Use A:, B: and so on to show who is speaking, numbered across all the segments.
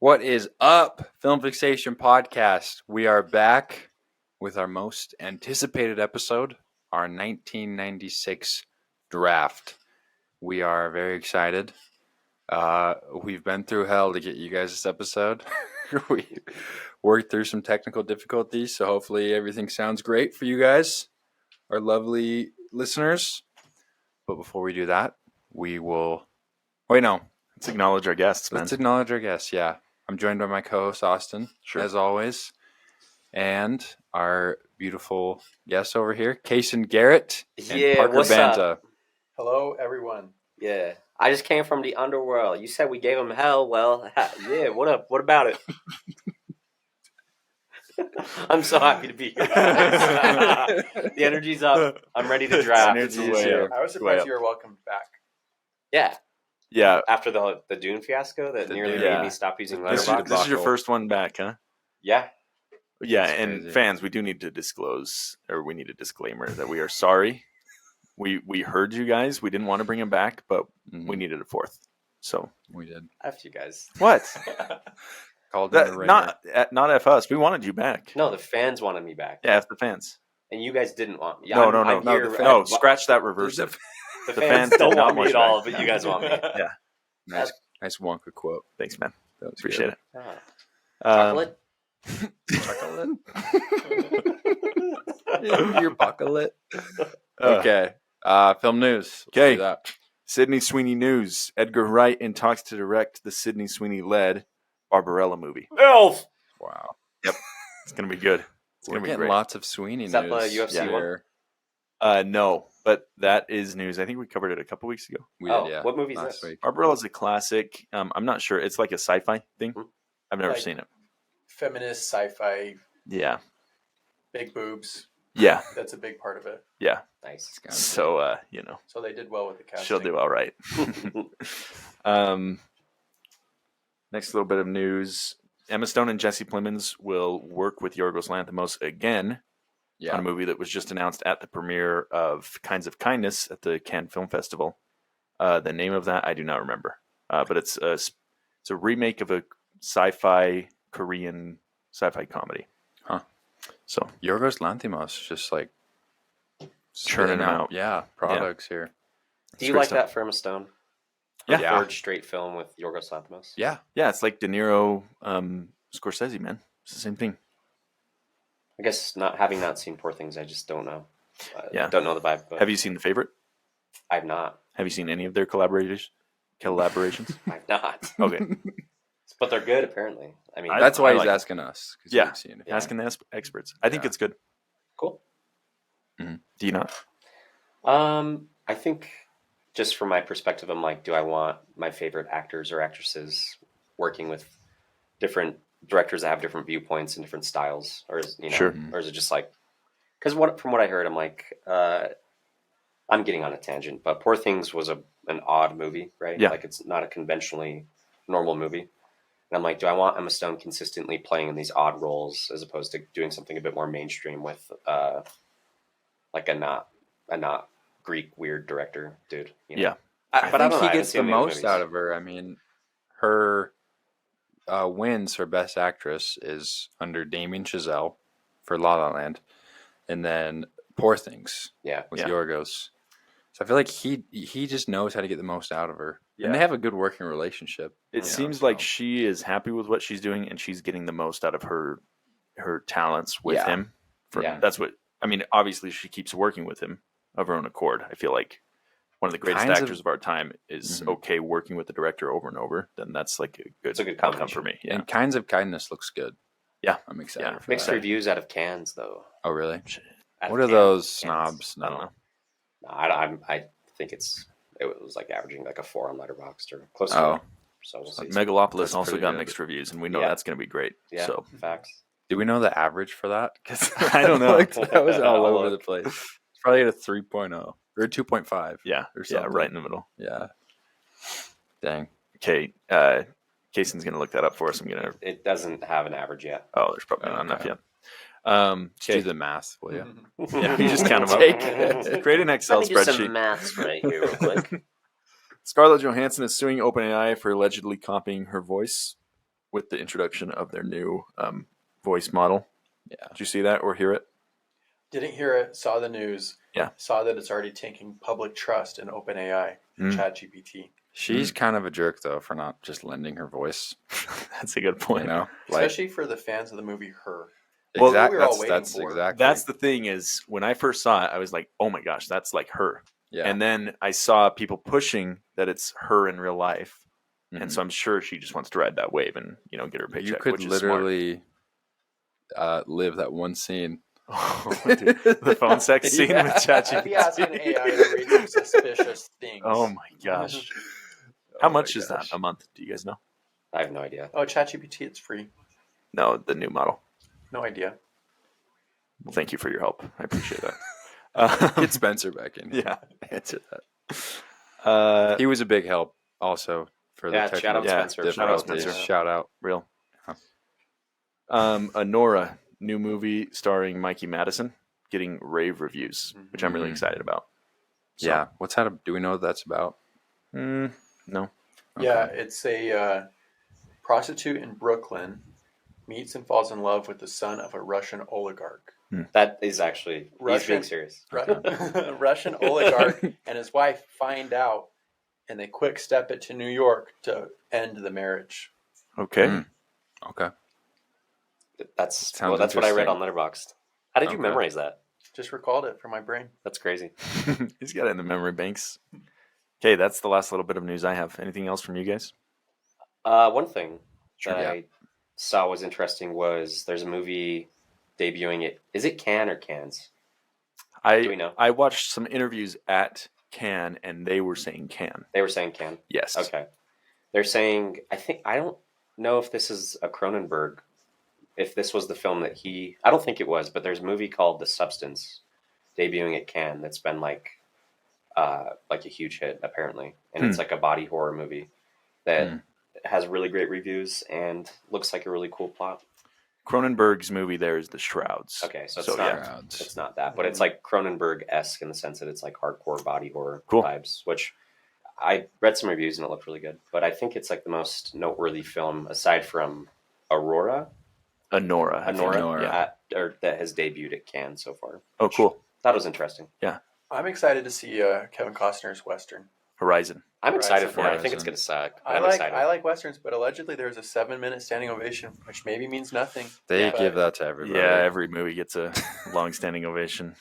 A: What is up, Film Fixation podcast? We are back with our most anticipated episode, our 1996 draft. We are very excited. We've been through hell to get you guys this episode. We worked through some technical difficulties, so hopefully everything sounds great for you guys, our lovely listeners. But before we do that, we will... Wait, no.
B: Let's acknowledge our guests, man.
A: Let's acknowledge our guests, yeah. I'm joined by my co-host, Austin, as always. And our beautiful guests over here, Kasen, Garrett, and Parker Banta.
C: Up? Hello, everyone.
D: Yeah. I just came from the underworld. You said we gave him hell. Well, yeah, what up? What about it? I'm so happy to be here. The energy's up. I'm ready to draft.
C: I was surprised you were welcomed back.
D: Yeah.
B: Yeah.
D: After the Dune fiasco that nearly made me stop using Letterboxd.
B: This is your first one back, huh?
D: Yeah.
B: Yeah, and fans, we do need to disclose, or we need a disclaimer that we are sorry. We heard you guys. We didn't want to bring him back, but we needed a fourth. So
A: we did.
D: F you guys.
B: What?
A: Called
B: that, not F us. We wanted you back.
D: No, the fans wanted me back.
B: Yeah, F the fans.
D: And you guys didn't want me.
B: No, scratch that reverse.
D: The fans don't want me at all, but you guys want me.
B: Yeah.
A: Nice Wonka quote.
B: Thanks, man. Appreciate it.
D: Chocolate?
A: Chocolate? Your chocolate? Okay. Film news.
B: Okay. Sydney Sweeney news. Edgar Wright in talks to direct the Sydney Sweeney-led Barbarella movie.
D: Elf!
A: Wow.
B: Yep. It's going to be good. It's going to be
A: getting
B: great.
A: Lots of Sweeney
D: news.
A: Is
D: that the UFC one?
B: No, but that is news. I think we covered it a couple weeks ago.
A: We did, yeah.
D: What movie is this?
A: Week.
B: Barbarella is a classic. I'm not sure. It's like a sci-fi thing. I've never seen it.
C: Feminist, sci-fi.
B: Yeah.
C: Big boobs.
B: Yeah.
C: That's a big part of it.
B: Yeah.
D: Nice.
B: So,
C: So they did well with the casting.
B: She'll do all right. Next little bit of news. Emma Stone and Jesse Plemons will work with Yorgos Lanthimos again on a movie that was just announced at the premiere of Kinds of Kindness at the Cannes Film Festival. The name of that I do not remember, but it's a remake of a Korean sci-fi comedy.
A: Huh.
B: So
A: Yorgos Lanthimos just like
B: churning out.
A: Products here.
D: Do you like that for Emma Stone?
B: Yeah.
D: Third straight film with Yorgos Lanthimos.
A: Yeah.
B: Yeah, it's like De Niro, Scorsese, man. It's the same thing.
D: I guess having not seen Poor Things, I just don't know. Don't know the vibe. But
B: have you seen The Favorite?
D: I've not.
B: Have you seen any of their collaborations?
D: I've not.
B: Okay.
D: But they're good, apparently. I mean,
A: that's why he's asking us.
B: Yeah, asking the experts. I think it's good.
D: Cool.
B: Mm-hmm. Do you not?
D: I think just from my perspective, I'm like, do I want my favorite actors or actresses working with different directors that have different viewpoints and different styles, or is it just like? Because from what I heard, I'm like, I'm getting on a tangent, but Poor Things was an odd movie, right?
B: Yeah.
D: Like it's not a conventionally normal movie. And I'm like, do I want Emma Stone consistently playing in these odd roles as opposed to doing something a bit more mainstream with like a not Greek weird director dude? You know?
B: Yeah.
A: I think he gets the most out of her. I mean, her wins for Best Actress is under Damien Chazelle for La La Land, and then Poor Things with Yorgos. So I feel like he just knows how to get the most out of her. Yeah. And they have a good working relationship.
B: It seems like she is happy with what she's doing, and she's getting the most out of her talents with him. That's what I mean. Obviously, she keeps working with him of her own accord. I feel like one of the greatest actors of our time is okay working with the director over and over. Then that's like a good outcome for me. Yeah.
A: And Kinds of Kindness looks good.
B: Yeah,
A: I'm excited. For
D: mixed reviews out of Cannes, though.
A: Oh, really? What are those snobs?
B: I don't know.
D: No, I think it was like averaging like a 4 on Letterboxd or close to it. So we'll see.
B: Megalopolis also got mixed reviews, and we know that's going to be great.
D: Yeah,
B: so
D: facts.
A: Do we know the average for that? Because
B: I don't know.
A: That was all over the place. It's probably at a 3.0 or 2.5.
B: Yeah,
A: or something.
B: Yeah, right in the middle.
A: Yeah. Dang.
B: Okay, Kasen's going to look that up for us.
D: It doesn't have an average yet.
B: Oh, there's probably not enough yet.
A: Do the math, will you?
B: Yeah, you just count them up. Create an Excel spreadsheet.
D: Let me do some maths right here real quick.
B: Scarlett Johansson is suing OpenAI for allegedly copying her voice, with the introduction of their new voice model.
A: Yeah.
B: Did you see that or hear it?
C: Didn't hear it. Saw the news.
B: Yeah.
C: Saw that it's already taking public trust in OpenAI and ChatGPT.
A: She's kind of a jerk though for not just lending her voice.
B: That's a good point.
A: You know,
C: Especially for the fans of the movie Her.
B: Well,
A: exactly.
C: we were all waiting
A: That's
C: for.
A: exactly.
B: That's the thing is when I first saw it, I was like, oh my gosh, that's like her.
A: Yeah.
B: And then I saw people pushing that it's her in real life.
A: Mhm.
B: And so I'm sure she just wants to ride that wave and, get her paycheck.
A: You could
B: which
A: literally live that one scene.
B: Oh, dude, the phone sex scene with ChatGPT.
C: I'd be asking AI to read some suspicious things.
B: Oh my gosh. How
A: Oh
B: much
A: my
B: is that
A: gosh.
B: a month? Do you guys know?
D: I have no idea.
C: Oh, ChatGPT, it's free.
B: No, the new model.
C: No idea.
B: Well, thank you for your help. I appreciate that.
A: Get Spencer back in.
B: Yeah.
A: Answer that. He was a big help also for the
D: Yeah,
A: technical
D: shout out
B: Shout
D: Spencer.
B: out
A: difficulties.
B: Spencer.
A: Shout out.
B: Real. Nora, new movie starring Mikey Madison, getting rave reviews, which I'm really excited about. So,
A: Yeah. What's that? Do we know what that's about?
B: no.
C: Yeah, it's a prostitute in Brooklyn meets and falls in love with the son of a Russian oligarch.
D: That is actually he's
C: Russian-
D: being serious.
C: Russian oligarch and his wife find out, and they quick step it to New York to end the marriage.
B: Okay.
A: Mm. Okay.
D: That's
A: Sounds
D: what I read
A: interesting.
D: on Letterboxd. How did you
A: Okay.
D: memorize that?
C: Just recalled it from my brain.
D: That's crazy.
B: He's got it in the memory banks. Okay, that's the last little bit of news I have. Anything else from you guys?
D: One thing that
A: yeah.
D: I saw was interesting was there's a movie debuting it. Is it Cannes or Cannes? Do we know?
B: I watched some interviews at Cannes, and they were saying Cannes.
D: They were saying Cannes.
B: Yes.
D: Okay. They're saying, I don't know if this is a Cronenberg, if this was the film that I don't think it was, but there's a movie called The Substance debuting at Cannes that's been like a huge hit apparently. And it's like a body horror movie that has really great reviews and looks like a really cool plot.
B: Cronenberg's movie there is The Shrouds.
D: Okay, so
B: yeah.
D: it's not that, but it's like Cronenberg-esque in the sense that it's like hardcore body horror
B: Cool.
D: vibes, which I read some reviews and it looked really good. But I think it's like the most noteworthy film aside from Aurora.
B: Honora.
A: Honora.
B: Yeah.
D: That has debuted at Cannes so far.
B: Oh, cool.
D: That was interesting.
C: I'm excited to see Kevin Costner's Western.
B: Horizon.
D: I'm excited
C: Horizon.
D: for it. I think it's going to suck.
C: I
D: I'm
C: like
D: excited.
C: I like Westerns, but allegedly there's a 7-minute standing ovation, which maybe means nothing.
A: They
C: But-
A: give that to everybody.
B: Yeah, every movie gets a long-standing ovation.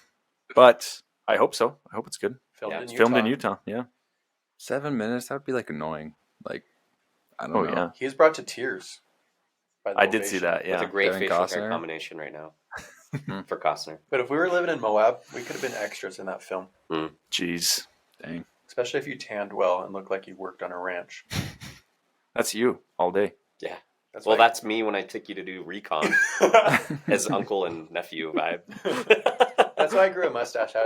B: But I hope so. I hope it's good.
C: Filmed
D: Yeah,
C: in
D: it's
C: Utah.
B: Filmed in Utah. Yeah.
A: 7 minutes. That would be like annoying. Like, I don't
B: Oh,
A: know.
B: yeah.
C: He was brought to tears. By the
B: I did see
C: ovation.
B: that.
D: It's
B: Yeah.
D: a great
A: Kevin
D: facial hair
A: Costner.
D: combination right now for Costner.
C: But if we were living in Moab, we could have been extras in that film.
B: Jeez.
A: Dang.
C: Especially if you tanned well and looked like you worked on a ranch.
B: That's you all day.
D: Yeah.
C: That's
D: Well,
C: why-
D: that's me when I took you to do recon as uncle and nephew vibe.
C: That's why I grew a mustache. I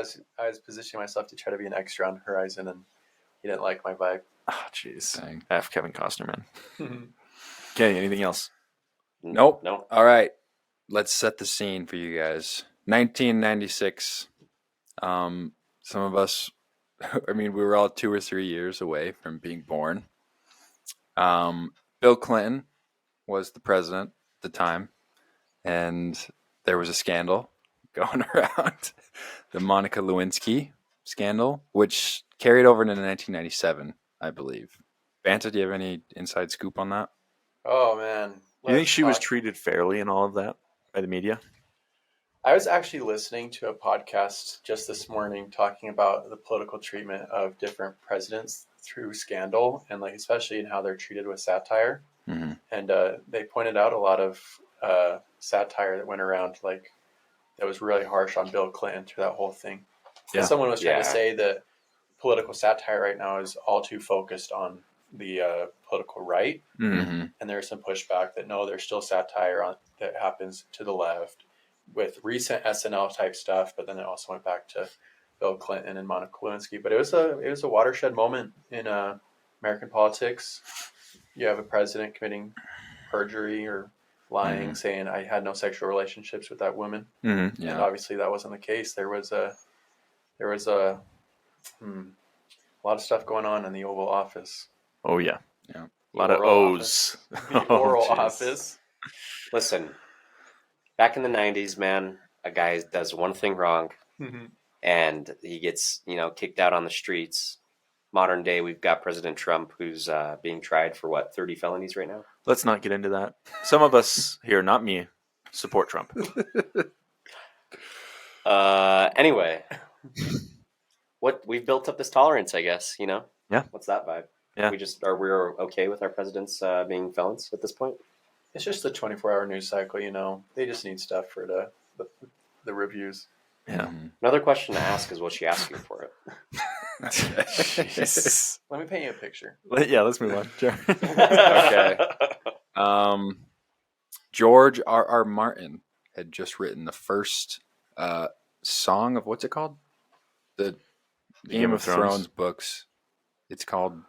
C: was positioning myself to try to be an extra on Horizon, and he didn't like my vibe.
B: Oh, jeez.
A: Dang.
B: F Kevin Costner, man. Okay, anything else?
A: Nope.
D: No.
A: All right. Let's set the scene for you guys. 1996. Some of us, I mean, we were all 2 or 3 years away from being born. Bill Clinton was the president at the time, and there was a scandal going around, the Monica Lewinsky scandal, which carried over into 1997, I believe. Banta, do you have any inside scoop on that?
C: Oh man!
B: Do you think
C: Let's
B: she was
C: talk-
B: treated fairly in all of that by the media?
C: I was actually listening to a podcast just this morning talking about the political treatment of different presidents through scandal, and like especially in how they're treated with satire.
A: Mm-hmm.
C: And they pointed out a lot of satire that went around, like that was really harsh on Bill Clinton through that whole thing.
B: Yeah.
C: And someone was trying to
D: Yeah.
C: say that political satire right now is all too focused on the political right,
A: Mm-hmm.
C: and there's some pushback that no, there's still satire on that happens to the left with recent SNL type stuff, but then it also went back to Bill Clinton and Monica Lewinsky. But it was a watershed moment in American politics. You have a president committing perjury or lying, saying I had no sexual relationships with that woman,
B: Mm-hmm.
A: Yeah.
C: and obviously that wasn't the case. There was a lot of stuff going on in the Oval Office.
B: Oh, yeah. A lot of O's.
C: The oral office.
D: Listen, back in the 90s, man, a guy does one thing wrong and he gets, kicked out on the streets. Modern day, we've got President Trump who's being tried for 30 felonies right now?
B: Let's not get into that. Some of us here, not me, support Trump.
D: Anyway, we've built up this tolerance, I guess, Yeah. What's that vibe?
B: Yeah.
D: We're okay with our presidents being felons at this point?
C: It's just the 24-hour news cycle, They just need stuff for the reviews.
B: Yeah.
D: Another question to ask is, what's she asking for it?
C: Let me paint you a picture.
B: Let's move on. Sure.
A: Okay. George R.R. Martin had just written the first song of what's it called? The Game of Thrones books. It's called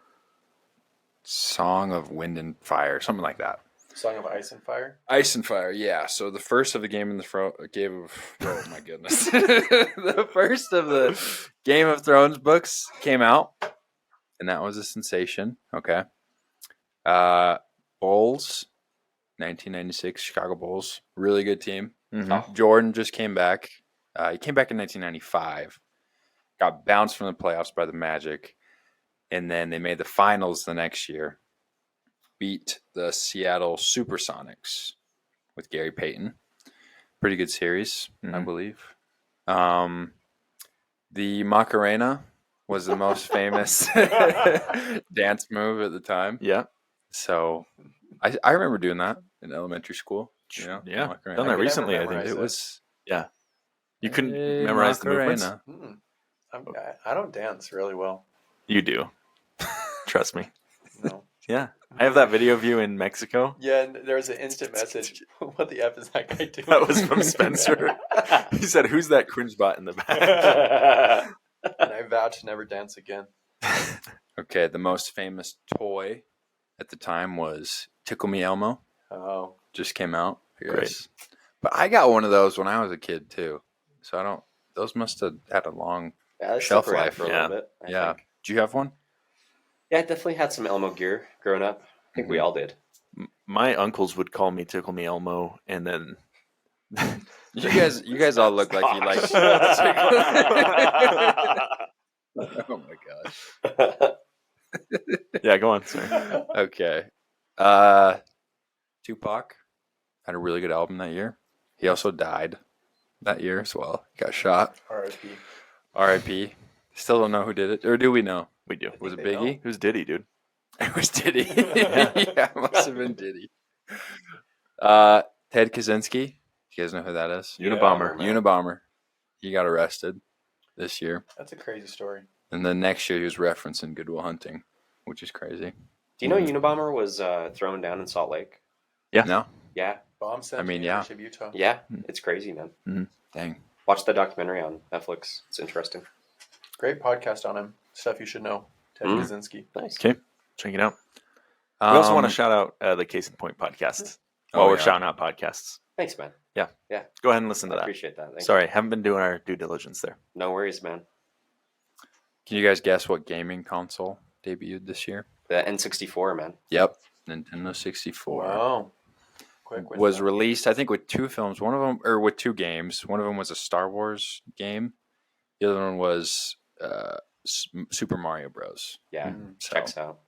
A: Song of Wind and Fire, something like that.
C: Song of Ice and Fire?
A: Ice and Fire, yeah. So the first of the oh my goodness. The first of the Game of Thrones books came out, and that was a sensation. Okay. Bulls, 1996, Chicago Bulls. Really good team.
B: Mm-hmm.
A: Jordan just came back. He came back in 1995. Got bounced from the playoffs by the Magic. And then they made the finals the next year. Beat the Seattle Supersonics with Gary Payton. Pretty good series, I believe. The Macarena was the most famous dance move at the time.
B: Yeah.
A: So I remember doing that in elementary school.
B: Yeah.
A: Macarena.
B: Done that recently, I think.
A: It was.
B: Yeah. You couldn't memorize
A: Macarena.
B: the movements?
C: I don't dance really well.
B: You do. Trust me.
C: No.
B: Yeah. I have that video of you in Mexico.
C: Yeah, and there was an instant message. What the F is that guy doing?
B: That was from Spencer. He said, "Who's that cringe bot in the back?"
C: And I vowed to never dance again.
A: Okay, the most famous toy at the time was Tickle Me Elmo.
C: Oh.
A: Just came out.
B: Great.
A: But I got one of those when I was a kid too. So those must have had a long shelf life
D: for a little bit. I think.
A: Did you have one?
D: Yeah, I definitely had some Elmo gear growing up. I think we all did.
B: My uncles would call me Tickle Me Elmo, and then
A: you guys all look like you like. Oh my gosh.
B: Yeah, go on. Sorry.
A: Okay. Tupac had a really good album that year. He also died that year as well. He got shot.
C: R.I.P.
A: R.I.P. Still don't know who did it, or do we know?
B: We do.
A: Was it Biggie?
B: Who's Diddy, dude?
A: It was Diddy. Yeah, it must have been Diddy. Ted Kaczynski. You guys know who that is?
B: Unabomber.
A: Unabomber. He got arrested this year.
C: That's a crazy story.
A: And then next year he was referencing Good Will Hunting, which is crazy.
D: Do you know Unabomber was thrown down in Salt Lake?
B: Yeah.
A: No?
D: Yeah.
C: Bomb sent to University of Utah.
D: Yeah, it's crazy, man.
B: Mm-hmm.
A: Dang.
D: Watch the documentary on Netflix. It's interesting.
C: Great podcast on him. Stuff you should know. Ted Kaczynski.
D: Nice.
B: Okay, check it out. We also want to shout out the Kasen podcast while we're shouting out podcasts.
D: Thanks, man.
B: Yeah.
D: Yeah.
B: Go ahead and listen to
D: I
B: that.
D: appreciate that. Thank
B: Sorry, haven't been doing our due diligence there.
D: No worries, man.
A: Can you guys guess what gaming console debuted this year?
D: The N64, man.
A: Yep. Nintendo 64.
C: Wow. Quick with
A: Was
C: that.
A: released, I think, with two films. One of them, or with two games. One of them was a Star Wars game. The other one was Super Mario Bros.
D: Yeah,
A: So,
D: checks out.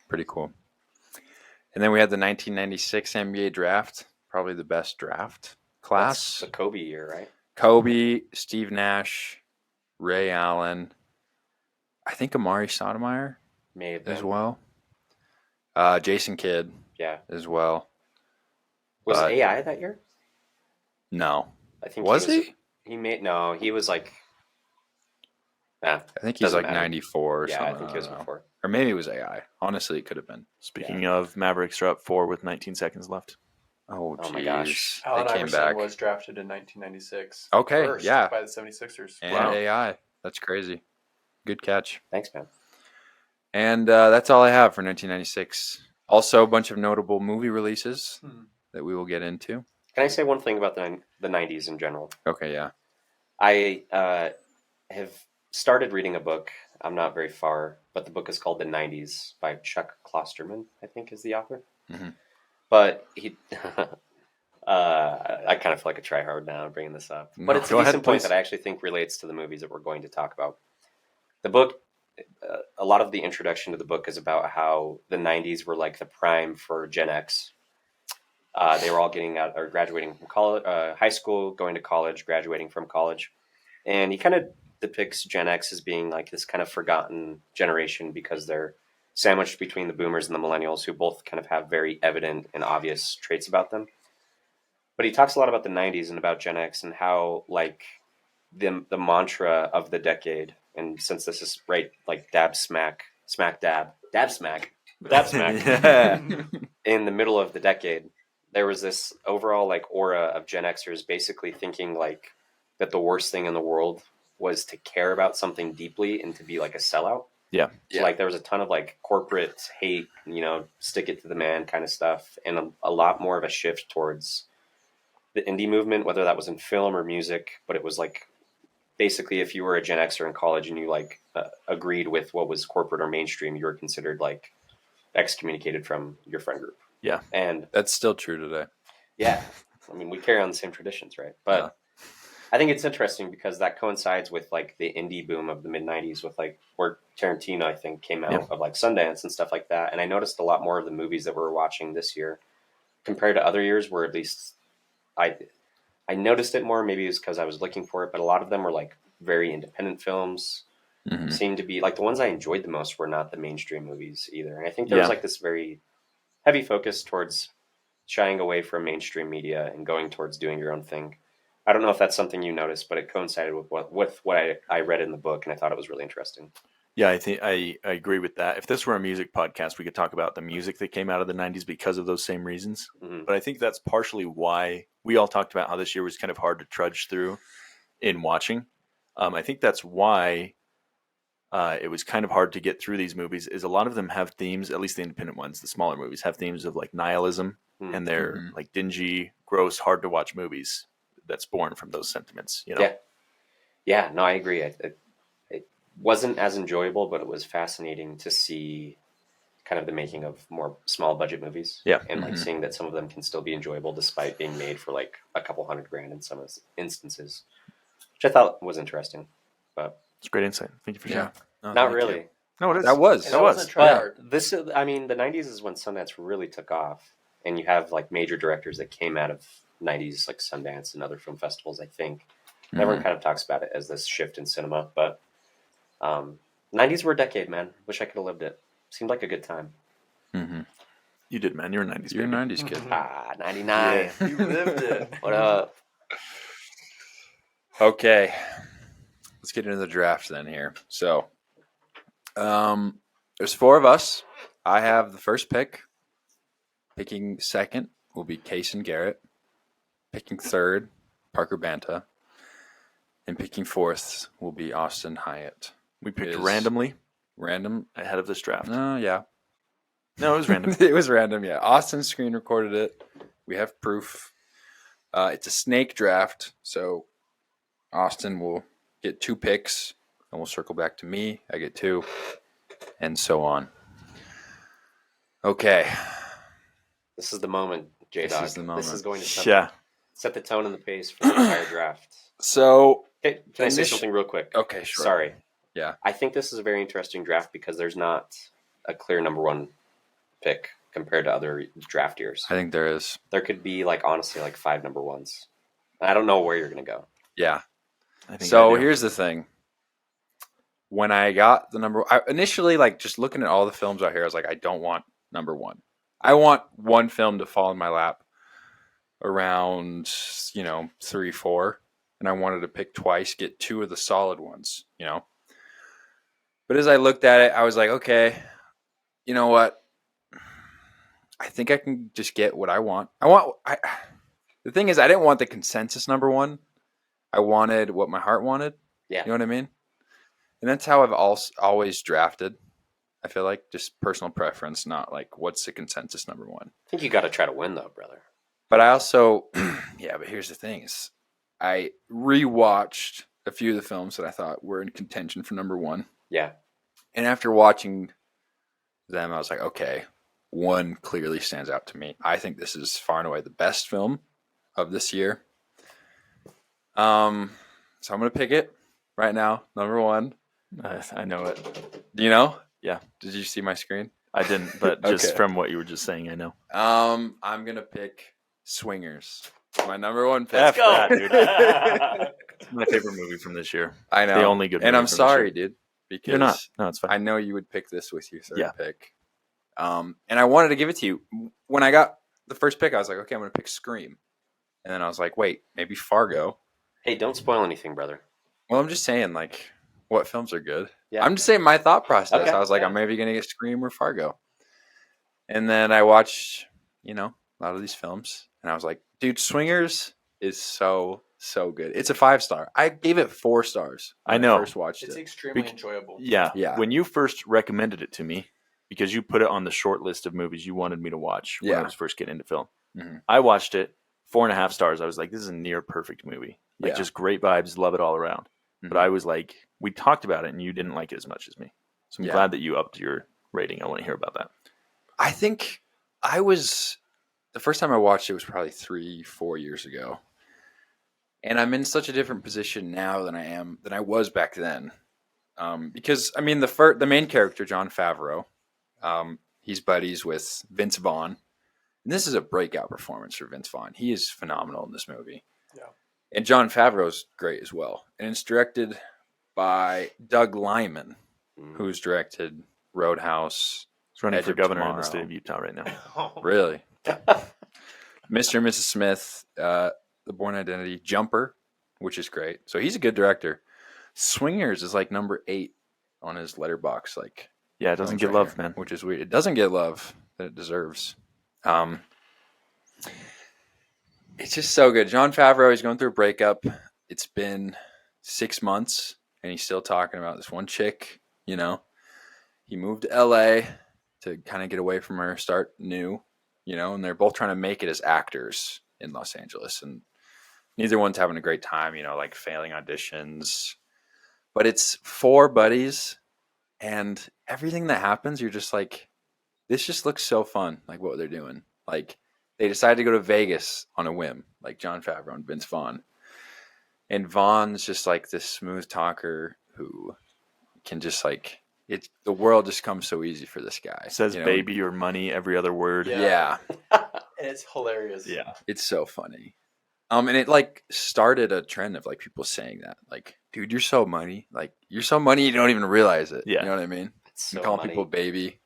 A: pretty cool. And then we had the 1996 NBA draft, probably the best draft class.
D: That's the Kobe year, right?
A: Kobe, Steve Nash, Ray Allen, I think Amari Stoudemire
D: May have been.
A: as well. Jason Kidd
D: Yeah.
A: as well.
D: Was AI that year?
A: No.
D: I think
A: Was he?
D: He was like. Nah,
A: I think he's
D: doesn't
A: like
D: matter.
A: 94 or
D: Yeah,
A: something.
D: I think he was
A: don't know.
D: before.
A: Or maybe it was AI. Honestly, it could have been.
B: Speaking of, Mavericks are up 4 with 19 seconds left.
A: Oh,
D: Oh my
A: jeez.
D: gosh.
C: Allen
A: They came
C: Iverson
A: back.
C: was drafted in 1996.
A: Okay,
C: First
A: yeah.
C: By the 76ers.
A: And
B: Wow.
A: AI. That's crazy. Good catch.
D: Thanks, man.
A: And that's all I have for 1996. Also, a bunch of notable movie releases that we will get into.
D: Can I say one thing about the 90s in general?
A: Okay, yeah.
D: I have started reading a book I'm not very far, but the book is called The 90s by Chuck Klosterman, I think is the author.
A: Mm-hmm.
D: But he, I kind of feel like a tryhard now bringing this up. But it's a decent point that I actually think relates to the movies that we're going to talk about. The book, a lot of the introduction to the book is about how the 90s were like the prime for Gen X. They were all getting out or graduating from college, high school, going to college, graduating from college. And he kind of depicts Gen X as being like this kind of forgotten generation because they're sandwiched between the boomers and the millennials, who both kind of have very evident and obvious traits about them. But he talks a lot about the 90s and about Gen X and how like the mantra of the decade, and since this is right like dab smack
A: Yeah.
D: in the middle of the decade, there was this overall like aura of Gen Xers basically thinking like that the worst thing in the world was to care about something deeply and to be like a sellout.
B: Yeah.
D: So like there was a ton of like corporate hate, stick it to the man kind of stuff, and a lot more of a shift towards the indie movement, whether that was in film or music. But it was like basically if you were a Gen Xer in college and you like agreed with what was corporate or mainstream, you were considered like excommunicated from your friend group.
B: Yeah.
D: And
A: that's still true today.
D: Yeah. I mean, we carry on the same traditions, right? But I think it's interesting because that coincides with like the indie boom of the mid 90s with like where Tarantino, I think, came out of like Sundance and stuff like that. And I noticed a lot more of the movies that we were watching this year compared to other years, where at least I noticed it more. Maybe it was because I was looking for it, but a lot of them were like very independent films.
A: Mm-hmm.
D: Seemed to be like the ones I enjoyed the most were not the mainstream movies either. And I think there was like this very heavy focus towards shying away from mainstream media and going towards doing your own thing. I don't know if that's something you noticed, but it coincided with what I read in the book, and I thought it was really interesting.
B: Yeah, I think I agree with that. If this were a music podcast, we could talk about the music that came out of the 90s because of those same reasons.
D: Mm-hmm.
B: But I think that's partially why we all talked about how this year was kind of hard to trudge through in watching. I think that's why it was kind of hard to get through these movies, is a lot of them have themes, at least the independent ones, the smaller movies, have themes of like nihilism, and they're like dingy, gross, hard to watch movies that's born from those sentiments,
D: Yeah, no, I agree. It wasn't as enjoyable, but it was fascinating to see kind of the making of more small budget movies.
B: Yeah.
D: And like seeing that some of them can still be enjoyable despite being made for like a couple $100,000 in some instances, which I thought was interesting. But
B: it's great insight. Thank you for sharing.
D: No, not really.
B: No, it is.
A: That was.
D: This is, I mean, the 90s is when Sundance really took off, and you have like major directors that came out of 90s like Sundance and other film festivals. I think everyone kind of talks about it as this shift in cinema, but 90s were a decade, man. Wish I could have lived it. Seemed like a good time.
A: Mm-hmm.
B: You did, man. You're a 90s
A: You're
B: baby.
A: a 90s kid.
D: 99.
B: Yeah, you lived it.
D: What up?
A: Okay, let's get into the draft then here. So, there's 4 of us. I have the first pick. Picking second will be Kasen Garrett. Picking third, Parker Banta. And picking fourth will be Austin Hyatt.
B: We picked randomly.
A: Random
B: ahead of this draft.
A: Yeah.
B: No, it was random.
A: It was random, yeah. Austin screen recorded it. We have proof. It's a snake draft, so Austin will get 2 picks, and we'll circle back to me. I get 2, and so on. Okay.
D: This is the moment, J-Dog.
A: This is the moment.
D: This is going to set the tone and the pace for the entire draft.
A: So,
D: can I say something real quick?
A: Okay, sure.
D: Sorry.
A: Yeah.
D: I think this is a very interesting draft because there's not a clear number 1 pick compared to other draft years.
A: I think there is.
D: There could be like honestly like 5 number 1s. I don't know where you're going to go.
A: Yeah.
B: I think
A: so here's the thing. When I got the number, initially like just looking at all the films out here, I was like, I don't want number 1. I want one film to fall in my lap around 3, 4, and I wanted to pick twice, get 2 of the solid ones. But as I looked at it, I was like, okay, you know what? I think I can just get what I want. The thing is, I didn't want the consensus number 1. I wanted what my heart wanted.
D: Yeah.
A: You know what I mean? And that's how I've always drafted. I feel like just personal preference, not like what's the consensus number 1.
D: I think you got to try to win though, brother.
A: But I also, but here's the thing is I rewatched a few of the films that I thought were in contention for number 1.
D: Yeah.
A: And after watching them, I was like, okay, one clearly stands out to me. I think this is far and away the best film of this year. So I'm gonna pick it right now. Number one.
B: I know it.
A: Do you know?
B: Yeah.
A: Did you see my screen?
B: I didn't, but just
A: Okay.
B: from what you were just saying, I know.
A: I'm gonna pick Swingers. My number one pick.
B: Let's go, dude. It's my favorite movie from this year.
A: I know.
B: The only good movie
A: and I'm
B: from
A: sorry,
B: this year.
A: dude. Because
B: You're not. No, it's fine.
A: I know you would pick this with your third pick. And I wanted to give it to you. When I got the first pick, I was like, okay, I'm gonna pick Scream. And then I was like, wait, maybe Fargo.
D: Hey, don't spoil anything, brother.
A: Well, I'm just saying, like, what films are good.
D: Yeah.
A: I'm just saying my thought process.
D: Okay,
A: I was like, I'm maybe going to get Scream or Fargo. And then I watched, a lot of these films. And I was like, dude, Swingers is so good. It's a 5-star. I gave it 4 stars when
B: I know.
A: I first watched
C: It's
A: it.
C: extremely enjoyable.
B: Yeah.
A: Yeah.
B: When you first recommended it to me, because you put it on the short list of movies you wanted me to watch when I was first getting into film, I watched it, 4.5 stars. I was like, this is a near perfect movie. Like, just great vibes, love it all around. But I was like, we talked about it and you didn't like it as much as me. So I'm glad that you upped your rating. I want to hear about that.
A: I think the first time I watched it was probably 3-4 years ago. And I'm in such a different position now than I was back then. Because, I mean, the main character, Jon Favreau, he's buddies with Vince Vaughn. And this is a breakout performance for Vince Vaughn. He is phenomenal in this movie.
C: Yeah.
A: And Jon Favreau's great as well. And it's directed by Doug Liman, who's directed Roadhouse.
B: He's running
A: Edge
B: for
A: of
B: governor
A: Tomorrow.
B: in the state of Utah right now.
A: Really? Mr. and Mrs. Smith, The Bourne Identity, Jumper, which is great. So he's a good director. Swingers is like number 8 on his letterbox. Like,
B: yeah, it doesn't get love, man.
A: Which is weird. It doesn't get love that it deserves. It's just so good. Jon Favreau, he's going through a breakup. It's been 6 months, and he's still talking about this one chick, He moved to L.A. to kind of get away from her, start new, and they're both trying to make it as actors in Los Angeles. And neither one's having a great time, like failing auditions. But it's 4 buddies, and everything that happens, you're just like, this just looks so fun, like what they're doing. Like, they decided to go to Vegas on a whim, like Jon Favreau and Vince Vaughn. And Vaughn's just like this smooth talker who can just like, the world just comes so easy for this guy.
B: Says baby or money every other word.
A: Yeah.
C: And it's hilarious.
B: Yeah.
A: It's so funny. And it like started a trend of like people saying that. Like, dude, you're so money. Like, you're so money you don't even realize it.
B: Yeah.
A: You know what I mean?
D: It's so
A: calling
D: money.
A: people baby.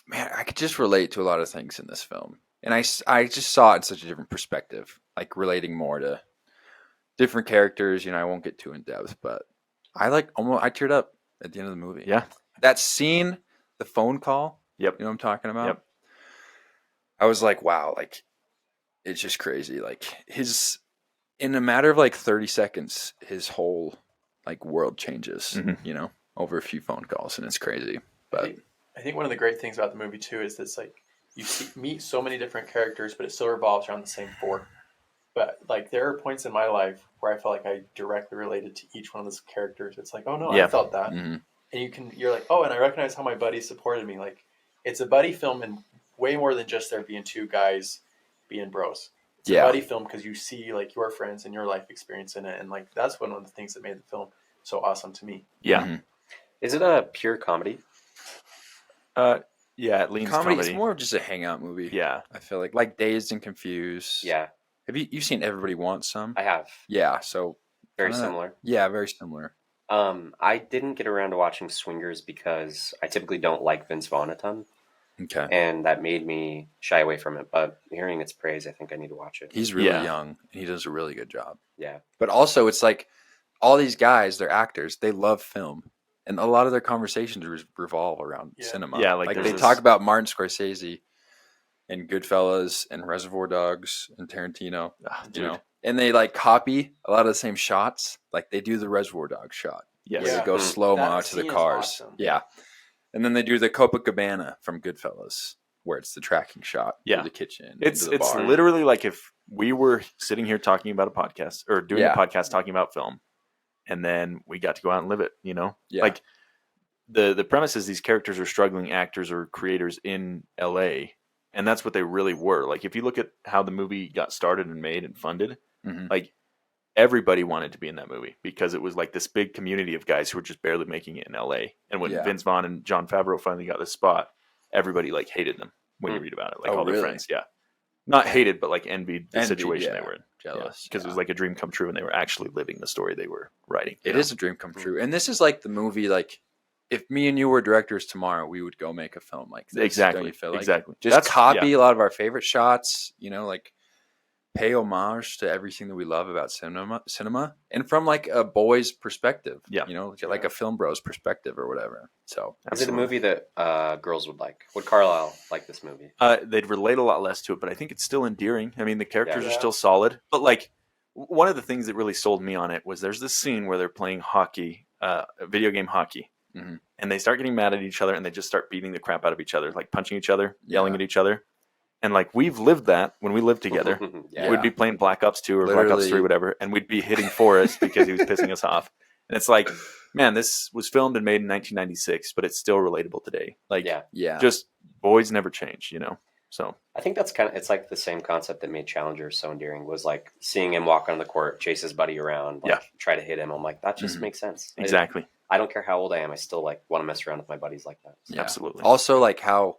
A: Man, I could just relate to a lot of things in this film. And I just saw it in such a different perspective, like relating more to different characters. I won't get too in depth, but I teared up at the end of the movie.
B: Yeah.
A: That scene, the phone call.
B: Yep.
A: You know what I'm talking about?
B: Yep.
A: I was like, wow, like, it's just crazy. Like, in a matter of like 30 seconds, his whole like world changes, over a few phone calls, and it's crazy. But
C: I think one of the great things about the movie too is that it's like you meet so many different characters, but it still revolves around the same 4. But like there are points in my life where I felt like I directly related to each one of those characters. It's like, oh no, I felt that, and you're like, oh, and I recognize how my buddy supported me. Like, it's a buddy film, and way more than just there being 2 guys being bros. It's a buddy film because you see like your friends and your life experience in it, and like that's one of the things that made the film so awesome to me.
B: Yeah.
A: Mm-hmm.
D: Is it a pure comedy?
B: Yeah, it leans
A: comedy.
B: comedy.
A: It's more of just a hangout movie.
B: Yeah.
A: I feel like Dazed and Confused.
D: Yeah.
A: Have you've seen Everybody Wants Some?
D: I have.
A: Yeah. So
D: Very similar.
A: Yeah, very similar.
D: I didn't get around to watching Swingers because I typically don't like Vince Vaughn a ton.
A: Okay.
D: And that made me shy away from it. But hearing its praise, I think I need to watch it.
A: He's really young, and he does a really good job.
D: Yeah.
A: But also, it's like all these guys, they're actors. They love film. And a lot of their conversations revolve around cinema.
B: Yeah,
A: like they talk about Martin Scorsese and Goodfellas and Reservoir Dogs and Tarantino, and they like copy a lot of the same shots. Like they do the Reservoir Dogs shot.
B: Yes.
A: Where they go slow-mo to the
C: scene is
A: cars.
C: awesome.
A: Yeah. And then they do the Copacabana from Goodfellas, where it's the tracking shot through the kitchen.
B: It's
A: into the bar.
B: literally like if we were sitting here talking about a podcast or doing a podcast talking about film, and then we got to go out and live it.
A: Yeah.
B: Like the premise is these characters are struggling actors or creators in LA, and that's what they really were. Like if you look at how the movie got started and made and funded, like everybody wanted to be in that movie because it was like this big community of guys who were just barely making it in LA. And when Vince Vaughn and Jon Favreau finally got this spot, everybody like hated them when you read about it. Like all their friends, not hated, but like envied the situation they were in.
A: Jealous.
B: Because it was like a dream come true and they were actually living the story they were writing.
A: It is a dream come true. And this is like the movie, like if me and you were directors tomorrow, we would go make a film like this.
B: Exactly.
A: Don't you feel like?
B: Exactly.
A: Just copy a lot of our favorite shots, like pay homage to everything that we love about cinema, and from like a boy's perspective. Like a film bro's perspective or whatever. So
D: is it a movie that girls would like? Would Carlisle like this movie?
B: They'd relate a lot less to it, but I think it's still endearing. I mean, the characters are still solid. But like one of the things that really sold me on it was there's this scene where they're playing hockey, video game hockey, and they start getting mad at each other and they just start beating the crap out of each other, like punching each other, yelling at each other. And like we've lived that when we lived together. We'd be playing Black Ops 2 or Black Ops 3, whatever, and we'd be hitting Forrest because he was pissing us off. And it's like, man, this was filmed and made in 1996, but it's still relatable today. Like, just boys never change, So
D: I think that's it's like the same concept that made Challenger so endearing was like seeing him walk on the court, chase his buddy around, try to hit him. I'm like, that just makes sense.
B: Exactly.
D: I don't care how old I am. I still like want to mess around with my buddies like that. So.
B: Yeah. Absolutely.
A: Also, like how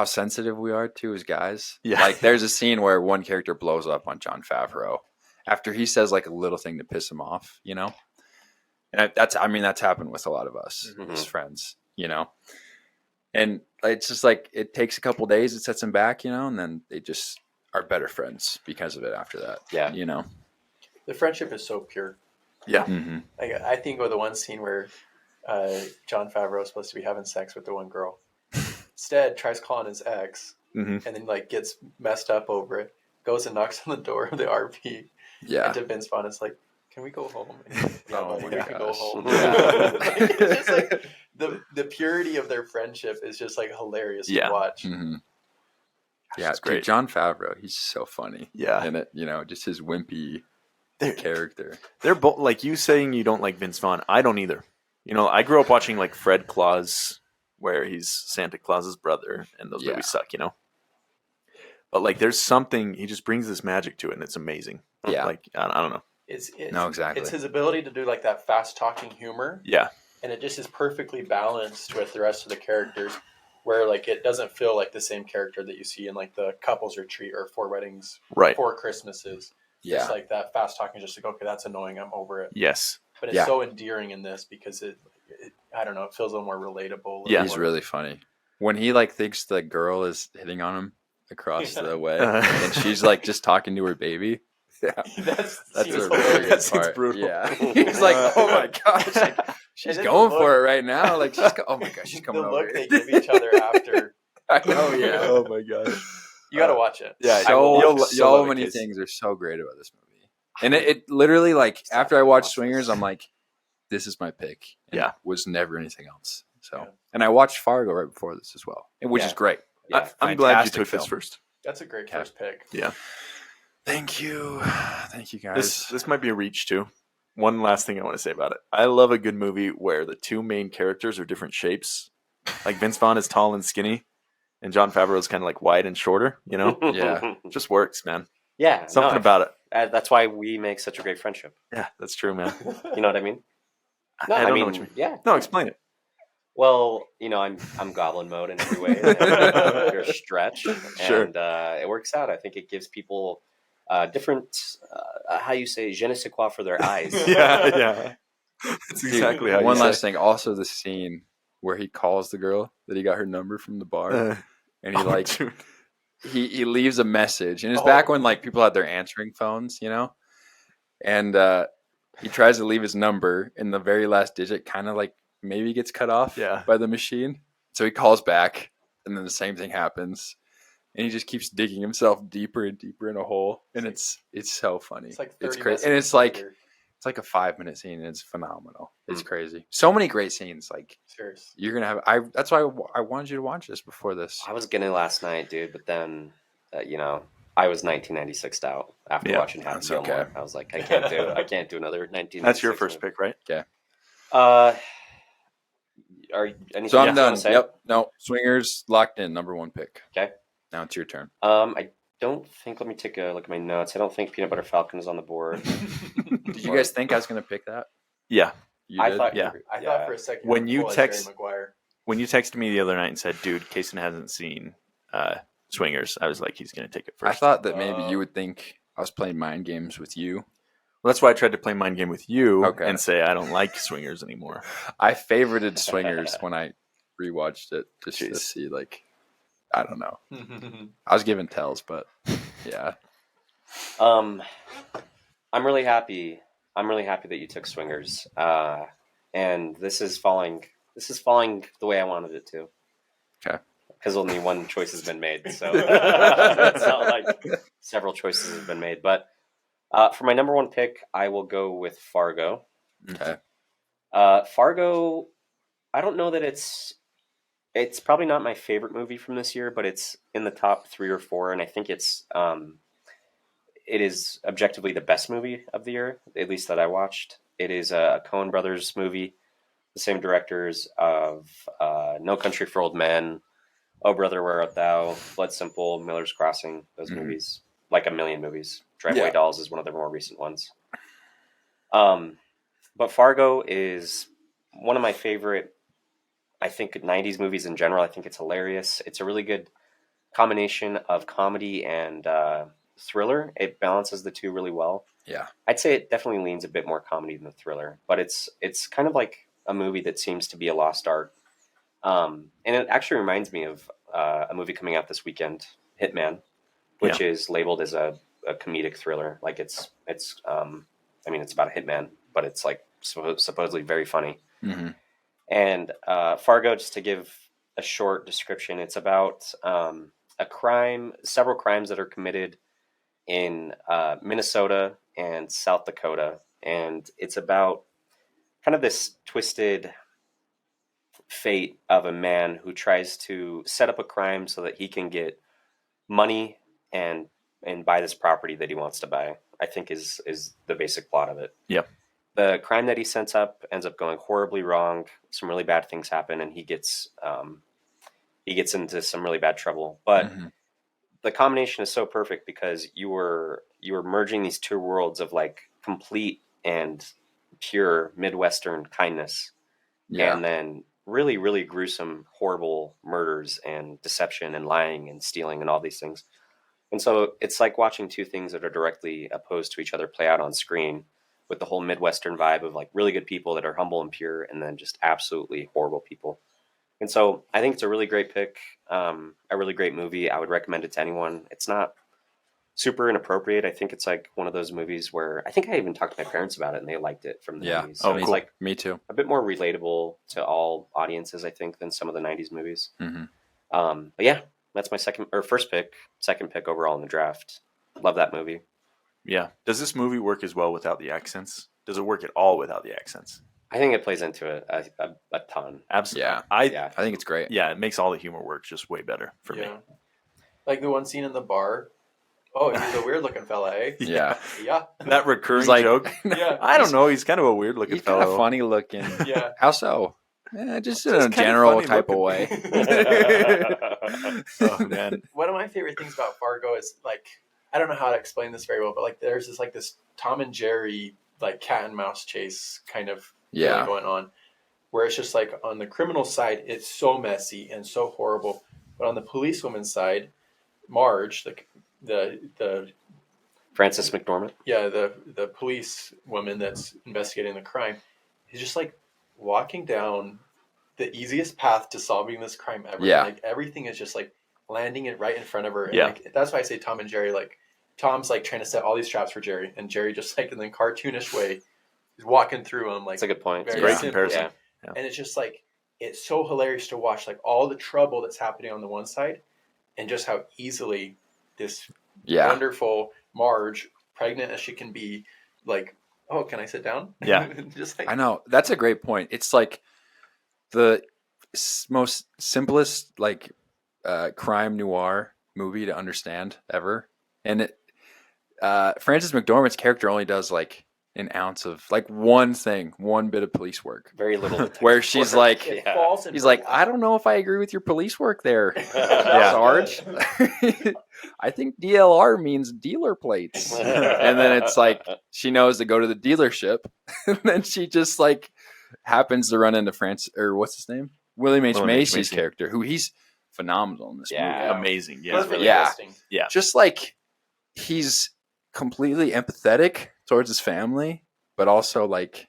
A: sensitive we are too as guys.
B: Yeah.
A: Like there's a scene where one character blows up on Jon Favreau after he says like a little thing to piss him off, And that's happened with a lot of us as friends, And it's just like it takes a couple days, it sets them back, and then they just are better friends because of it after that.
D: Yeah.
C: The friendship is so pure.
B: Yeah.
C: Like I think of the one scene where Jon Favreau is supposed to be having sex with the one girl. Instead, tries calling his ex, and then like gets messed up over it. Goes and knocks on the door of the RV.
A: Yeah.
C: And to Vince Vaughn, it's like, "Can we go home?" We can go home.
A: Yeah.
C: It's just like the purity of their friendship is just like hilarious to watch.
A: Yeah, it's great. Jon Favreau, he's so funny.
B: Yeah,
A: and it, just his wimpy character.
B: They're both like you saying you don't like Vince Vaughn. I don't either. I grew up watching like Fred Claus, where he's Santa Claus's brother, and those movies suck, But like, there's something he just brings this magic to it, and it's amazing.
A: Yeah,
B: like I don't know.
A: No, exactly.
C: It's his ability to do like that fast talking humor.
B: Yeah,
C: and it just is perfectly balanced with the rest of the characters, where like it doesn't feel like the same character that you see in like the Couples Retreat or Four Weddings,
B: right?
C: 4 Christmases.
A: Yeah,
C: it's like that fast talking, just like, okay, that's annoying, I'm over it.
B: Yes,
C: but it's so endearing in this because it I don't know, it feels a little more relatable.
A: Yeah, he's really funny when he like thinks the girl is hitting on him across the way, and she's like just talking to her baby. Yeah, that's a really good part.
B: Brutal.
A: Yeah, he's like, oh my gosh, like, she's going for it right now. Like, oh my gosh, she's coming
C: the
A: over.
C: Look they give each other after.
A: I know. Yeah.
B: Oh my gosh.
C: You got to watch it.
B: Yeah.
A: So many things are so great about this movie, and it literally like after I watched Swingers, I'm like, this is my pick. And it was never anything else. So, and I watched Fargo right before this as well, which is great.
B: Yeah, I'm glad you took this first.
C: That's a great first pick.
B: Yeah.
A: Thank you, guys.
B: This might be a reach too. One last thing I want to say about it. I love a good movie where the two main characters are different shapes. Like Vince Vaughn is tall and skinny, and Jon Favreau is kind of like wide and shorter. Yeah, it just works, man.
D: Yeah,
B: something about it.
D: That's why we make such a great friendship.
B: Yeah, that's true, man.
D: You know what I mean?
B: No, I don't know what you mean.
D: Yeah.
B: No, explain it.
D: Well, I'm goblin mode in every way. You're a stretch, and it works out. I think it gives people different, how you say, je ne sais quoi for their eyes.
B: Yeah. That's exactly how.
A: One last thing. Also, the scene where he calls the girl that he got her number from the bar, and he he leaves a message, and it's back when like people had their answering phones, and he tries to leave his number, and the very last digit kind of like maybe gets cut off by the machine. So he calls back, and then the same thing happens, and he just keeps digging himself deeper and deeper in a hole, and it's so funny.
C: It's like
A: it's crazy, and it's like a 5-minute scene, and it's phenomenal. It's crazy. So many great scenes. Like
C: serious.
A: You're gonna have. That's why I wanted you to watch this before this.
D: I was gonna last night, dude, but then I was 1996 out after watching Happy Gilmore. Okay. I was like, I can't do another 1996.
B: That's your first pick, right?
A: Okay.
D: So
A: I'm done. Yep. No, Swingers locked in. Number 1 pick.
D: Okay.
A: Now it's your turn.
D: I don't think. Let me take a look at my notes. I don't think Peanut Butter Falcon is on the board.
A: Did you guys think I was going to pick that?
B: Yeah.
C: I thought for a second
B: when you texted me the other night and said, "Dude, Kasen hasn't seen Swingers," I was like, "He's going to take it first."
A: I thought that maybe you would think I was playing mind games with you.
B: Well, that's why I tried to play mind game with you and say I don't like Swingers anymore.
A: I favorited Swingers when I rewatched it just to see, like, I don't know. I was giving tells, but yeah.
D: I'm really happy. I'm really happy that you took Swingers, and this is falling the way I wanted it to.
A: Okay.
D: Because only one choice has been made, so it's not like several choices have been made, but. For my number 1 pick, I will go with Fargo.
A: Okay.
D: Fargo, I don't know that it's probably not my favorite movie from this year, but it's in the top 3 or 4, and I think it is objectively the best movie of the year, at least that I watched. It is a Coen Brothers movie, the same directors of No Country for Old Men, Oh Brother, Where Art Thou, Blood Simple, Miller's Crossing, those movies. Like a million movies. Driveway Dolls is one of the more recent ones. But Fargo is one of my favorite, I think, 90s movies in general. I think it's hilarious. It's a really good combination of comedy and thriller. It balances the two really well.
A: Yeah.
D: I'd say it definitely leans a bit more comedy than the thriller, but it's kind of like a movie that seems to be a lost art. And it actually reminds me of a movie coming out this weekend, Hitman, which is labeled as a comedic thriller. Like it's about a hitman, but it's like supposedly very funny.
A: Mm-hmm.
D: And Fargo, just to give a short description, it's about several crimes that are committed in Minnesota and South Dakota. And it's about kind of this twisted fate of a man who tries to set up a crime so that he can get money and buy this property that he wants to buy, I think is the basic plot of it.
B: Yeah.
D: The crime that he sets up ends up going horribly wrong. Some really bad things happen, and he gets into some really bad trouble. But the combination is so perfect because you were merging these two worlds of like complete and pure Midwestern kindness, and then really, really gruesome, horrible murders and deception and lying and stealing and all these things. And so it's like watching two things that are directly opposed to each other play out on screen with the whole Midwestern vibe of like really good people that are humble and pure and then just absolutely horrible people. And so I think it's a really great pick, a really great movie. I would recommend it to anyone. It's not super inappropriate. I think it's like one of those movies where I think I even talked to my parents about it and they liked it from the 90s. So it's like
A: me too.
D: A bit more relatable to all audiences, I think, than some of the 90s movies. But yeah, that's my first pick, second pick overall in the draft. Love that movie.
B: Yeah. Does this movie work as well without the accents? Does it work at all without the accents?
D: I think it plays into it a ton.
B: Absolutely.
A: Yeah. I think it's great.
B: Yeah, it makes all the humor work just way better for me.
C: Like the one scene in the bar. Oh, he's a weird looking fella, eh?
A: Yeah.
C: Yeah.
B: That recurring joke.
C: Yeah.
B: I don't know. He's kind of a weird looking
A: He's
B: fellow.
A: kind of funny looking.
C: Yeah.
A: How so? Just in a general type of way.
B: Oh, man.
C: One of my favorite things about Fargo is like, I don't know how to explain this very well, but like there's this Tom and Jerry like cat and mouse chase kind of feeling going on, where it's just like on the criminal side it's so messy and so horrible, but on the policewoman's side, Marge, the
D: Frances McDormand,
C: the police woman that's investigating the crime, is just like walking down the easiest path to solving this crime ever.
A: Yeah.
C: Like everything is just like landing it right in front of her. And
B: yeah.
C: Like, that's why I say Tom and Jerry, like Tom's like trying to set all these traps for Jerry, and Jerry just like in the cartoonish way is walking through them. Like,
D: that's a good point.
B: It's a great comparison.
C: Yeah. And it's just like, it's so hilarious to watch like all the trouble that's happening on the one side and just how easily this wonderful Marge, pregnant as she can be, like, oh, can I sit down?
B: Yeah.
C: Just like,
A: I know. That's a great point. It's like the most simplest like crime noir movie to understand ever. And Frances McDormand's character only does like an ounce of like one bit of police work.
D: Very little.
A: Where she's like, he's like, I don't know if I agree with your police work there, Sarge. I think DLR means dealer plates. And then it's like she knows to go to the dealership, and then she just like happens to run into what's his name? William H. Macy's character, who he's phenomenal in this movie.
B: Amazing.
C: Yeah, really
A: yeah. Just like he's completely empathetic towards his family, but also like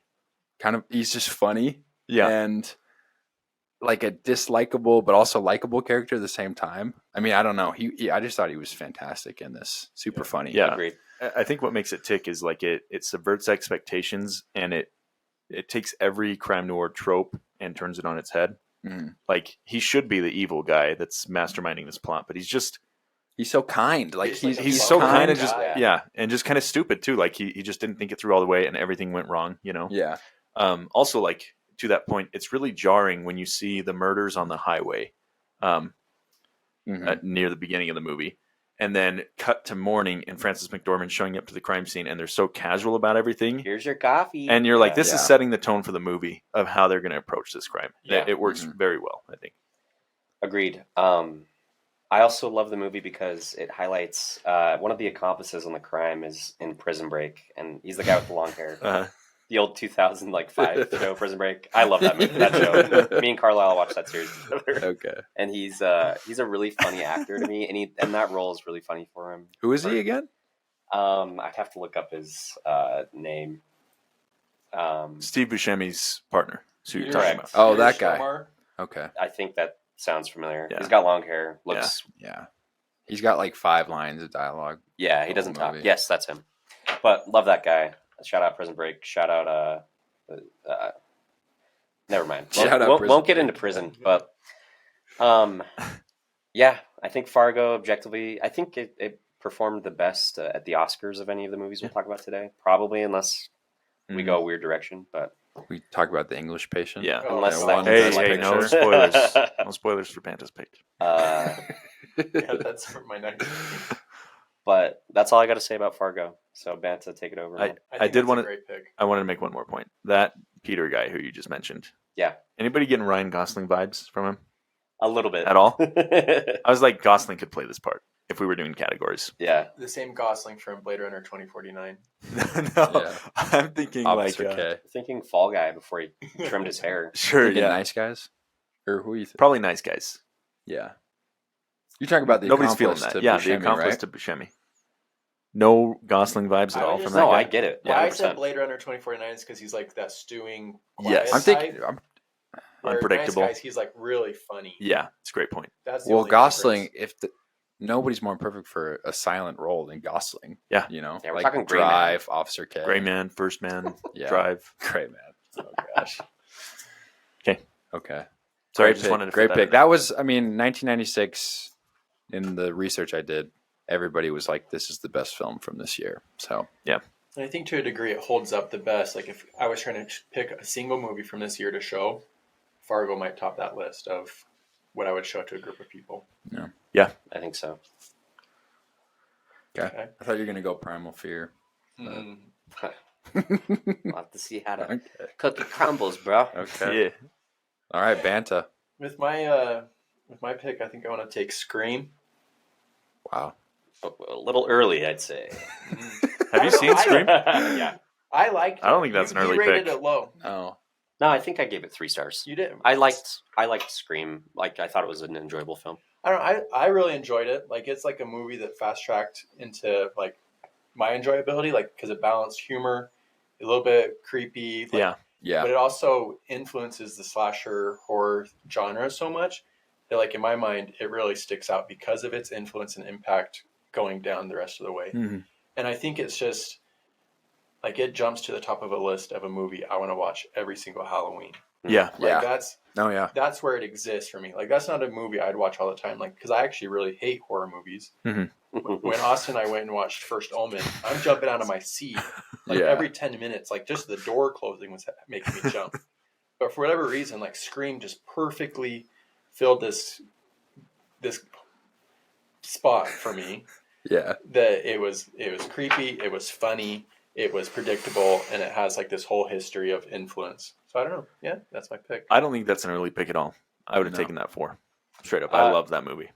A: kind of he's just funny.
B: Yeah.
A: And like a dislikable but also likable character at the same time. I mean, I don't know. I just thought he was fantastic in this. Super funny.
B: Yeah.
D: Agreed.
B: I think what makes it tick is like it subverts expectations, and it takes every crime noir trope and turns it on its head.
A: Mm.
B: Like he should be the evil guy that's masterminding this plot, but he's
A: so kind. Like
B: he's so kind and just and just kind of stupid too. Like he just didn't think it through all the way, and everything went wrong. You know.
A: Yeah.
B: Also, like to that point, it's really jarring when you see the murders on the highway, near the beginning of the movie, and then cut to morning and Frances McDormand showing up to the crime scene, and they're so casual about everything.
D: Here's your coffee,
B: and you're like, this is setting the tone for the movie of how they're going to approach this crime.
C: Yeah.
B: It works very well, I think.
D: Agreed. I also love the movie because it highlights one of the accomplices on the crime is in Prison Break, and he's the guy with the long hair. The old 2005 show Prison Break. I love that movie, that show. Me and Carlisle watched that series together.
A: Okay.
D: And he's a really funny actor to me, and that role is really funny for him.
A: Who is he again?
D: I'd have to look up his name.
B: Steve Buscemi's partner. So you're
D: Correct.
B: talking about.
A: Oh, that guy. Okay.
D: I think that sounds familiar.
B: Yeah.
D: He's got long hair. Looks.
A: Yeah. He's got like 5 lines of dialogue.
D: Yeah, he doesn't talk.
A: Movie.
D: Yes, that's him. But love that guy. Shout out Prison Break. Shout out. Never mind. Won't get into prison, but yeah, I think Fargo objectively, I think it performed the best at the Oscars of any of the movies we'll talk about today. Probably, unless we go a weird direction. But
A: we talk about The English Patient.
B: Yeah,
D: unless
B: hey, no spoilers. No spoilers for Banta's pick.
C: Yeah, that's for my next.
D: But that's all I got to say about Fargo. So Banta, take it over.
B: I did want to.
C: Great pick.
B: I wanted to make one more point. That Peter guy who you just mentioned.
D: Yeah.
B: Anybody getting Ryan Gosling vibes from him?
D: A little bit.
B: At all? I was like, Gosling could play this part if we were doing categories.
D: Yeah.
C: The same Gosling from Blade Runner 2049.
B: No, I'm thinking
A: Officer
B: like
A: K.
D: Thinking Fall Guy before he trimmed his hair.
B: Sure,
A: Thinking
B: yeah.
A: Nice Guys? Or who are you thinking?
B: Probably Nice Guys.
A: Yeah. You're talking about the
B: Nobody's feeling
A: accomplice
B: that.
A: to
B: Yeah,
A: Buscemi,
B: the accomplice
A: right?
B: to Buscemi. No Gosling vibes at
C: I
B: all
C: would
B: from
C: just-
B: that
D: No,
B: guy.
D: I get it.
C: Why I
D: 100%.
C: said Blade Runner 2049 is because he's like that stewing, quiet
B: Yes.
A: I'm thinking...
C: type, where
B: Unpredictable.
C: Nice Guys, he's like really funny.
B: Yeah, it's a great point.
C: That's the
A: Well,
C: only
A: Gosling,
C: difference.
A: nobody's more perfect for a silent role than Gosling.
B: Yeah.
A: You know?
D: Yeah, we're
A: like
D: talking Gray Man.
A: Drive, Officer K.
B: Gray Man, First Man,
A: Yeah.
B: Drive.
A: Great man. Oh, gosh.
B: Okay.
A: Okay.
B: Sorry, I
A: Great
B: just
A: pick.
B: wanted to
A: Great
B: put
A: pick.
B: in
A: That was, I mean, 1996, in the research I did, everybody was like, this is the best film from this year. So,
C: And I think to a degree it holds up the best. Like if I was trying to pick a single movie from this year to show, Fargo might top that list of what I would show to a group of people.
D: I think so.
A: okay. I thought you were going to go Primal Fear.
C: Mm.
D: We'll have to see how to
A: Okay.
D: cookie crumbles, bro.
A: Okay.
B: Yeah.
A: All right, Banta.
C: With my pick, I think I want to take Scream.
A: Wow.
D: A little early, I'd say.
B: Have you seen Scream?
D: Yeah.
C: I liked it.
B: I don't think that's an early
C: You rated
B: pick.
C: it low.
A: Oh.
D: No, I think I gave it 3 stars.
C: You did.
D: I liked Scream. Like I thought it was an enjoyable film.
C: I don't know. I really enjoyed it. Like it's like a movie that fast tracked into like my enjoyability, like because it balanced humor, a little bit creepy. Like,
B: Yeah.
A: Yeah.
C: But it also influences the slasher horror genre so much that, like in my mind, it really sticks out because of its influence and impact going down the rest of the way.
B: Mm-hmm.
C: And I think it's just like it jumps to the top of a list of a movie I want to watch every single Halloween.
B: Yeah.
C: Like
A: Yeah.
C: that's where it exists for me. Like that's not a movie I'd watch all the time. Like because I actually really hate horror movies. When Austin and I went and watched First Omen, I'm jumping out of my seat like
A: Yeah.
C: every 10 minutes. Like just the door closing was making me jump. But for whatever reason, like Scream just perfectly filled this spot for me.
A: Yeah.
C: that it was creepy, it was funny, it was predictable, and it has like this whole history of influence. So I don't know. Yeah, that's my pick.
B: I don't think that's an early pick at all. I would have taken that 4. Straight up. I love that movie.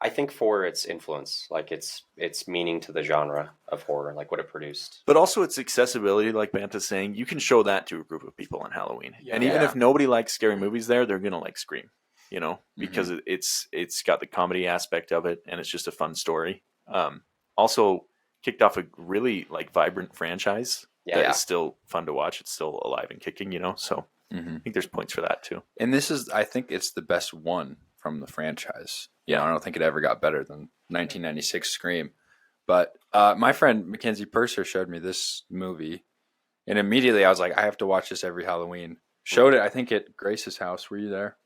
D: I think for its influence, like its meaning to the genre of horror, like what it produced.
B: But also its accessibility, like Banta's saying, you can show that to a group of people on Halloween.
C: Yeah.
B: And even if nobody likes scary movies they're going to like Scream, you know, because it's got the comedy aspect of it and it's just a fun story. Also kicked off a really like vibrant franchise that is still fun to watch. It's still alive and kicking, you know, so I think there's points for that too.
A: And I think it's the best one from the franchise. Yeah, I don't think it ever got better than 1996 Scream. But my friend Mackenzie Purser showed me this movie, and immediately I was like, I have to watch this every Halloween. Showed it, I think, at Grace's house. Were you there?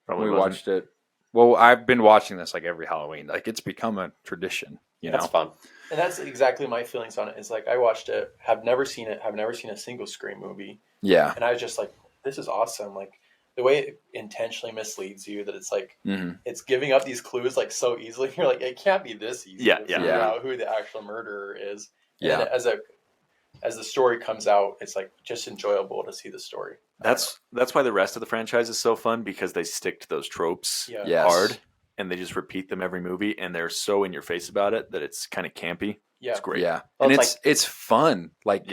B: Probably
A: we watched it. Well, I've been watching this like every Halloween. Like it's become a tradition. You know,
D: that's fun.
C: And that's exactly my feelings on it. It's like I watched it, have never seen a single Scream movie.
A: Yeah,
C: and I was just like, this is awesome. Like the way it intentionally misleads you, that it's like it's giving up these clues like so easily. You're like, it can't be this easy to figure out who the actual murderer is.
A: Yeah.
C: And as the story comes out, it's like just enjoyable to see the story.
B: That's why the rest of the franchise is so fun, because they stick to those tropes hard and they just repeat them every movie, and they're so in your face about it that it's kind of campy. Yeah. It's great.
A: Yeah. Well, and it's fun. Like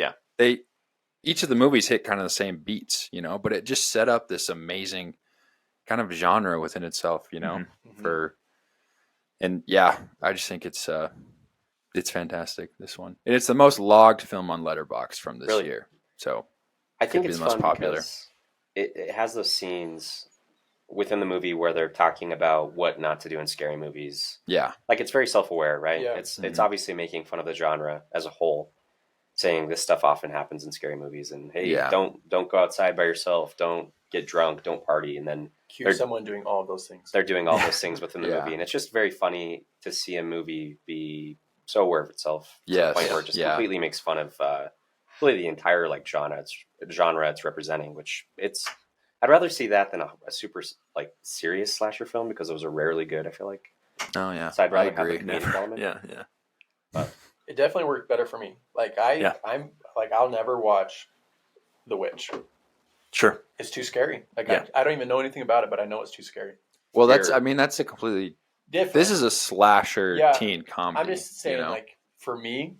A: each of the movies hit kind of the same beats, you know, but it just set up this amazing kind of genre within itself, you know, I just think it's fantastic, this one. And it's the most logged film on Letterboxd from this year. So
D: I think it's the most popular. It has those scenes within the movie where they're talking about what not to do in scary movies.
A: Yeah.
D: Like it's very self-aware, right? Yeah. It's obviously making fun of the genre as a whole, saying this stuff often happens in scary movies, and hey, don't go outside by yourself, don't get drunk, don't party, and then
C: cue someone doing all of those things.
D: They're doing all those things within the movie, and it's just very funny to see a movie be so aware of itself to the point where it just completely makes fun of really the entire like genre it's representing. Which I'd rather see that than a super like serious slasher film, because those are rarely good, I feel like.
A: Oh yeah,
D: so I'd rather have a comedic element.
B: Yeah.
C: But it definitely worked better for me. Like I'm like, I'll never watch The Witch.
B: Sure.
C: It's too scary. Like I don't even know anything about it, but I know it's too scary.
A: Well, that's a completely
C: different.
A: This is a slasher teen comedy.
C: I'm just saying, like for me,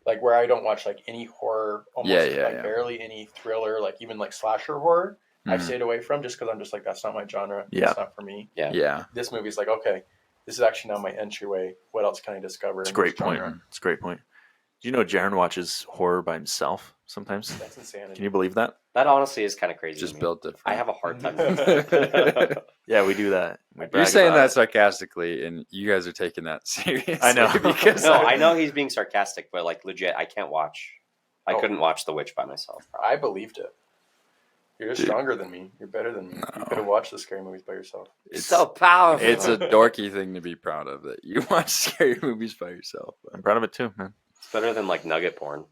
C: like where I don't watch like any horror, almost barely any thriller, like even like slasher horror, I've stayed away from, just because I'm just like, that's not my genre. Yeah. It's not for me.
A: Yeah.
C: This movie's like, okay, this is actually now my entryway. What else can I discover?
B: It's a great point. It's a great point. Do you know Jaron watches horror by himself sometimes?
C: That's insanity.
B: Can you believe that?
D: That honestly is kind of crazy.
A: Just built it.
D: I have a hard time.
B: Yeah, we do that.
A: You're saying that sarcastically, and you guys are taking that seriously.
B: I know.
D: I know he's being sarcastic, but like legit, I can't watch. I couldn't watch The Witch by myself.
C: I believed it. You're just stronger than me. You're better than me. No. You could have watched the scary movies by yourself.
D: It's so powerful.
A: It's a dorky thing to be proud of, that you watch scary movies by yourself.
B: I'm proud of it too, man.
D: It's better than like nugget porn.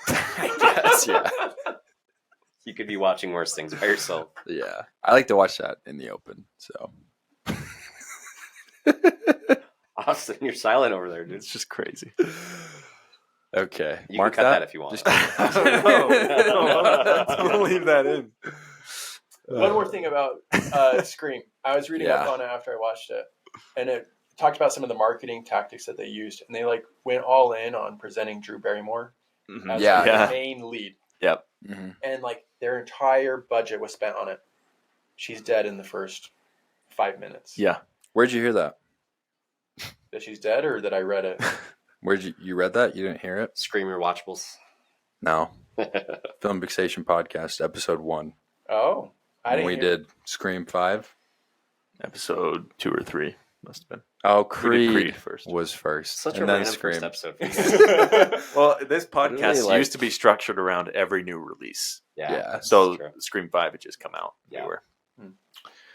A: I guess, yeah.
D: You could be watching worse things by yourself.
A: Yeah. I like to watch that in the open, so.
D: Austin, you're silent over there, dude.
B: It's just crazy.
A: Okay.
D: You can cut that if you want.
B: I'm gonna leave that in.
C: One more thing about Scream. I was reading up on it after I watched it, and it talked about some of the marketing tactics that they used, and they like went all in on presenting Drew Barrymore as the main lead.
B: Yep.
A: Mm-hmm.
C: And like their entire budget was spent on it. She's dead in the first 5 minutes.
B: Yeah.
A: Where'd you hear that?
C: That she's dead, or that I read it?
A: Where'd you read that? You didn't hear it?
D: Scream Your Watchables.
A: No. Film Fixation Podcast, episode 1.
C: Oh.
A: We did Scream 5.
B: Episode 2 or 3 must have been.
A: Oh, Creed was first.
D: Such
A: and
D: a random
A: Scream.
D: first episode.
B: Well, this podcast
A: really
B: used to be structured around every new release.
A: Yeah.
B: So Scream 5 had just come out.
D: Yeah.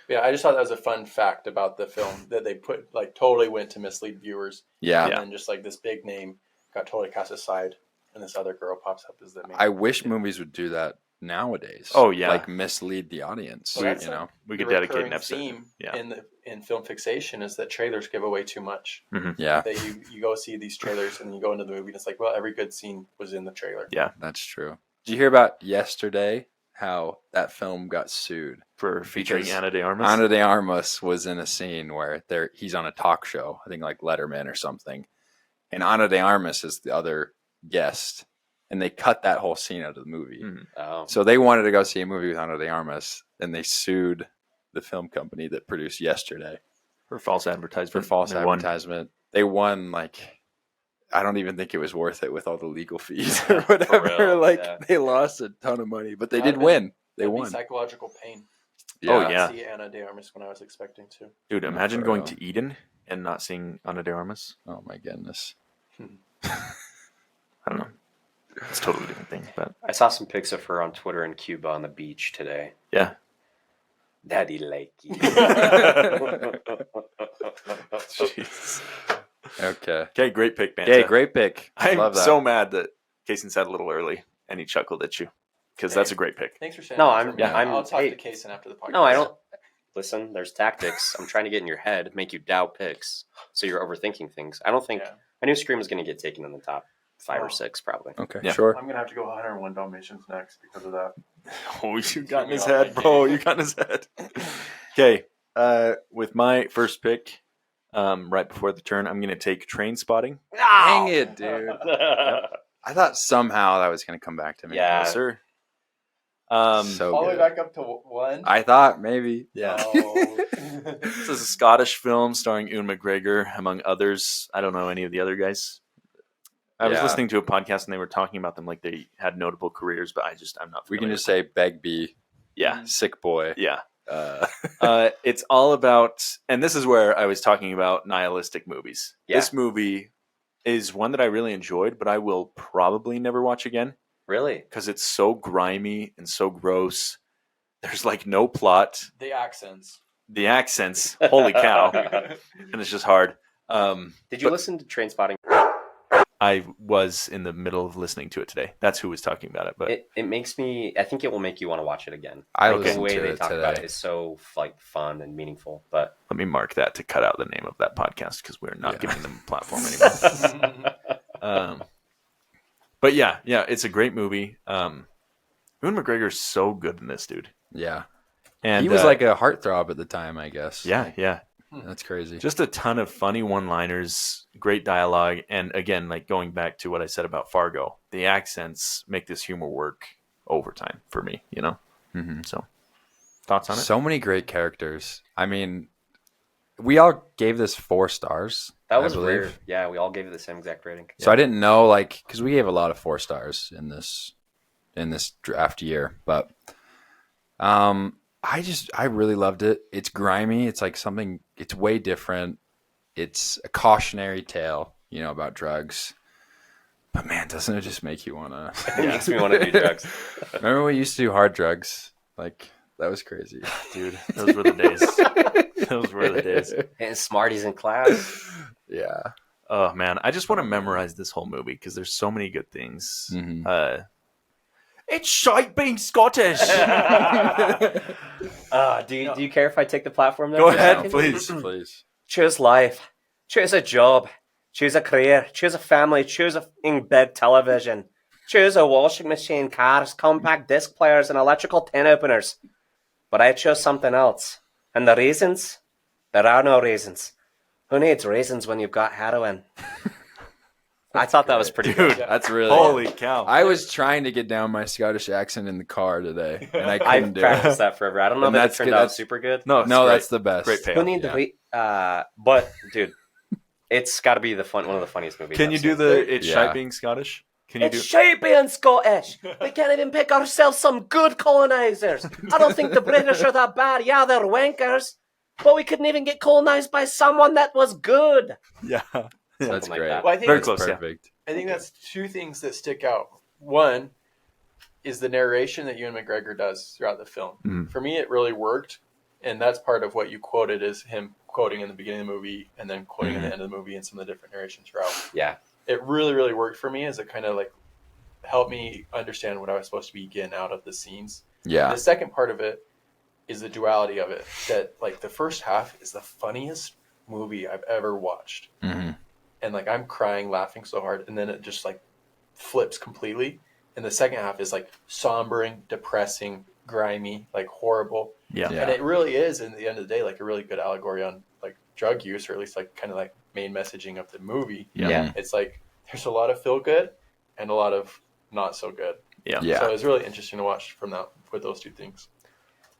C: Yeah, I just thought that was a fun fact about the film, that they put like totally went to mislead viewers.
A: Yeah.
C: And then just like this big name got totally cast aside, and this other girl pops up as the main.
A: I wish movies would do that nowadays.
B: Oh yeah.
A: Like mislead the audience.
C: Well,
A: you know.
B: We could dedicate an episode.
C: In in Film Fixation is that trailers give away too much.
B: Mm-hmm.
A: Yeah.
C: That you go see these trailers and you go into the movie and it's like, well, every good scene was in the trailer.
B: Yeah,
A: that's true. Did you hear about yesterday how that film got sued
B: for featuring Ana de Armas?
A: Ana de Armas was in a scene where he's on a talk show, I think like Letterman or something, and Ana de Armas is the other guest, and they cut that whole scene out of the movie.
B: Mm-hmm.
D: Oh.
A: So they wanted to go see a movie with Ana de Armas, and they sued the film company that produced yesterday
B: for false advertisement.
A: They won like, I don't even think it was worth it with all the legal fees or whatever. They lost a ton of money, but they did win. They won.
C: Psychological pain.
A: Yeah.
B: Oh yeah.
C: See Ana de Armas when I was expecting to.
B: Dude, imagine going to Eden and not seeing Ana de Armas.
A: Oh my goodness.
B: I don't know. It's a totally different thing. But
D: I saw some pics of her on Twitter in Cuba on the beach today.
B: Yeah.
D: Daddy likey.
A: Jeez.
B: Okay, great pick, Banta.
A: Okay, great pick.
B: I'm so mad that Kasen said a little early and he chuckled at you because that's a great pick.
C: Thanks for saying
D: no,
C: that. I'll talk to Kasen after the podcast.
D: No, I don't. Listen, there's tactics. I'm trying to get in your head, make you doubt picks, so you're overthinking things. I don't think I knew Scream was going to get taken in the top 5 or 6, probably.
A: Okay, sure.
C: I'm going to have to go 101 Dalmatians next because of that.
B: Oh, you got in his head, bro. You got in his head. Okay, with my first pick, right before the turn, I'm going to take Train Spotting.
A: Dang it, dude. I thought somehow that was going to come back to me.
D: Yeah,
B: yes, sir.
C: All the way back up to 1?
A: I thought maybe.
B: Yeah. This is a Scottish film starring Ewan McGregor, among others. I don't know any of the other guys. I was listening to a podcast and they were talking about them like they had notable careers, but I'm not familiar.
A: We can just say Begbie.
B: Yeah.
A: Sick Boy.
B: Yeah. It's all about, and this is where I was talking about nihilistic movies. Yeah. This movie is one that I really enjoyed, but I will probably never watch again.
D: Really?
B: Because it's so grimy and so gross. There's like no plot.
C: The accents.
B: Holy cow. And it's just hard.
D: Did you listen to Trainspotting?
B: I was in the middle of listening to it today. That's who was talking about it. But
D: it makes me. I think it will make you want to watch it again.
A: The
D: way they talk about it is so like fun and meaningful. But
B: let me mark that to cut out the name of that podcast because we're not giving them a platform anymore. But yeah, it's a great movie. Ewan McGregor's so good in this, dude.
A: Yeah,
B: and
A: he was like a heartthrob at the time, I guess.
B: Yeah.
A: That's crazy.
B: Just a ton of funny one-liners, great dialogue, and again, like going back to what I said about Fargo, the accents make this humor work overtime for me, you know?
A: Mm-hmm.
B: So, thoughts on it?
A: So many great characters. I mean, we all gave this 4 stars.
D: That was rare. Yeah, we all gave it the same exact rating.
A: So I didn't know, like, because we gave a lot of 4 stars in this draft year, but I really loved it. It's grimy. It's like something, it's way different. It's a cautionary tale, about drugs. But man, doesn't it just make you want to?
D: It makes me want to do drugs.
A: Remember we used to do hard drugs? Like, that was crazy.
B: Dude, those were the days.
D: And Smarties in class.
A: Yeah.
B: Oh man, I just want to memorize this whole movie because there's so many good things.
A: Mm-hmm.
B: It's shite being Scottish.
D: Do you care if I take the platform there?
B: Go ahead, please.
D: Choose life. Choose a job. Choose a career. Choose a family. Choose a big television. Choose a washing machine, cars, compact disc players, and electrical tin openers. But I chose something else. And the reasons? There are no reasons. Who needs reasons when you've got heroin? I thought that was pretty good.
A: That's really
B: holy cow.
A: I was trying to get down my Scottish accent in the car today, and I couldn't do it.
D: I've practiced that forever. I don't know if it turned out super good.
A: No, that's the best.
B: Great payoff.
D: Who need but dude, it's got to be one of the funniest movies.
B: Can you do the shite being Scottish?
D: It's shite being Scottish. We can't even pick ourselves some good colonizers. I don't think the British are that bad. Yeah, they're wankers, but we couldn't even get colonized by someone that was good.
B: Yeah.
A: That's
D: like
A: great.
D: that.
C: Well, I think
B: very close.
A: Perfect.
C: I think that's 2 things that stick out. One is the narration that Ewan McGregor does throughout the film.
B: Mm-hmm.
C: For me, it really worked, and that's part of what you quoted is him quoting in the beginning of the movie and then quoting at the end of the movie and some of the different narrations throughout.
D: Yeah.
C: It really, really worked for me as it kind of like helped me understand what I was supposed to be getting out of the scenes.
A: Yeah.
C: And the second part of it is the duality of it. That like the first half is the funniest movie I've ever watched,
A: Mm-hmm.
C: and like I'm crying, laughing so hard, and then it just like flips completely. And the second half is like sombering, depressing, grimy, like horrible.
B: Yeah.
C: And it really is, in the end of the day, like a really good allegory on like drug use, or at least like kind of like main messaging of the movie.
D: Yeah.
C: It's like there's a lot of feel good and a lot of not so good.
B: Yeah.
C: So it's really interesting to watch from that with those two things.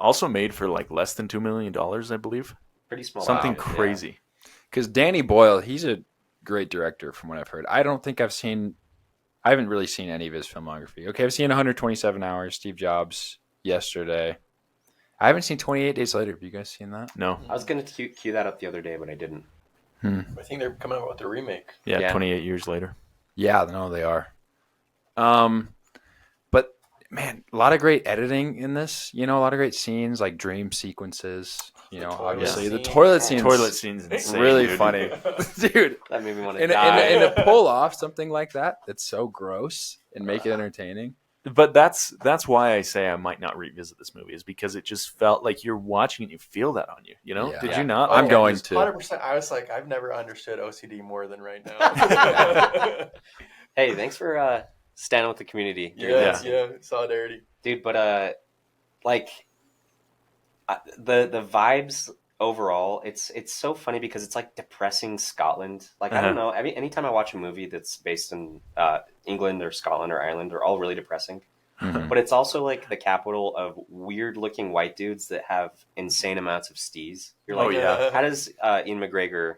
B: Also made for like less than $2 million, I believe.
D: Pretty small.
B: Something
D: budget,
B: crazy.
A: Because Danny Boyle, he's a great director from what I've heard. I haven't really seen any of his filmography. Okay, I've seen 127 Hours, Steve Jobs, Yesterday. I haven't seen 28 Days Later. Have you guys seen that?
B: No.
D: I was going to cue that up the other day, but I didn't.
C: I think they're coming out with a remake.
B: Yeah, 28 years later.
A: Yeah, no, they are. But man, a lot of great editing in this. You know, a lot of great scenes, like dream sequences. You know, obviously the toilet scene.
B: Toilet scene's insane,
A: really
B: dude.
A: funny, dude.
D: That made me want to
A: And
D: die.
A: and to pull off something like that's so gross and make it entertaining.
B: But that's why I say I might not revisit this movie, is because it just felt like you're watching and you feel that on you. You know?
A: Yeah.
B: Did you not?
A: I'm going to.
C: 100%. I was like, I've never understood OCD more than right now.
D: Hey, thanks for standing with the community.
C: Yeah, solidarity.
D: Dude, but like the vibes overall, it's so funny because it's like depressing Scotland. Like I don't know. I mean, anytime I watch a movie that's based in England or Scotland or Ireland, they're all really depressing.
A: Mhm.
D: But it's also like the capital of weird-looking white dudes that have insane amounts of steez. You're like,
B: Oh, yeah.
D: how does Ian McGregor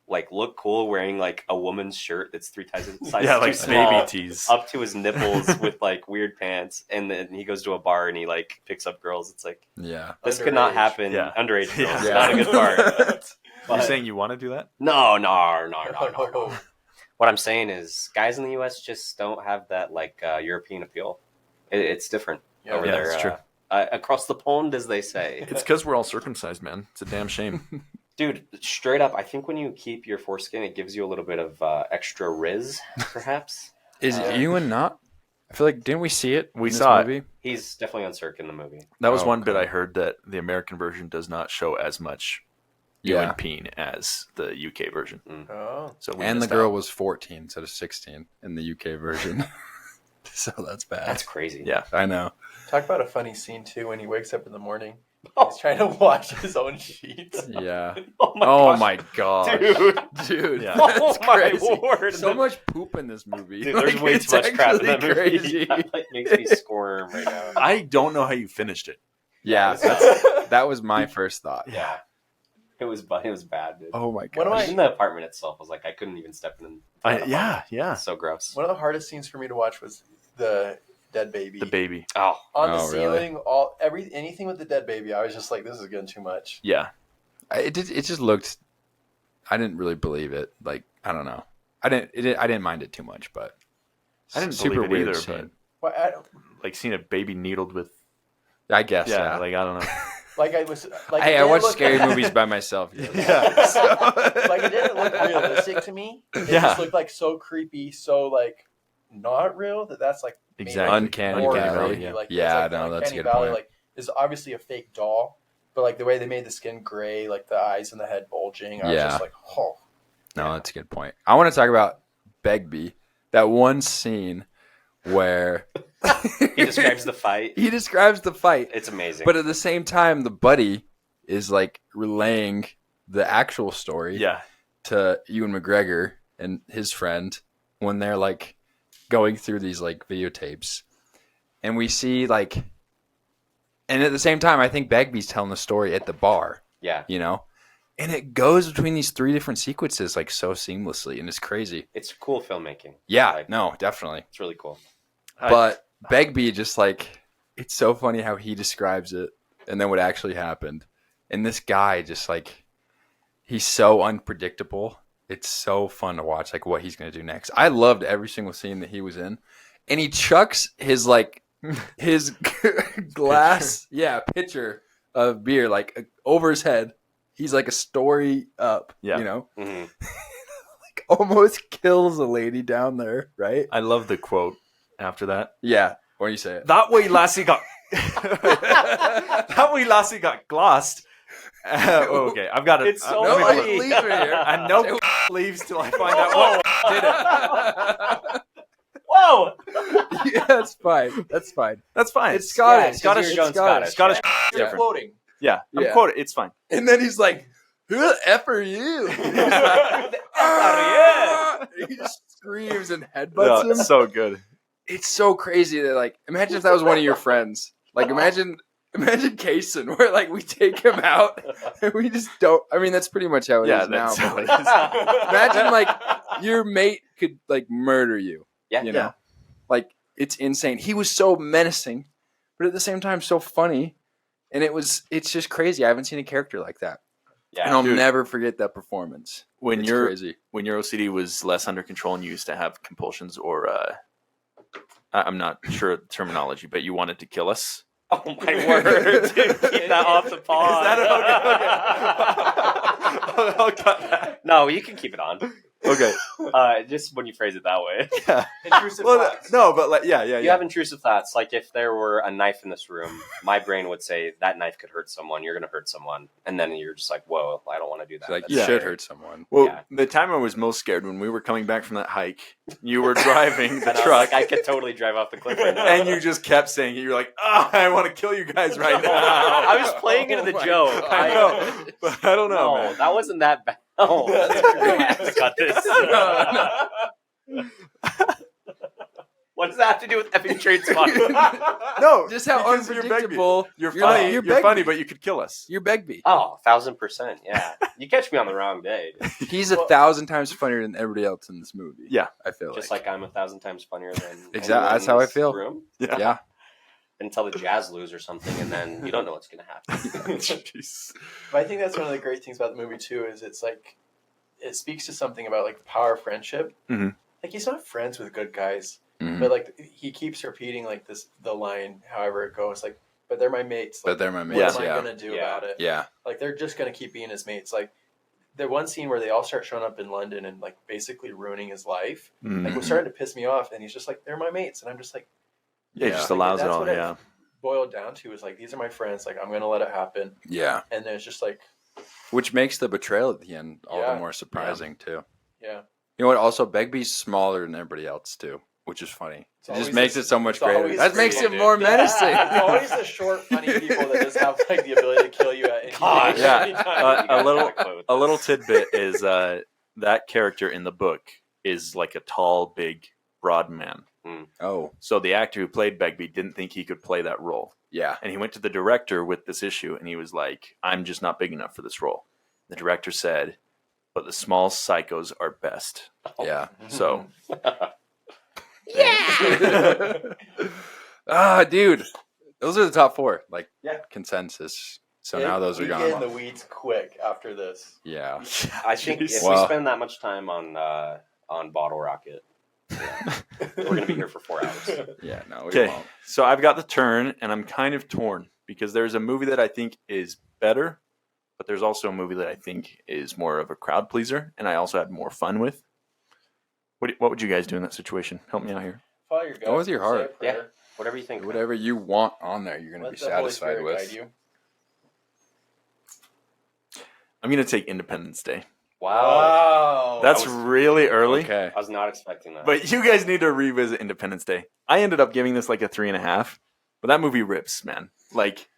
D: like look cool wearing like a woman's shirt that's 3 sizes
B: Yeah,
D: too
B: like
D: small,
B: baby tees.
D: up to his nipples with like weird pants, and then he goes to a bar and he like picks up girls. It's like
A: Yeah.
D: this could not
C: Underage.
D: happen.
B: Yeah.
D: Underage girls,
A: Yeah.
D: not a good part.
B: You're
D: But-
B: saying you want to do that?
D: no.
C: No.
D: What I'm saying is, guys in the U.S. just don't have that like European appeal. It's different over
B: Yeah,
D: there.
B: that's true.
D: Across the pond, as they say.
B: It's because we're all circumcised, man. It's a damn shame.
D: Dude, straight up, I think when you keep your foreskin, it gives you a little bit of extra riz, perhaps.
A: Is Ewan not? I feel like didn't we see it?
B: We
A: in this
B: saw it.
A: movie?
D: He's definitely on Cirque in the movie.
B: That was
A: Oh,
B: one bit
A: okay.
B: I heard, that the American version does not show as much
A: Yeah.
B: Ewan Peen as the UK version.
C: Oh.
B: So we
A: And the
B: missed
A: girl
B: out.
A: was 14 instead of 16 in the UK version. So that's bad.
D: That's crazy.
B: Yeah.
A: I know.
C: Talk about a funny scene, too, when he wakes up in the morning. He's trying to wash his own sheets.
A: Yeah.
D: Oh my
A: Oh
D: gosh.
A: my god,
D: Dude.
A: dude,
B: Yeah.
A: that's
D: Oh my
A: crazy.
D: word.
A: So much poop in this movie.
D: Dude, there's
A: Like,
D: way
A: it's
D: too much crap in that
A: actually
D: movie.
A: crazy.
D: That like, makes me squirm right now.
B: I don't know how you finished it.
A: Yeah, that was my first thought.
D: Yeah. It was bad, dude.
A: Oh my
C: One of
A: god.
C: my-
D: Even the apartment itself was like, I couldn't even step in.
B: Yeah.
D: It's so gross.
C: One of the hardest scenes for me to watch was the dead baby.
B: The baby.
D: Oh,
C: On the
A: Oh, really?
C: ceiling, anything with the dead baby, I was just like, this is getting too much.
B: Yeah.
A: It just looked. I didn't really believe it. Like I don't know. I didn't mind it too much, but
B: I didn't
A: super
B: believe it
A: weird
B: either,
A: scene.
C: Well,
B: Like seeing a baby needled with.
A: I guess.
B: Yeah.
A: Yeah.
B: Like, I don't know.
C: like I was like,
A: Hey,
C: it
A: I
C: didn't
A: watch
C: look-
A: scary movies by myself. Yeah.
C: Like it didn't look realistic to me. It
B: Yeah.
C: just looked like so creepy, so like not real. That's like made
B: Exactly.
C: it
A: Uncanny
C: more
B: Valley,
C: creepy.
B: yeah.
C: Like,
A: Yeah,
C: it's like
A: no, that's a
C: Uncanny
A: good
C: Valley,
A: point.
C: Like is obviously a fake doll, but like the way they made the skin gray, like the eyes and the head bulging, I was
A: Yeah.
C: just like, oh.
A: No, that's a good point. I want to talk about Begbie. That one scene where
D: he describes the fight.
A: he describes the fight,
D: It's amazing.
A: but at the same time, the buddy is like relaying the actual story
B: Yeah.
A: to Ewan McGregor and his friend when they're like going through these like videotapes, and we see like, and at the same time, I think Begbie's telling the story at the bar,
D: yeah,
A: you know, and it goes between these 3 different sequences like so seamlessly, and it's crazy.
D: it's cool filmmaking.
A: Yeah,
D: Like,
A: no, definitely.
D: it's really cool.
A: But Begbie just like, it's so funny how he describes it and then what actually happened. And this guy just like, he's so unpredictable. It's so fun to watch like what he's going to do next. I loved every single scene that he was in. And he chucks his like, his glass, pitcher of beer like over his head. He's like a story up,
B: Yeah.
A: you know?
D: hmm
A: Like almost kills a lady down there, right?
B: I love the quote after that.
A: Yeah. What do you say?
B: That way, lassie got That we lastly got glossed. Okay, I've got it.
D: It's so
A: Nobody
D: funny.
A: believes me here.
B: And no leaves till I find out what did it.
D: Whoa!
A: Yeah, that's fine. That's fine.
B: That's fine.
A: It's Scottish.
D: Yeah, 'cause
B: Scottish.
D: you're going
A: Scottish.
B: Scottish.
A: Yeah.
C: You're
B: Different.
C: floating.
B: Yeah, I'm
A: Yeah.
B: quoted. It's fine.
A: And then he's like, "Who the F are you?" He just screams and headbutts him.
B: It's so good.
A: It's so crazy that, like, imagine if that was one of your friends. Like, imagine Kasen, where, like, we take him out and we just don't. I mean, that's pretty much how it is now.
B: That's how
A: But,
B: it
A: like,
B: is.
A: imagine, like, your mate could, like, murder you.
D: Yeah.
A: You know?
B: Yeah.
A: Like, it's insane. He was so menacing, but at the same time, so funny. And it's just crazy. I haven't seen a character like that.
D: Yeah.
A: And I'll
B: dude.
A: never forget that performance.
B: When
A: It's
B: your
A: crazy.
B: when your OCD was less under control and you used to have compulsions or I'm not sure of the terminology, but you wanted to kill us.
D: Oh my word! Keep that off the pod.
B: Is that okay? I'll cut that.
D: No, you can keep it on.
B: Okay.
D: Just when you phrase it that way.
B: Yeah.
C: Intrusive
B: Well,
C: thoughts.
B: no, but like, yeah.
D: You have intrusive thoughts. Like if there were a knife in this room, my brain would say that knife could hurt someone. You're going to hurt someone, and then you're just like, "Whoa, I don't want to do that."
A: It's like,
D: That's
A: you
B: Yeah.
A: should
D: scary.
A: hurt someone.
B: Well,
D: Yeah.
B: the time I was most scared when we were coming back from that hike, you were driving the
D: And I was
B: truck,
D: like, I could totally drive off the cliff right now.
B: and you just kept saying it. You're like, "Oh, I want to kill you guys right now."
D: I was playing into the
A: Oh my
D: joke.
A: God.
B: I know, but I don't know,
D: No,
B: man.
D: that wasn't that bad. Oh, I have to cut this. What does that have to do with effing trade spot?
B: No,
A: Just how
B: because you're Begbie.
A: unpredictable.
B: You're
A: You're
B: funny.
A: like-
B: You're,
A: you're
B: funny,
A: Begbie.
B: but you could kill us.
A: You're Begbie.
D: Oh, 1,000%. Yeah. You catch me on the wrong day.
A: He's 1,000 times funnier than everybody else in this movie.
B: Yeah.
A: I feel
D: Just
A: like.
D: like I'm 1,000 times funnier than
A: Exactly.
D: anyone
A: That's
D: in
A: how I
D: this
A: feel.
D: Room.
A: Yeah.
D: Until the Jazz lose or something, and then you don't know what's going to happen.
B: Jeez.
C: But I think that's one of the great things about the movie too. Is it's like it speaks to something about like power of friendship.
B: Mhm.
C: Like he's not friends with good guys,
A: Mhm.
C: but like he keeps repeating like the line, however it goes. Like, but they're my mates. Like,
A: But they're my
C: what
A: mates.
C: am I
A: Yeah.
C: gonna do
D: Yeah.
C: about it?
A: Yeah.
C: Like they're just gonna keep being his mates. Like the one scene where they all start showing up in London and like basically ruining his life. Like was starting to piss me off, and he's just like, they're my mates, and I'm just like,
B: Yeah, it
A: Yeah.
B: just
C: Like,
B: allows it
C: that's
B: all.
C: what it-
B: Yeah.
C: boiled down to is like, these are my friends. Like I'm gonna let it happen,
A: Yeah.
C: and then it's just like,
A: Which makes the betrayal at the end all
C: Yeah.
A: the more surprising, too.
C: yeah.
A: You know what? Also, Begbie's smaller than everybody else, too, which is funny.
C: It's
A: It just
C: always
A: makes
C: the-
A: it so much
C: it's
A: greater.
C: always
A: That makes
C: great,
A: it more menacing.
C: Yeah, it's always the short, funny people that just have like the ability to kill you at any
D: Gosh.
B: Yeah.
D: You guys
B: a little-
D: got quote with
B: A
D: this.
B: little tidbit is that character in the book is like a tall, big, broad man.
A: Oh,
B: So the actor who played Begbie didn't think he could play that role.
A: yeah.
B: And he went to the director with this issue and he was like, I'm just not big enough for this role. The director said, but the small psychos are best.
A: Yeah.
B: So
A: Dude. Those are the top four. Like,
C: Yeah.
A: consensus. So now those are
C: we get in
A: gone.
C: the weeds quick after this.
A: Yeah.
D: I think if
A: Wow.
D: we spend that much time on Bottle Rocket, we're going to be here for 4 hours.
A: Yeah, no, we
B: okay,
A: won't.
B: so I've got the turn and I'm kind of torn because there's a movie that I think is better, but there's also a movie that I think is more of a crowd pleaser and I also had more fun with. What would you guys do in that situation? Help me out here.
C: Follow your gut.
A: Go with your
C: say
A: heart.
C: a prayer.
D: Whatever you think.
A: Whatever you want on there, you're going to
C: Let
A: be
C: the Holy
A: satisfied
C: Spirit
A: with.
C: guide you.
B: I'm going to take Independence Day.
D: Wow.
B: That's
D: was-
B: really early.
A: Okay.
D: I was not expecting that.
B: But you guys need to revisit Independence Day. I ended up giving this like a 3.5, but that movie rips, man. Like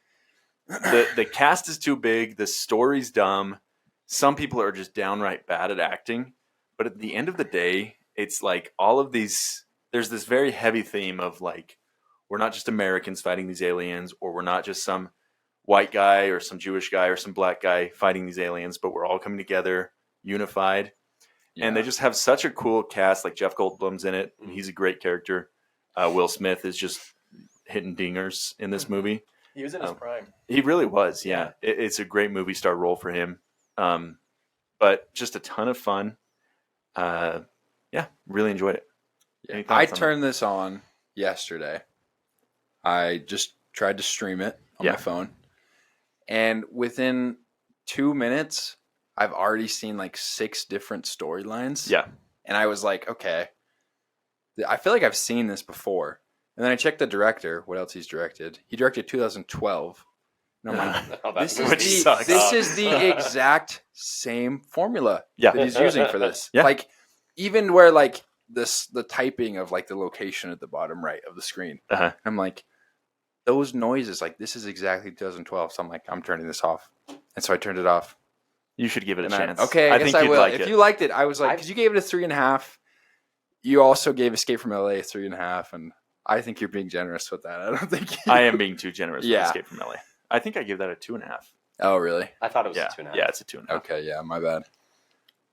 B: the cast is too big, the story's dumb. Some people are just downright bad at acting, but at the end of the day, it's like all of these. There's this very heavy theme of like we're not just Americans fighting these aliens, or we're not just some white guy or some Jewish guy or some black guy fighting these aliens, but we're all coming together, unified. And they just have such a cool cast. Like Jeff Goldblum's in it. And he's a great character. Will Smith is just hitting dingers in this movie.
C: He was in his prime.
B: He really was. Yeah. It's a great movie star role for him. But just a ton of fun. Yeah, really enjoyed it.
A: Yeah.
B: Any
A: I
B: thoughts on
A: turned this on yesterday. I just tried to stream it on
B: Yeah.
A: my phone. And within 2 minutes, I've already seen like 6 different storylines.
B: Yeah.
A: And I was like, okay, I feel like I've seen this before. And then I checked the director, what else he's directed. He directed 2012. And I'm like, this is the exact same formula that he's using for this.
B: Yeah.
A: Like, even where, like, the typing of, like, the location at the bottom right of the screen. I'm like, those noises, like, this is exactly 2012. So I'm like, I'm turning this off. And so I turned it off.
B: You should give it a chance.
A: I guess I will. Like if you liked it, I was like, because you gave it a 3.5. You also gave Escape from LA a 3.5, and I think you're being generous with that. I don't think
B: I am being too generous with Escape from LA. I think I gave that a 2.5.
A: Oh, really?
D: I thought it was a 2.5.
B: Yeah, it's a 2.5.
A: Okay, yeah, my bad.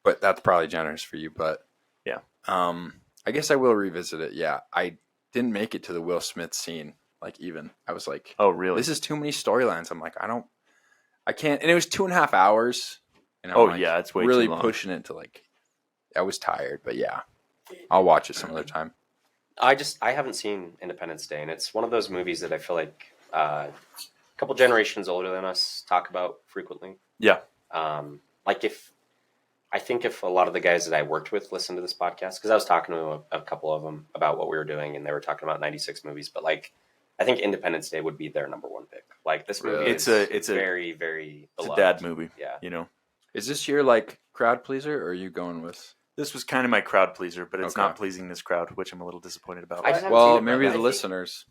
A: But that's probably generous for you. But
B: yeah,
A: I guess I will revisit it. Yeah, I didn't make it to the Will Smith scene. Like, even I was like,
B: oh, really?
A: This is too many storylines. I'm like, I can't. And it was 2.5 hours. And
B: it's way
A: really
B: too long.
A: Pushing it to like. I was tired, but yeah, I'll watch it some other time.
D: I haven't seen Independence Day, and it's one of those movies that I feel like a couple generations older than us talk about frequently.
B: Yeah.
D: Like I think if a lot of the guys that I worked with listened to this podcast, because I was talking to a couple of them about what we were doing, and they were talking about 96 movies, but like I think Independence Day would be their number one pick. Like this movie,
B: it's
D: very, very beloved.
B: It's a dad movie.
D: Yeah,
B: you know.
A: Is this your like crowd pleaser, or are you going with?
B: This was kind of my crowd pleaser, but it's not pleasing this crowd, which I'm a little disappointed about.
A: Well, maybe the listeners.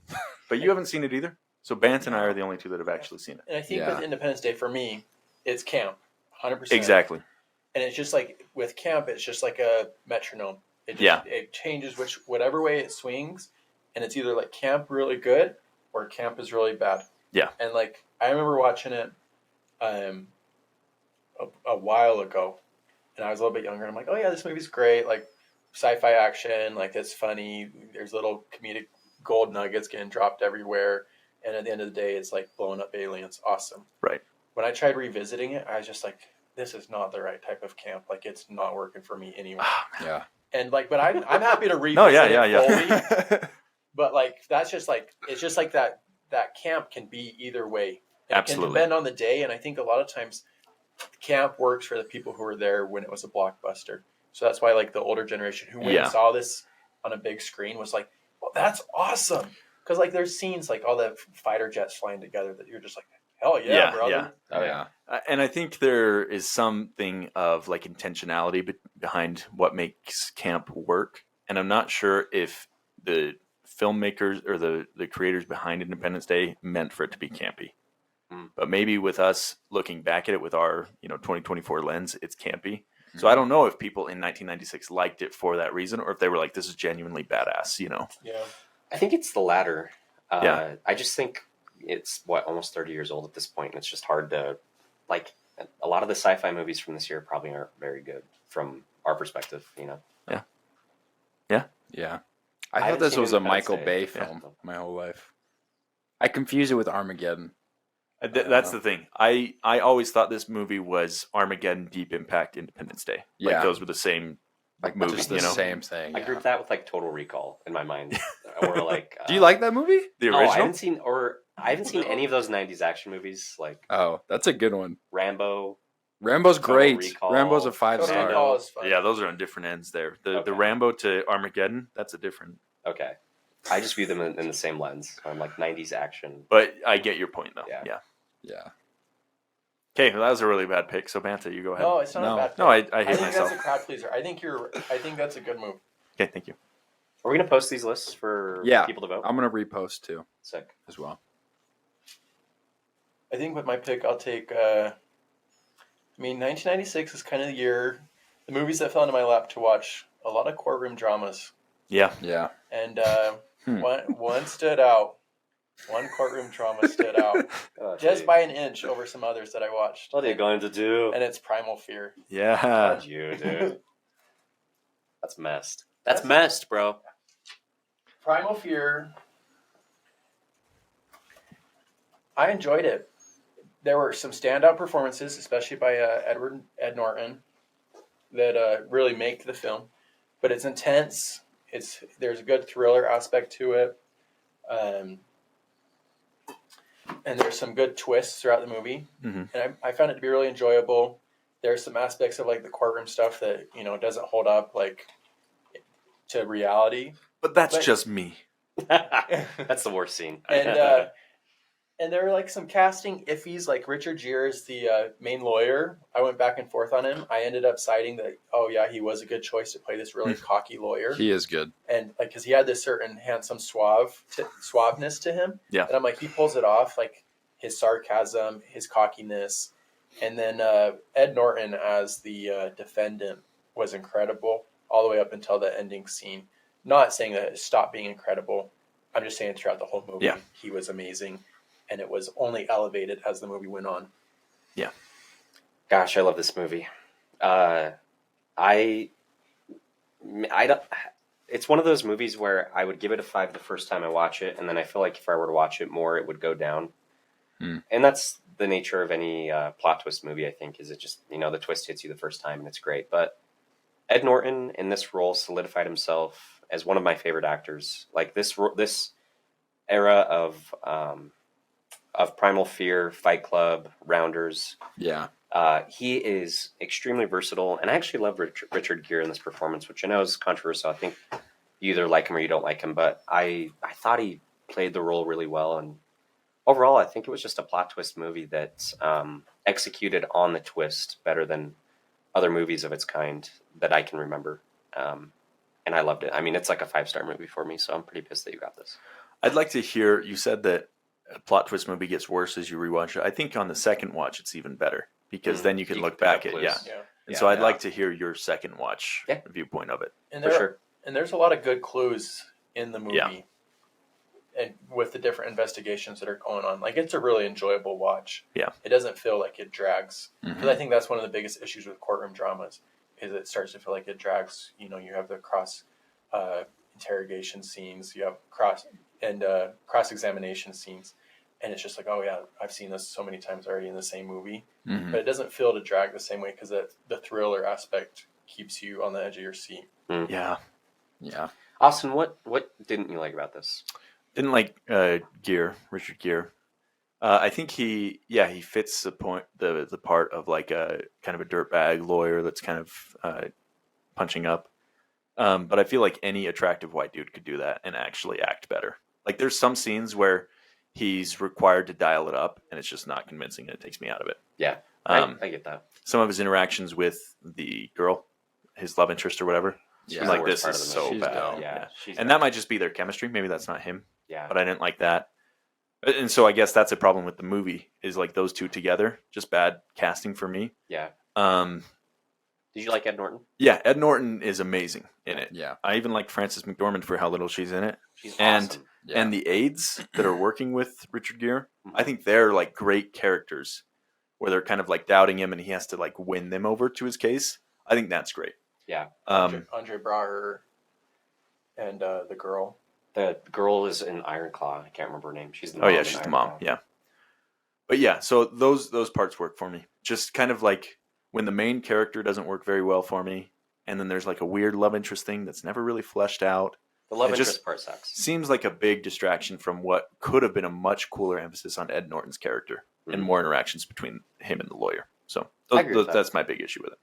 B: But you haven't seen it either. So Banta and I are the only two that have actually seen it.
C: And I think with Independence Day, for me, it's camp, 100%.
B: Exactly.
C: And it's just like with camp, it's just like a metronome. It changes whatever way it swings, and it's either like camp really good or camp is really bad.
B: Yeah.
C: And like I remember watching it a while ago, and I was a little bit younger, and I'm like, oh yeah, this movie's great, like sci-fi action, like it's funny, there's little comedic gold nuggets getting dropped everywhere, and at the end of the day, it's like blowing up aliens. Awesome.
B: Right.
C: When I tried revisiting it, I was just like, this is not the right type of camp. Like it's not working for me anyway.
A: Yeah.
C: And like, but I'm happy to revisit it fully. But like, that's just like, it's just like that camp can be either way.
B: Absolutely.
C: It can depend on the day. And I think a lot of times camp works for the people who were there when it was a blockbuster. So that's why like the older generation who went and saw this on a big screen was like, well, that's awesome. Because like there's scenes like all the fighter jets flying together that you're just like, hell yeah, brother.
B: Yeah.
A: Oh yeah.
B: And I think there is something of like intentionality behind what makes camp work. And I'm not sure if the filmmakers or the creators behind Independence Day meant for it to be campy. But maybe with us looking back at it with our 2024 lens, it's campy. So I don't know if people in 1996 liked it for that reason, or if they were like, this is genuinely badass,
C: Yeah.
D: I think it's the latter. I just think it's almost 30 years old at this point, and it's just hard to like. A lot of the sci-fi movies from this year probably aren't very good from our perspective.
A: Yeah. I thought this was a Michael Bay film my whole life. I confuse it with Armageddon.
B: That's the thing. I always thought this movie was Armageddon, Deep Impact, Independence Day. Like those were the same movie.
A: Just the same thing.
D: I grouped that with like Total Recall in my mind. Or like,
A: do you like that movie?
B: The original?
D: I haven't seen any of those 90s action movies. Like,
A: oh, that's a good one. Rambo's great.
D: Recall.
A: Rambo's a 5-star.
B: Yeah, those are on different ends there. The Rambo to Armageddon, that's a different.
D: Okay. I just view them in the same lens. I'm like 90s action.
B: But I get your point, though.
A: Yeah.
B: Okay, well, that was a really bad pick. So Banta, you go ahead.
C: No, it's not a bad pick.
B: No, I hate
C: myself. I think
B: myself.
C: that's a crowd pleaser. I think that's a good move.
B: Okay, thank you.
D: Are we going to post these lists for people to vote?
A: I'm going to repost too.
D: Sick.
A: As well.
C: I think with my pick, I'll take. 1996 is kind of the year. The movies that fell into my lap to watch a lot of courtroom dramas.
B: Yeah.
C: And one stood out. One courtroom drama stood out just by an inch over some others that I watched.
D: What are you going to do?
C: And it's Primal Fear.
B: Yeah.
D: God, you, dude. That's messed. That's messed, bro.
C: Primal Fear. I enjoyed it. There were some standout performances, especially by Ed Norton, that really make the film. But it's intense. There's a good thriller aspect to it. And there's some good twists throughout the movie. Mm-hmm. And I found it to be really enjoyable. There's some aspects of like the courtroom stuff that, doesn't hold up like to reality.
B: But that's just me.
D: That's the worst scene.
C: And there were like some casting iffies, like Richard Gere is the main lawyer. I went back and forth on him. I ended up citing that, oh yeah, he was a good choice to play this really cocky lawyer.
A: He is good.
C: And like, because he had this certain handsome suaveness to him.
B: Yeah.
C: And I'm like, he pulls it off, like his sarcasm, his cockiness. And then Ed Norton as the defendant was incredible all the way up until the ending scene. Not saying that it stopped being incredible. I'm just saying throughout the whole movie, he was amazing. And it was only elevated as the movie went on.
B: Yeah.
D: Gosh, I love this movie. I don't. It's one of those movies where I would give it a 5 the first time I watch it, and then I feel like if I were to watch it more, it would go down. And that's the nature of any plot twist movie. I think is it just the twist hits you the first time and it's great. But Ed Norton in this role solidified himself as one of my favorite actors. Like this era of Primal Fear, Fight Club, Rounders.
A: Yeah.
D: He is extremely versatile, and I actually love Richard Gere in this performance, which I know is controversial. I think you either like him or you don't like him, but I thought he played the role really well, and overall, I think it was just a plot twist movie that executed on the twist better than other movies of its kind that I can remember, and I loved it. I mean, it's like a 5-star movie for me, so I'm pretty pissed that you got this.
B: I'd like to hear, you said that a plot twist movie gets worse as you rewatch it. I think on the second watch, it's even better because then you can look back at, And so I'd like to hear your second watch viewpoint of it.
C: And
D: for sure.
C: And there's a lot of good clues in the movie.
B: Yeah.
C: And with the different investigations that are going on. Like, it's a really enjoyable watch.
B: Yeah.
C: It doesn't feel like it drags. Because I think that's one of the biggest issues with courtroom dramas is it starts to feel like it drags. You have the cross interrogation scenes. You have cross-examination scenes. And it's just like, oh yeah, I've seen this so many times already in the same movie. But it doesn't feel to drag the same way because the thriller aspect keeps you on the edge of your seat.
B: Yeah.
A: Yeah.
D: Austin, what didn't you like about this?
B: Didn't like Richard Gere. I think he fits the part of like a kind of a dirtbag lawyer that's kind of punching up. But I feel like any attractive white dude could do that and actually act better. Like there's some scenes where he's required to dial it up and it's just not convincing and it takes me out of it.
D: Yeah, I get that.
B: Some of his interactions with the girl, his love interest or whatever,
A: Yeah.
B: like this is so
A: She's
B: bad.
A: dumb.
D: Yeah.
B: And that might just be their chemistry. Maybe that's not him.
D: Yeah.
B: But I didn't like that. And so I guess that's a problem with the movie is like those two together, just bad casting for me.
D: Yeah.
B: Did
D: you like Ed Norton?
B: Yeah, Ed Norton is amazing in it.
A: Yeah.
B: I even like Frances McDormand for how little she's in it.
D: She's awesome.
B: And the aides that are working with Richard Gere, I think they're like great characters where they're kind of like doubting him and he has to like win them over to his case. I think that's great.
D: Yeah.
C: Andre Braugher and the girl.
D: The girl is in Ironclaw. I can't remember her name. She's the mom.
B: Oh yeah, she's the mom. Yeah. But yeah, so those parts work for me. Just kind of like when the main character doesn't work very well for me, and then there's like a weird love interest thing that's never really fleshed out.
D: The love interest part sucks.
B: Seems like a big distraction from what could have been a much cooler emphasis on Ed Norton's character and more interactions between him and the lawyer. So that's my big issue with it.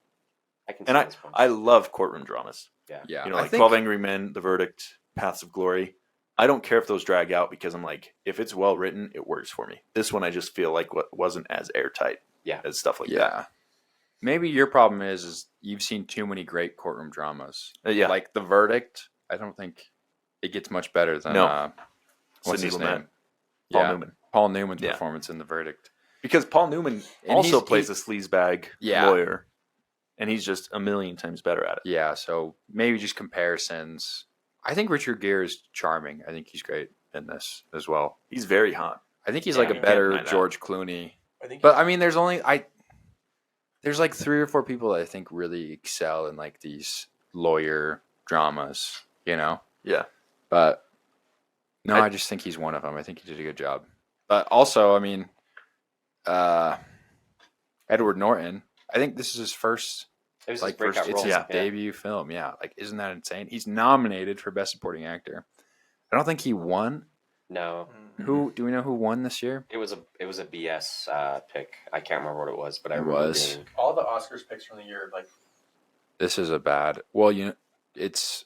B: I love courtroom dramas.
D: Yeah.
B: Like 12 Angry Men, The Verdict, Paths of Glory. I don't care if those drag out because I'm like, if it's well written, it works for me. This one I just feel like wasn't as airtight as stuff like that.
A: Maybe your problem is you've seen too many great courtroom dramas. Like The Verdict, I don't think it gets much better than what's his name?
B: Paul Newman.
A: Paul Newman's performance in The Verdict.
B: Because Paul Newman also plays a sleazebag lawyer, and he's just a million times better at it.
A: Yeah, so maybe just comparisons. I think Richard Gere is charming. I think he's great in this as well.
B: He's very hot.
A: I think he's like a better George Clooney. But I mean, there's like 3 or 4 people that I think really excel in like these lawyer dramas, Yeah. But no, I just think he's one of them. I think he did a good job. But also, I mean, Edward Norton, I think this is his first.
D: It was his breakout role.
A: It's his debut film. Yeah, like isn't that insane? He's nominated for Best Supporting Actor. I don't think he won.
D: No.
A: Do we know who won this year?
D: It was a BS pick. I can't remember what it was, but I
A: remember
C: all the Oscars picks from the year. Like
A: this is a bad. Well, it's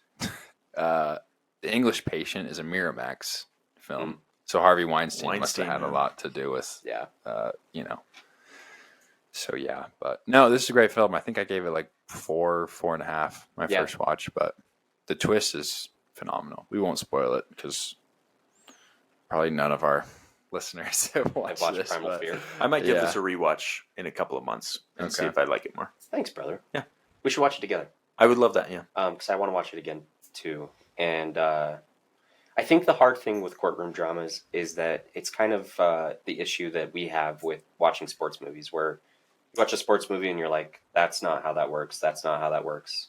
A: The English Patient is a Miramax film. So Harvey Weinstein must have had a lot to do with, you know. So yeah, but no, this is a great film. I think I gave it like 4.5 my first watch, but the twist is phenomenal. We won't spoil it because probably none of our listeners have watched this.
D: Primal Fear.
B: I might give this a rewatch in a couple of months and see if I like it more.
D: Thanks, brother.
B: Yeah,
D: we should watch it together.
B: I would love that. Yeah,
D: because I want to watch it again too, and I think the hard thing with courtroom dramas is that it's kind of the issue that we have with watching sports movies, where you watch a sports movie and you're like, that's not how that works. That's not how that works.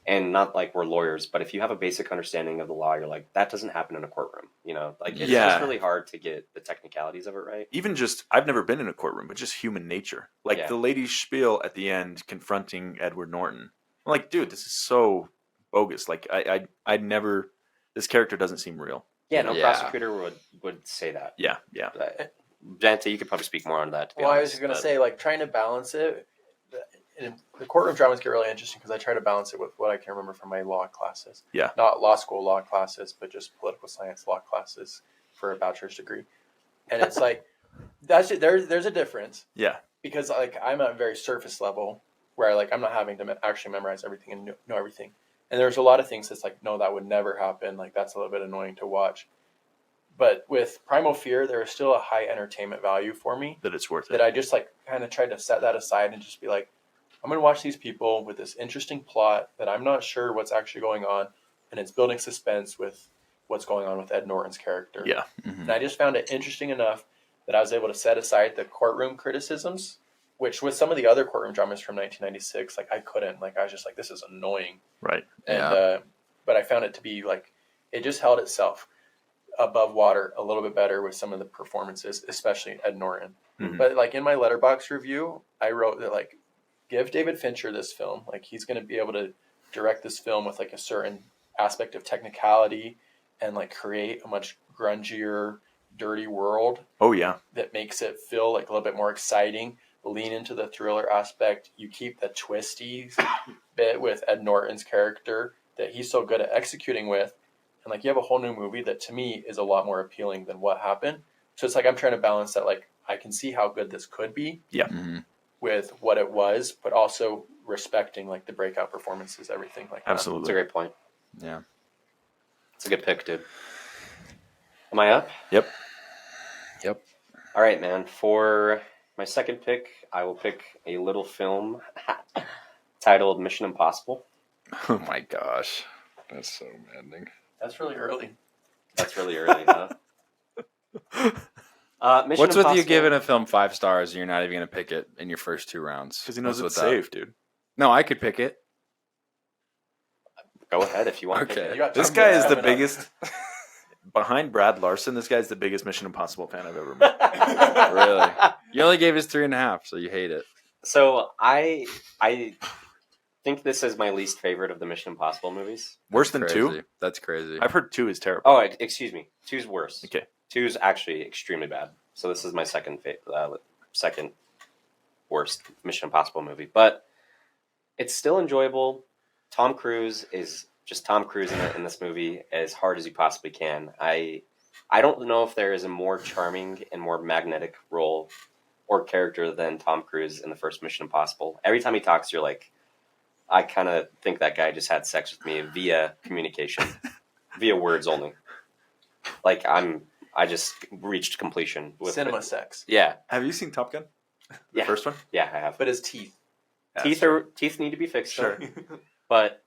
D: And not like we're lawyers, but if you have a basic understanding of the law, you're like, that doesn't happen in a courtroom. You know, like it's just really hard to get the technicalities of it right.
B: Even just, I've never been in a courtroom, but just human nature. Like the lady's spiel at the end confronting Edward Norton. I'm like, dude, this is so bogus. Like I'd never, this character doesn't seem real.
D: Yeah, no prosecutor would say that.
B: Yeah.
D: Banta, you could probably speak more on that.
C: Well, I was going to say, like, trying to balance it. The courtroom dramas get really interesting because I try to balance it with what I can remember from my law classes.
B: Yeah.
C: Not law school law classes, but just political science law classes for a bachelor's degree. And it's like, there's a difference.
B: Yeah.
C: Because, like, I'm at a very surface level where, like, I'm not having to actually memorize everything and know everything. And there's a lot of things that's like, no, that would never happen. Like, that's a little bit annoying to watch. But with Primal Fear, there is still a high entertainment value for me.
B: That it's worth it.
C: That I just, like, kind of tried to set that aside and just be like, I'm going to watch these people with this interesting plot that I'm not sure what's actually going on. And it's building suspense with what's going on with Ed Norton's character.
B: Yeah.
C: Mm-hmm. And I just found it interesting enough that I was able to set aside the courtroom criticisms, which with some of the other courtroom dramas from 1996, like, I couldn't. Like, I was just like, this is annoying.
B: Right.
C: And but I found it to be, like, it just held itself above water a little bit better with some of the performances, especially Ed Norton. Mm-hmm. But, like, in my Letterboxd review, I wrote that, like, give David Fincher this film. Like, he's going to be able to direct this film with, like, a certain aspect of technicality and, like, create a much grungier, dirty world.
B: Oh, yeah.
C: That makes it feel, like, a little bit more exciting. Lean into the thriller aspect. You keep the twisty bit with Ed Norton's character that he's so good at executing with. And, like, you have a whole new movie that, to me, is a lot more appealing than what happened. So it's like I'm trying to balance that, like, I can see how good this could be.
B: Yeah. Mm-hmm.
C: With what it was, but also respecting, like, the breakout performances, everything like that.
D: Absolutely. That's a great point.
A: Yeah.
D: It's a good pick, dude. Am I up?
B: Yep.
D: All right, man. For my second pick, I will pick a little film titled Mission Impossible.
A: Oh my gosh. That's so maddening.
C: That's really early.
D: Huh?
A: What's with you giving a film 5 stars and you're not even going to pick it in your first 2 rounds?
B: Because he knows it's safe, dude.
A: No, I could pick it.
D: Go ahead if you want to pick it.
B: This guy is the biggest... Behind Brad Larson, this guy's the biggest Mission Impossible fan I've ever met.
A: Really? You only gave us 3.5, so you hate it.
D: So I think this is my least favorite of the Mission Impossible movies.
B: Worse than 2?
A: That's crazy.
B: I've heard 2 is terrible.
D: Oh, excuse me. 2's worse.
B: Okay.
D: 2's actually extremely bad. So this is my second worst Mission Impossible movie. But it's still enjoyable. Tom Cruise is just Tom Cruise in this movie as hard as you possibly can. I don't know if there is a more charming and more magnetic role or character than Tom Cruise in the first Mission Impossible. Every time he talks, you're like, I kind of think that guy just had sex with me via communication, via words only. Like I just reached completion with
C: cinema sex.
D: Yeah.
B: Have you seen Top Gun? The first one?
D: Yeah, I have.
C: But his teeth.
D: Teeth need to be fixed.
B: Sure.
D: But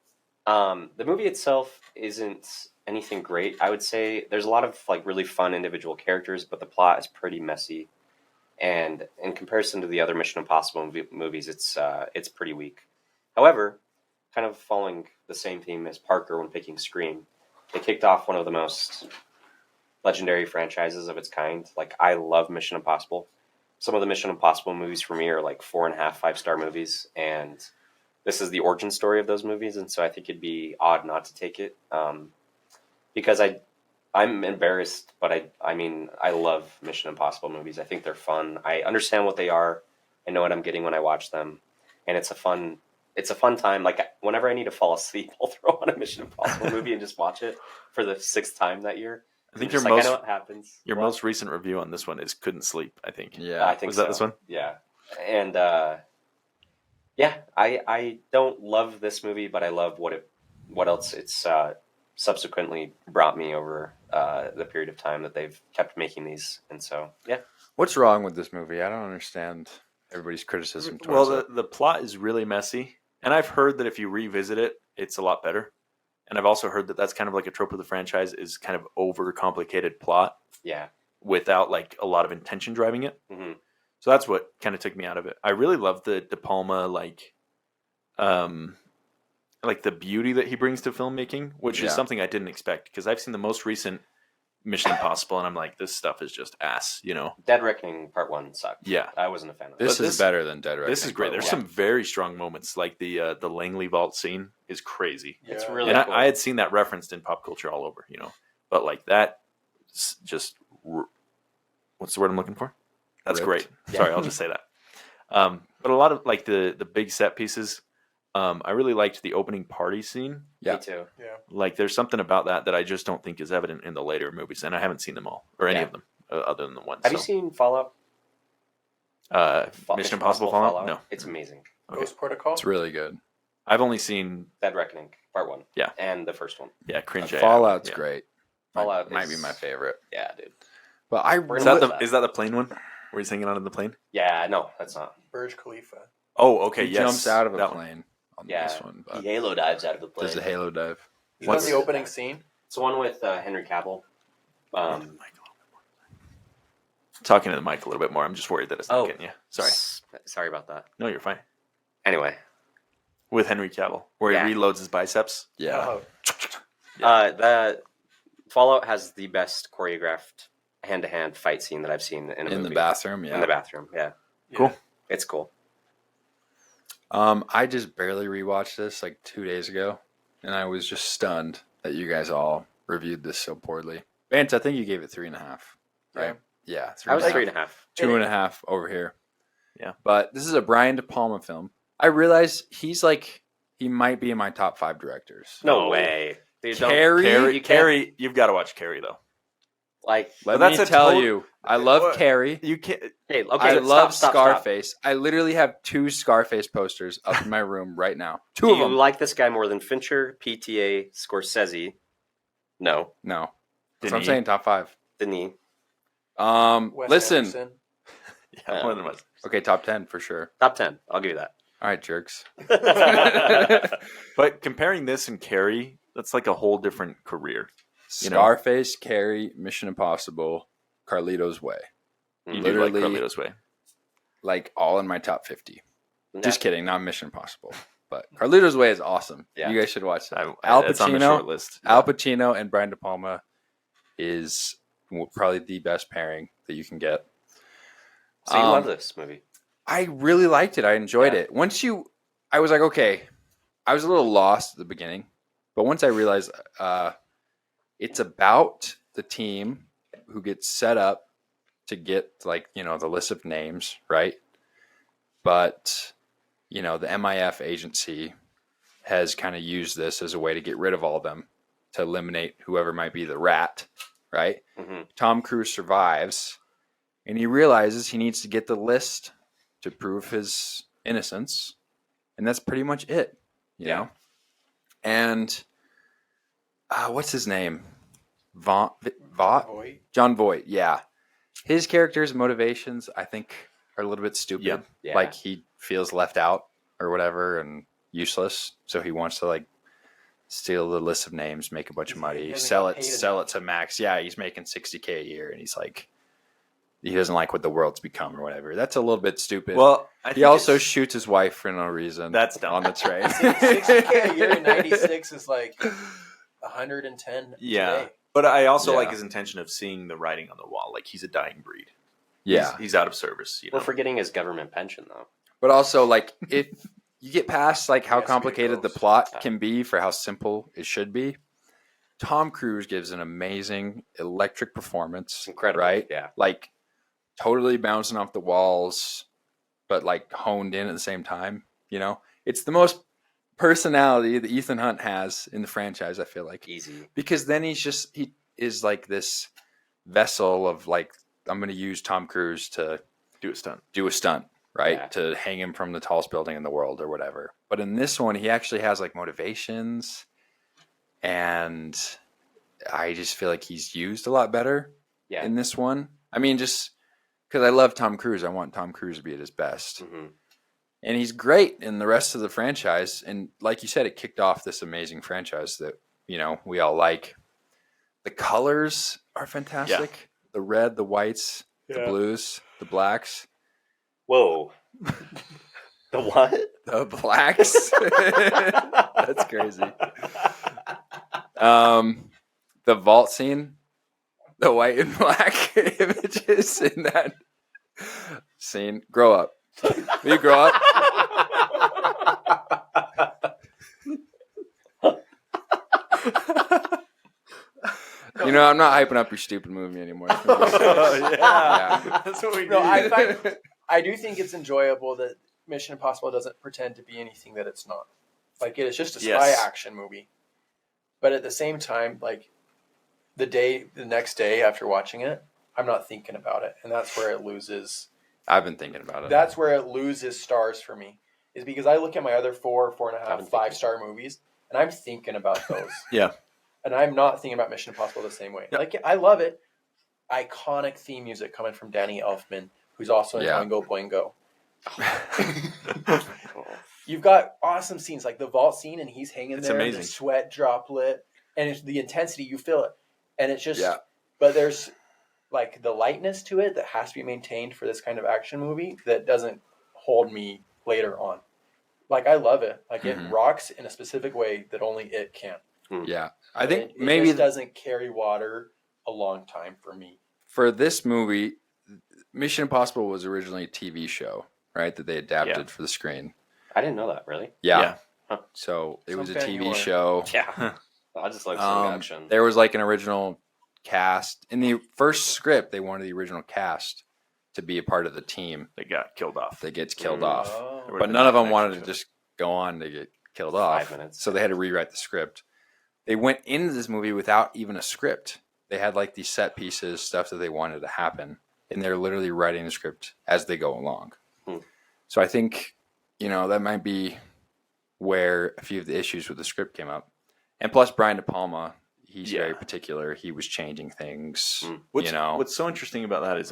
D: the movie itself isn't anything great. I would say there's a lot of, like, really fun individual characters, but the plot is pretty messy. And in comparison to the other Mission Impossible movies, it's pretty weak. However, kind of following the same theme as Parker when picking Scream, they kicked off one of the most legendary franchises of its kind. Like, I love Mission Impossible. Some of the Mission Impossible movies for me are like 4.5, 5-star movies, and this is the origin story of those movies, and so I think it'd be odd not to take it. Because I'm embarrassed, but I mean, I love Mission Impossible movies. I think they're fun. I understand what they are. I know what I'm getting when I watch them, and it's a fun it's a fun time. Like whenever I need to fall asleep, I'll throw on a Mission Impossible movie and just watch it for the 6th time that year.
B: I think
D: I know what happens.
B: Your most recent review on this one is couldn't sleep. I think.
A: Yeah,
D: I think
B: was that this one?
D: Yeah, and I don't love this movie, but I love what else it's subsequently brought me over the period of time that they've kept making these, and so yeah.
A: What's wrong with this movie? I don't understand everybody's criticism towards it.
B: The plot is really messy, and I've heard that if you revisit it, it's a lot better. And I've also heard that that's kind of like a trope of the franchise, is kind of overcomplicated plot.
D: Yeah.
B: Without like a lot of intention driving it.
D: Mm-hmm.
B: So that's what kind of took me out of it. I really love the De Palma like the beauty that he brings to filmmaking, which is something I didn't expect, because I've seen the most recent Mission Impossible and I'm like, this stuff is just ass, you know.
D: Dead Reckoning Part 1 sucked.
B: Yeah.
D: I wasn't a fan of
A: This is better than Dead Reckoning.
B: This is great. There's some very strong moments, like the Langley Vault scene is crazy.
C: Yeah.
D: It's really
B: and
D: cool.
B: I had seen that referenced in pop culture all over, you know. But like that, just what's the word I'm looking for? That's
A: Ripped.
B: great. Sorry, I'll just say that. But a lot of like the big set pieces, I really liked the opening party scene.
A: Yeah.
D: Me too.
C: Yeah.
B: Like there's something about that I just don't think is evident in the later movies, and I haven't seen them all or any of them other than the one.
D: Have you seen Fallout?
B: Mission Impossible Fallout? No,
D: it's amazing.
B: Okay.
C: Ghost Protocol.
A: It's really good.
B: I've only seen
D: Dead Reckoning Part 1.
B: Yeah.
D: And the first one.
B: cringe.
A: Fallout's
B: yeah.
A: great.
D: Fallout
A: might be my favorite.
D: Yeah, dude.
A: But I
D: We're
B: Is
A: really,
B: that the plane one? Where he's hanging out in the plane?
D: Yeah, no, that's not.
C: Burj Khalifa.
B: Oh, okay.
A: he
B: yes,
A: jumps out of a
B: that one.
A: plane on
D: Yeah.
A: this one. But
D: He halo dives out of the plane.
A: there's a halo dive.
C: Is that
B: What's-
C: the opening scene?
D: It's the one with Henry Cavill.
B: Talking to the mic a little bit more. I'm just worried that it's not getting you. Sorry.
D: Sorry about that.
B: No, you're fine.
D: Anyway.
B: With Henry Cavill, where
D: Yeah.
B: he reloads his biceps.
A: Yeah.
C: Oh,
D: The Fallout has the best choreographed hand-to-hand fight scene that I've seen in a movie.
A: In the bathroom, yeah.
D: In the bathroom, yeah.
B: Cool.
D: It's cool.
A: I just barely rewatched this like 2 days ago, and I was just stunned that you guys all reviewed this so poorly. Banta, I think you gave it 3.5, right? Yeah,
D: I was
A: 3.5.
D: 3.5.
A: 2.5 over here.
B: Yeah.
A: But this is a Brian De Palma film. I realize he might be in my top 5 directors.
D: No way. Dude, don't-
A: Carrie,
B: You've got to watch Carrie though.
D: Like,
A: let
B: that's
A: me
B: a
A: tell
B: total-
A: you, I love
B: What?
A: Carrie.
B: You can't.
D: hey, okay,
A: I love
D: stop.
A: Scarface. I literally have 2 Scarface posters up in my room right now. 2
D: Do
A: of
D: you
A: them.
D: like this guy more than Fincher, PTA, Scorsese? No.
A: No. That's what I'm
B: Denis.
A: saying, top 5.
D: Denis.
C: Wes
A: Listen.
C: Anderson.
B: Yeah, more than once.
A: Okay, top 10 for sure.
D: Top 10. I'll give you that.
A: All right, jerks.
B: But comparing this and Carrie, that's like a whole different career. You know?
A: Scarface, Carrie, Mission Impossible, Carlito's Way.
B: You do
A: Literally-
B: like Carlito's Way.
A: Like all in my top 50.
D: Nah.
A: Just kidding, not Mission Impossible. But Carlito's Way is awesome.
D: Yeah.
A: You guys should watch that.
B: Al
A: Al
B: It's on the short
A: Pacino,
B: list.
A: Al Pacino and Brian De Palma is probably the best pairing that you can get.
D: So you love this movie.
A: I really liked it. I enjoyed
D: Yeah.
A: it. I was like, okay, I was a little lost at the beginning, but once I realized it's about the team who gets set up to get the list of names, right? But, the MIF agency has kind of used this as a way to get rid of all of them, to eliminate whoever might be the rat, right?
D: Mm-hmm.
A: Tom Cruise survives, and he realizes he needs to get the list to prove his innocence, and that's pretty much it, you know? And what's his name?
C: Voight.
A: John Voight, yeah. His character's motivations, I think, are a little bit stupid.
B: Yep.
D: Yeah.
A: Like, he feels left out or whatever and useless, so he wants to, steal the list of names, make a bunch of money,
C: He doesn't
A: sell
C: get
A: it
C: paid
A: to Max. Yeah, he's making $60K a year, and he's like, he doesn't like what the world's become or whatever. That's a little bit stupid.
B: Well,
A: he also shoots his wife for no reason.
B: That's dumb.
A: On the train.
C: $60K a year in '96 is like 110.
B: Yeah.
C: Today.
B: But I also
A: Yeah.
B: like his intention of seeing the writing on the wall. Like, he's a dying breed.
A: Yeah.
B: He's out of service.
D: We're forgetting his government pension, though.
A: But also, if you get past how
C: Yes, we
A: complicated the
C: goes.
A: plot can be for how simple it should be, Tom Cruise gives an amazing electric performance.
D: It's incredible.
A: Right?
D: Yeah.
A: Totally bouncing off the walls, but honed in at the same time, it's the most personality that Ethan Hunt has in the franchise, I feel like.
D: Easy.
A: Because then he is like this vessel of like, I'm going to use Tom Cruise to
B: do a stunt,
A: right?
D: Yeah.
A: To hang him from the tallest building in the world or whatever. But in this one, he actually has like motivations, and I just feel like he's used a lot better in this one. I mean, just because I love Tom Cruise, I want Tom Cruise to be at his best.
D: Mm-hmm.
A: And he's great in the rest of the franchise. And like you said, it kicked off this amazing franchise that, we all like. The colors are fantastic. Yeah. The red, the whites, the blues, the blacks.
D: Whoa. The what?
A: The blacks. That's crazy. The vault scene, the white and black images in that scene. Grow up. Will you grow up? I'm not hyping up your stupid movie anymore.
C: Yeah. That's what we do. I do think it's enjoyable that Mission Impossible doesn't pretend to be anything that it's not. Like, it is just a spy action movie. But at the same time, like, the next day after watching it, I'm not thinking about it. And that's where it loses.
A: I've been thinking about it.
C: That's where it loses stars for me. Is because I look at my other 4.5, 5-star movies, and I'm thinking about those.
B: Yeah.
C: And I'm not thinking about Mission Impossible the same way. Yeah. Like, I love it. Iconic theme music coming from Danny Elfman, who's also in Boingo Boingo. You've got awesome scenes like the vault scene, and he's hanging there, amazing. The sweat droplet, and it's the intensity, you feel it, and it's just. But there's like the lightness to it that has to be maintained for this kind of action movie that doesn't hold me later on. Like, I love it. Like, it rocks in a specific way that only it can.
A: Yeah, I think
C: it just doesn't carry water a long time for me.
A: For this movie, Mission Impossible was originally a TV show, right? That they adapted for the screen.
D: I didn't know that, really.
A: Yeah. Huh. So it was a TV show.
D: Yeah. I just like some action.
A: There was like an original cast. In the first script, they wanted the original cast to be a part of the team.
B: They got killed off.
A: They get killed off. But none of them wanted to just go on to get killed off.
D: 5 minutes.
A: So they had to rewrite the script. They went into this movie without even a script. They had like these set pieces, stuff that they wanted to happen. And they're literally writing the script as they go along. So I think, that might be where a few of the issues with the script came up. And plus Brian De Palma, he's very particular. He was changing things,
B: What's so interesting about that is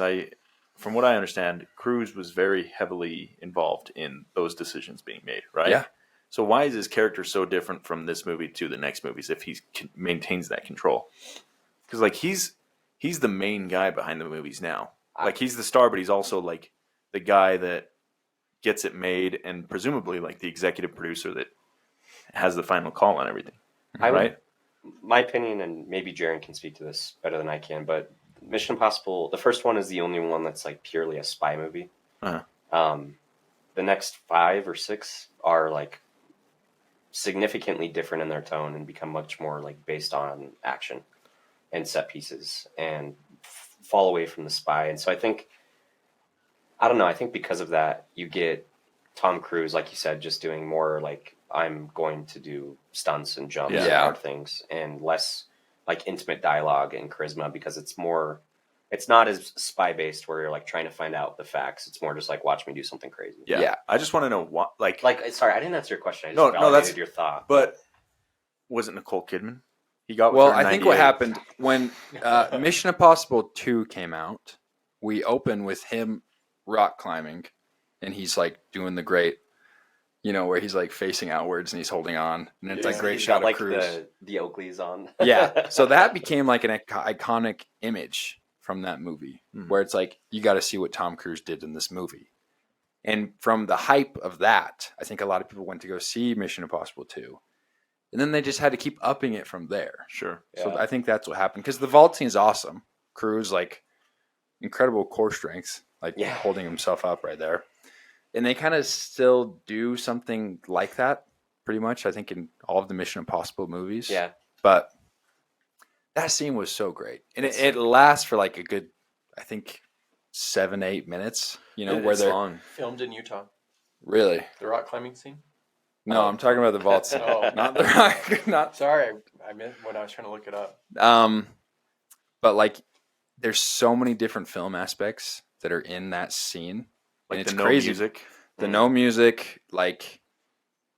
B: from what I understand, Cruise was very heavily involved in those decisions being made, right?
A: Yeah.
B: So why is his character so different from this movie to the next movies if he maintains that control? Because like he's the main guy behind the movies now. Like he's the star, but he's also like the guy that gets it made and presumably like the executive producer that has the final call on everything. Right?
D: My opinion, and maybe Jaron can speak to this better than I can, but Mission Impossible, the first one is the only one that's like purely a spy movie. The next 5 or 6 are like significantly different in their tone and become much more like based on action and set pieces and fall away from the spy. And so I think because of that, you get Tom Cruise, like you said, just doing more like, I'm going to do stunts and jumps and hard things, and less like intimate dialogue and charisma, because it's not as spy based where you're like trying to find out the facts. It's more just like, watch me do something crazy.
B: Yeah. I just want to know what,
D: sorry, I didn't answer your question. I just validated your thought.
B: But was it Nicole Kidman? He got
A: I think what happened when Mission Impossible 2 came out, we open with him rock climbing, and he's like doing the great, where he's like facing outwards and he's holding on, and it's like great shot of Cruise.
D: The Oakleys on.
A: Yeah, so that became like an iconic image from that movie, where it's like, you got to see what Tom Cruise did in this movie. And from the hype of that, I think a lot of people went to go see Mission Impossible 2. And then they just had to keep upping it from there.
B: Sure.
A: So I think that's what happened. Because the vault scene is awesome. Cruise, like, incredible core strength, like holding himself up right there. And they kind of still do something like that, pretty much, I think, in all of the Mission Impossible movies.
D: Yeah.
A: But that scene was so great. And it lasts for like a good, I think, 7-8 minutes, where they're
B: long.
C: Filmed in Utah.
A: Really?
C: The rock climbing scene?
A: No, I'm talking about the vault scene, not the rock. Not.
C: Sorry, I meant when I was trying to look it up.
A: But like, there's so many different film aspects that are in that scene,
B: like
A: and it's
B: the
A: crazy.
B: No music.
A: The no music, like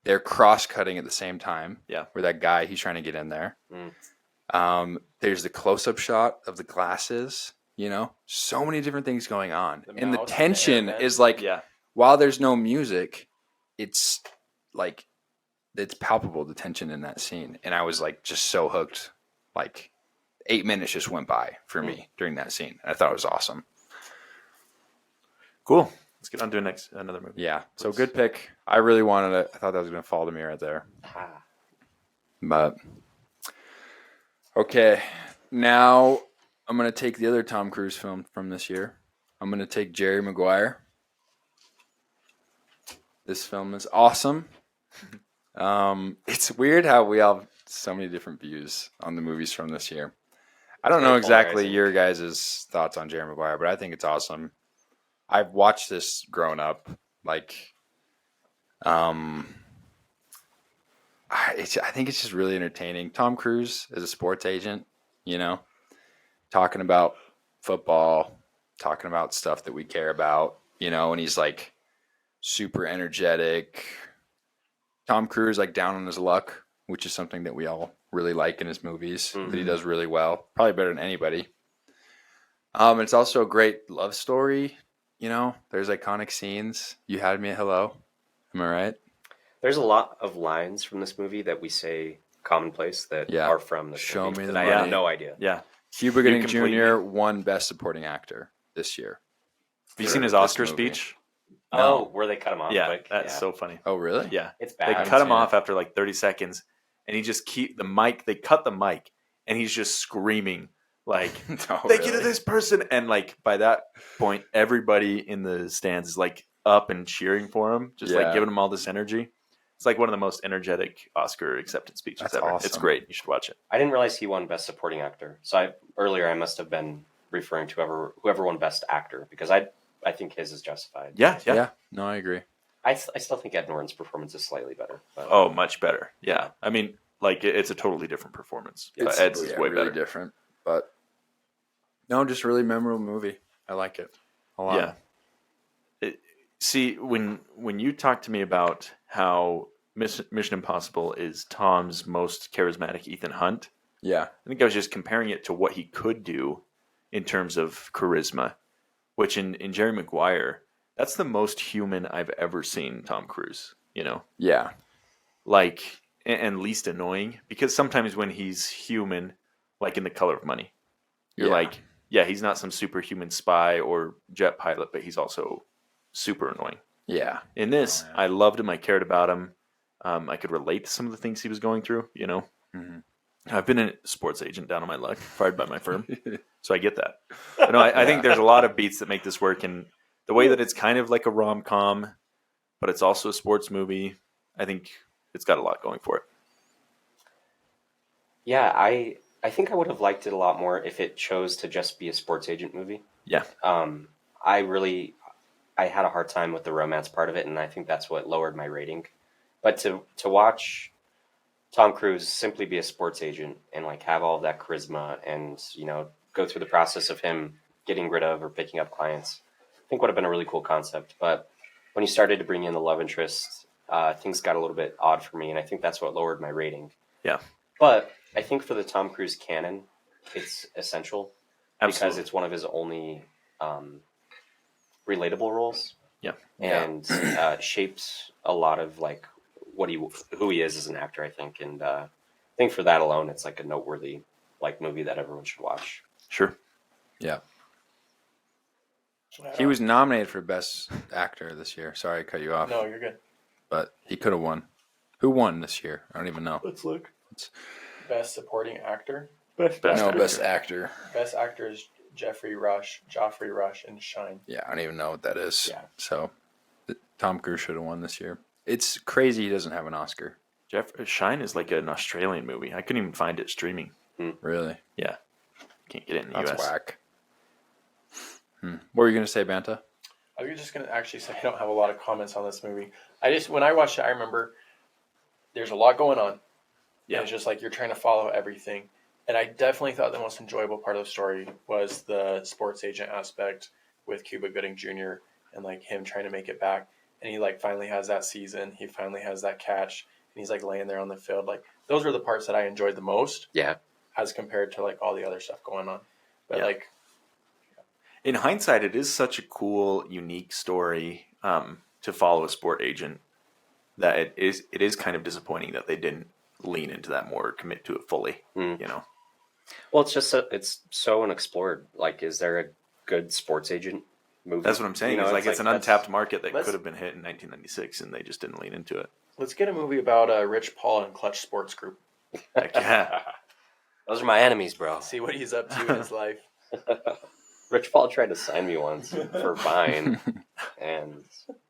A: they're cross-cutting at the same time.
B: Yeah,
A: where that guy he's trying to get in there. There's the close-up shot of the glasses. You know, so many different things going on, and the tension is like, while there's no music, it's like it's palpable, the tension in that scene, and I was like just so hooked. Like 8 minutes just went by for me during that scene. I thought it was awesome.
B: Cool. Let's get on to another movie.
A: Yeah. So good pick. I really wanted it. I thought that was going to fall to me right there. But okay, now I'm going to take the other Tom Cruise film from this year. I'm going to take Jerry Maguire. This film is awesome. It's weird how we all have so many different views on the movies from this year. I don't know exactly your guys' thoughts on Jerry Maguire, but I think it's awesome. I've watched this growing up. Like, I think it's just really entertaining. Tom Cruise is a sports agent, you know, talking about football, talking about stuff that we care about, you know, and he's like super energetic. Tom Cruise, like down on his luck, which is something that we all really like in his movies, that he does really well, probably better than anybody. It's also a great love story. You know, there's iconic scenes. You had me at hello. Am I right?
D: There's a lot of lines from this movie that we say commonplace that are from this
A: Show
D: movie
A: me the
D: that
A: money.
D: I had no idea.
B: Yeah.
A: Cuba Gooding Jr. won Best Supporting Actor this year.
B: Have you seen his Oscar speech?
D: No. Oh, where they cut him off?
B: Yeah,
D: quick?
B: that's so funny.
A: Oh, really?
B: Yeah.
D: It's bad.
B: They cut him off after like 30 seconds, and he just they cut the mic, and he's just screaming, like, thank you to this person. And like by that point, everybody in the stands is like up and cheering for him, just like giving him all this energy. It's like one of the most energetic Oscar acceptance speeches ever. Awesome. It's great. You should watch it.
D: I didn't realize he won Best Supporting Actor. So I must have been referring to whoever won Best Actor, because I think his is justified.
A: Yeah. No, I agree.
D: I still think Ed Norton's performance is slightly better. But,
B: oh, much better. Yeah. I mean, like it's a totally different performance.
A: It's
B: Ed's is way
A: really
B: better.
A: Different, but no, just really memorable movie. I like it a lot.
B: Yeah. See, when you talk to me about how Mission Impossible is Tom's most charismatic Ethan Hunt, I think I was just comparing it to what he could do in terms of charisma, which in Jerry Maguire, that's the most human I've ever seen Tom Cruise, you know?
A: Yeah.
B: Like, and least annoying, because sometimes when he's human, like in The Color of Money, you're like, he's not some superhuman spy or jet pilot, but he's also super annoying. Yeah. In this, I loved him. I cared about him. I could relate to some of the things he was going through, you know? Mm-hmm. I've been a sports agent down on my luck, fired by my firm. So I get that. But no, I think there's a lot of beats that make this work. And the way that it's kind of like a rom-com, but it's also a sports movie, I think it's got a lot going for it.
D: Yeah, I think I would have liked it a lot more if it chose to just be a sports agent movie.
B: Yeah.
D: I had a hard time with the romance part of it, and I think that's what lowered my rating. But to watch Tom Cruise simply be a sports agent and like have all of that charisma and, you know, go through the process of him getting rid of or picking up clients, I think would have been a really cool concept. But when he started to bring in the love interest, things got a little bit odd for me, and I think that's what lowered my rating.
B: Yeah.
D: But I think for the Tom Cruise canon, it's essential.
B: Absolutely.
D: Because it's one of his only relatable roles.
B: Yeah.
D: And shapes a lot of like who he is as an actor, I think. And I think for that alone, it's like a noteworthy like movie that everyone should watch.
B: Sure.
A: Yeah. He was nominated for Best Actor this year. Sorry I cut you off.
C: No, you're good.
A: But he could have won. Who won this year? I don't even know.
B: Let's look.
C: Best Supporting Actor.
A: Best Actor.
C: Best Actor is Geoffrey Rush, and Shine.
A: Yeah, I don't even know what that is.
C: Yeah.
A: So Tom Cruise should have won this year. It's crazy he doesn't have an Oscar.
B: Shine is like an Australian movie. I couldn't even find it streaming.
A: Really?
B: Yeah. Can't get it in the
A: US.
B: US.
A: That's whack. What were you going to say, Banta?
C: I was just going to actually say I don't have a lot of comments on this movie. When I watched it, I remember there's a lot going on.
B: Yeah.
C: And it's just like you're trying to follow everything. And I definitely thought the most enjoyable part of the story was the sports agent aspect with Cuba Gooding Jr. and like him trying to make it back. And he like finally has that season. He finally has that catch. And he's like laying there on the field. Like those were the parts that I enjoyed the most.
D: Yeah.
C: As compared to like all the other stuff going on. But like.
B: In hindsight, it is such a cool, unique story to follow a sport agent that it is kind of disappointing that they didn't lean into that more, or commit to it fully, you know?
D: Well, it's just it's so unexplored. Like, is there a good sports agent movie?
B: That's what I'm saying.
D: You know,
B: it's an untapped market that could have been hit in 1996, and they just didn't lean into it.
C: Let's get a movie about Rich Paul and Clutch Sports Group.
B: Heck yeah.
D: Those are my enemies, bro.
C: See what he's up to in his life.
D: Rich Paul tried to sign me once for Vine, and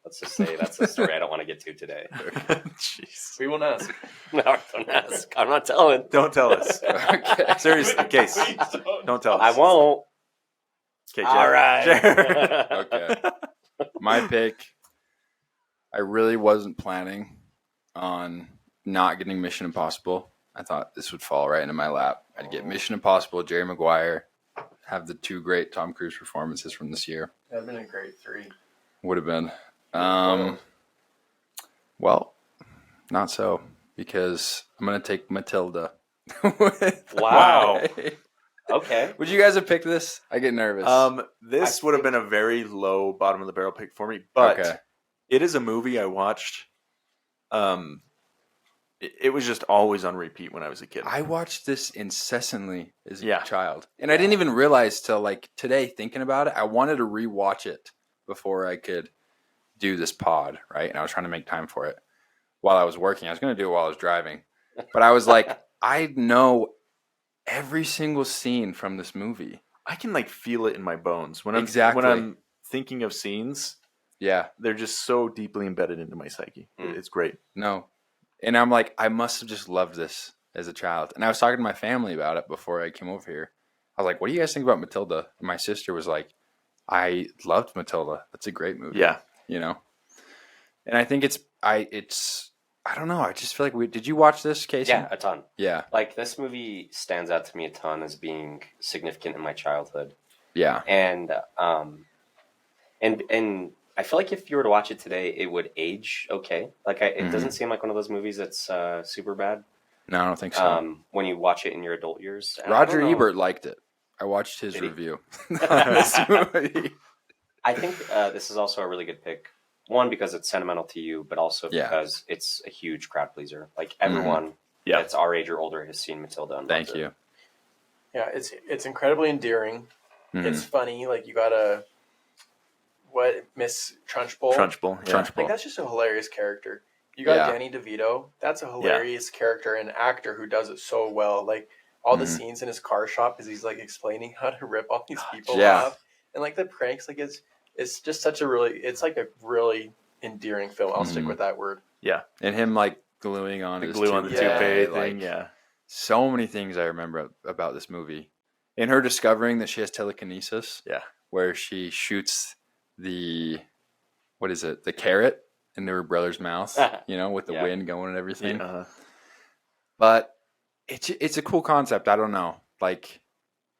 D: let's just say that's a story I don't want to get to today.
B: Jeez.
C: We won't ask.
D: No, don't ask. I'm not telling.
B: Don't tell us.
A: Okay.
B: Seriously, Case. Don't tell us.
D: I won't.
B: Okay,
D: all right.
A: Okay. My pick, I really wasn't planning on not getting Mission Impossible. I thought this would fall right into my lap. I'd get Mission Impossible, Jerry Maguire, have the 2 great Tom Cruise performances from this year.
C: That'd been a great 3.
A: Would have been. Well, not so, because I'm going to take Matilda.
D: Wow. Okay.
A: Would you guys have picked this? I get nervous.
B: This would have been a very low bottom of the barrel pick for me, but it is a movie I watched. It was just always on repeat when I was a kid.
A: I watched this incessantly as a child. And I didn't even realize till like today, thinking about it, I wanted to rewatch it before I could do this pod, right? And I was trying to make time for it while I was working. I was going to do it while I was driving. But I was like, I know every single scene from this movie.
B: I can like feel it in my bones. When I'm thinking of scenes, they're just so deeply embedded into my psyche. It's great.
A: No. And I'm like, I must have just loved this as a child. And I was talking to my family about it before I came over here. I was like, what do you guys think about Matilda? And my sister was like, I loved Matilda. That's a great movie.
B: Yeah.
A: You know? And I think I don't know. I just feel like did you watch this, Kasen?
D: Yeah, a ton.
A: Yeah.
D: Like, this movie stands out to me a ton as being significant in my childhood.
A: Yeah.
D: And I feel like if you were to watch it today, it would age okay. Like, it doesn't seem like one of those movies that's super bad.
A: No, I don't think so.
D: When you watch it in your adult years. And
A: Roger Ebert liked it. I watched his review on this movie.
D: I think this is also a really good pick. One, because it's sentimental to you, but also because it's a huge crowd pleaser. Like, everyone that's our age or older has seen Matilda. And
A: Thank you.
C: Yeah, it's incredibly endearing. It's funny. Like, you got Miss Trunchbull?
B: Trunchbull.
C: Like, that's just a hilarious character. You got Danny DeVito. That's a hilarious character and actor who does it so well. Like, all the scenes in his car shop is he's, like, explaining how to rip all these people off. And, like, the pranks, like, it's just such a really endearing film. I'll stick with that word.
B: Yeah.
A: And him, like, gluing on his
B: glue on the toupee thing,
A: So many things I remember about this movie. And her discovering that she has telekinesis.
B: Yeah.
A: Where she shoots the carrot into her brother's mouth, with the wind going and everything.
B: Yeah.
A: But it's a cool concept. I don't know. Like,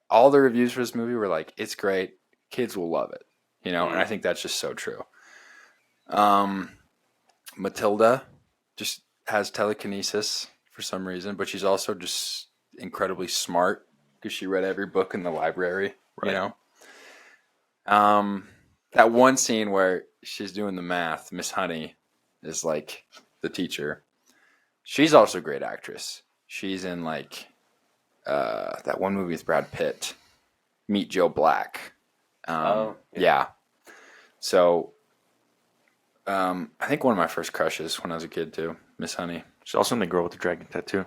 A: all the reviews for this movie were like, it's great. Kids will love it. And I think that's just so true. Matilda just has telekinesis for some reason, but she's also just incredibly smart because she read every book in the library, That one scene where she's doing the math, Miss Honey is like the teacher. She's also a great actress. She's in like that one movie with Brad Pitt, Meet Joe Black. Yeah. So I think one of my first crushes when I was a kid too, Miss Honey.
B: She's also in The Girl with the Dragon Tattoo.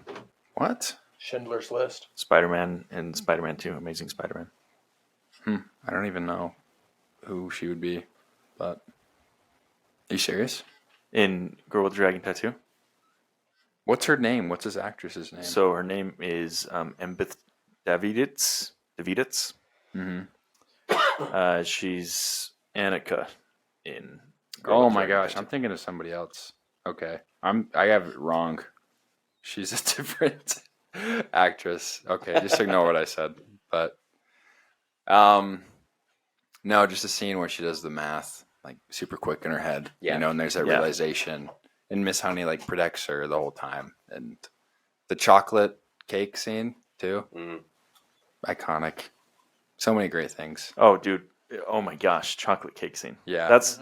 A: What?
C: Schindler's List.
B: Spider-Man and Spider-Man 2, Amazing Spider-Man.
A: I don't even know who she would be, but are you serious?
B: In Girl with the Dragon Tattoo?
A: What's her name? What's this actress's name?
B: So her name is Embeth Daviditz. She's Annika in Girl with the
A: my
B: Dragon
A: gosh,
B: Tattoo.
A: I'm thinking of somebody else. Okay. I have it wrong. She's a different actress. Okay, just ignore what I said. But no, just a scene where she does the math like super quick in her head.
D: Yeah.
A: And there's that realization, and Miss Honey like protects her the whole time, and the chocolate cake scene too, iconic. So many great things.
B: Oh, dude. Oh my gosh, chocolate cake scene.
A: Yeah,
B: that's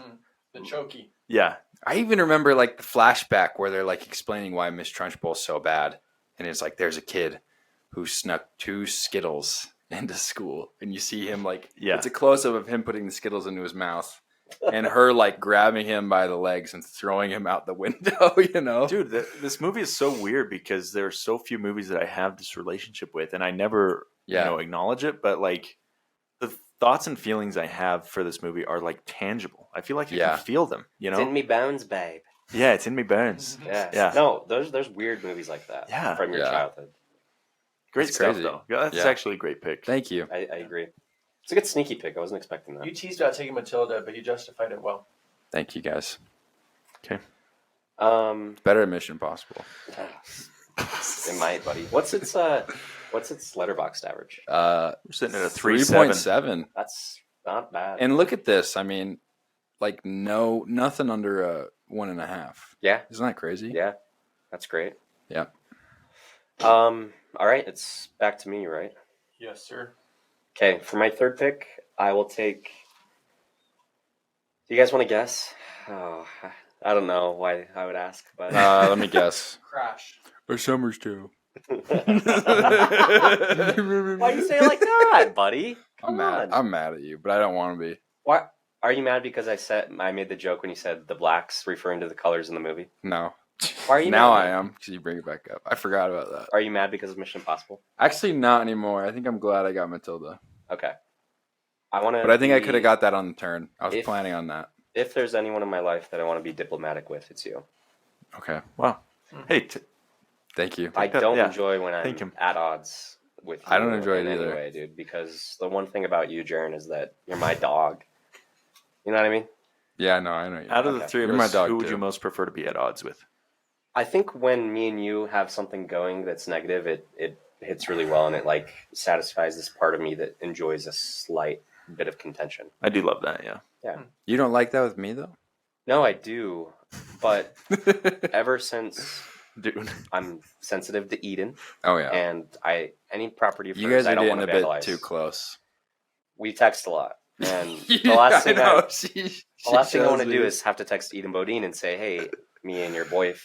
C: the chokey.
B: Yeah,
A: I even remember like the flashback where they're like explaining why Miss Trunchbull's so bad, and it's like there's a kid who snuck 2 Skittles into school, and you see him like it's a close up of him putting the Skittles into his mouth, and her like grabbing him by the legs and throwing him out the window.
B: Dude, this movie is so weird because there are so few movies that I have this relationship with, and I never acknowledge it, but like the thoughts and feelings I have for this movie are like tangible. I feel like I can feel them.
D: It's in me bones, babe.
B: Yeah, it's in me bones.
D: Yeah. No, there's weird movies like that. from your childhood.
B: Great stuff, though. That's actually a great pick.
A: Thank you.
D: I agree. It's a good sneaky pick. I wasn't expecting that.
C: You teased about taking Matilda, but you justified it well.
A: Thank you, guys.
B: Okay.
A: Better than Mission Impossible.
D: It might, buddy. What's its Letterboxd average?
B: We're sitting at a 3.7.
D: That's not bad.
A: And look at this. I mean, like nothing under a 1.5.
D: Yeah.
A: Isn't that crazy?
D: Yeah. That's great.
A: Yeah.
D: All right, it's back to me, right?
C: Yes, sir.
D: Okay, for my third pick, I will take. Do you guys want to guess? Oh, I don't know why I would ask, but
A: let me guess.
C: Crash.
A: Or Summers too.
D: Why do you say it like that, buddy?
A: I'm mad at you, but I don't want to be.
D: Why are you mad because I made the joke when you said the blacks referring to the colors in the movie?
A: No.
D: Why are you
A: now
D: mad?
A: I am because you bring it back up. I forgot about that.
D: Are you mad because of Mission Impossible?
A: Actually, not anymore. I think I'm glad I got Matilda.
D: Okay. But
A: I think I could have got that on the turn. I was planning on that.
D: If there's anyone in my life that I want to be diplomatic with, it's you.
A: Okay.
B: Wow. Hey,
A: thank you.
D: I don't enjoy when I'm at odds with you.
A: I don't enjoy it
D: in
A: either.
D: any way, dude, because the one thing about you, Jaren, is that you're my dog. You know what I mean?
A: Yeah, no, I know you.
B: Out of the three of
A: You're my
B: us,
A: dog
B: who would
A: too.
B: you most prefer to be at odds with?
D: I think when me and you have something going that's negative, it hits really well, and it like satisfies this part of me that enjoys a slight bit of contention.
B: I do love that, yeah.
D: Yeah.
A: You don't like that with me, though?
D: No, I do. But ever since
B: Dude.
D: I'm sensitive to Eden.
A: Oh, yeah.
D: And any property of
A: you
D: hers
A: guys
D: I
A: are
D: don't want
A: getting
D: to
A: a
D: vandalize.
A: bit too close.
D: We text a lot. And the
A: Yeah,
D: last thing
A: I know.
D: the last thing I want to do is have to text Eden Bodine and say, hey, me and your boyf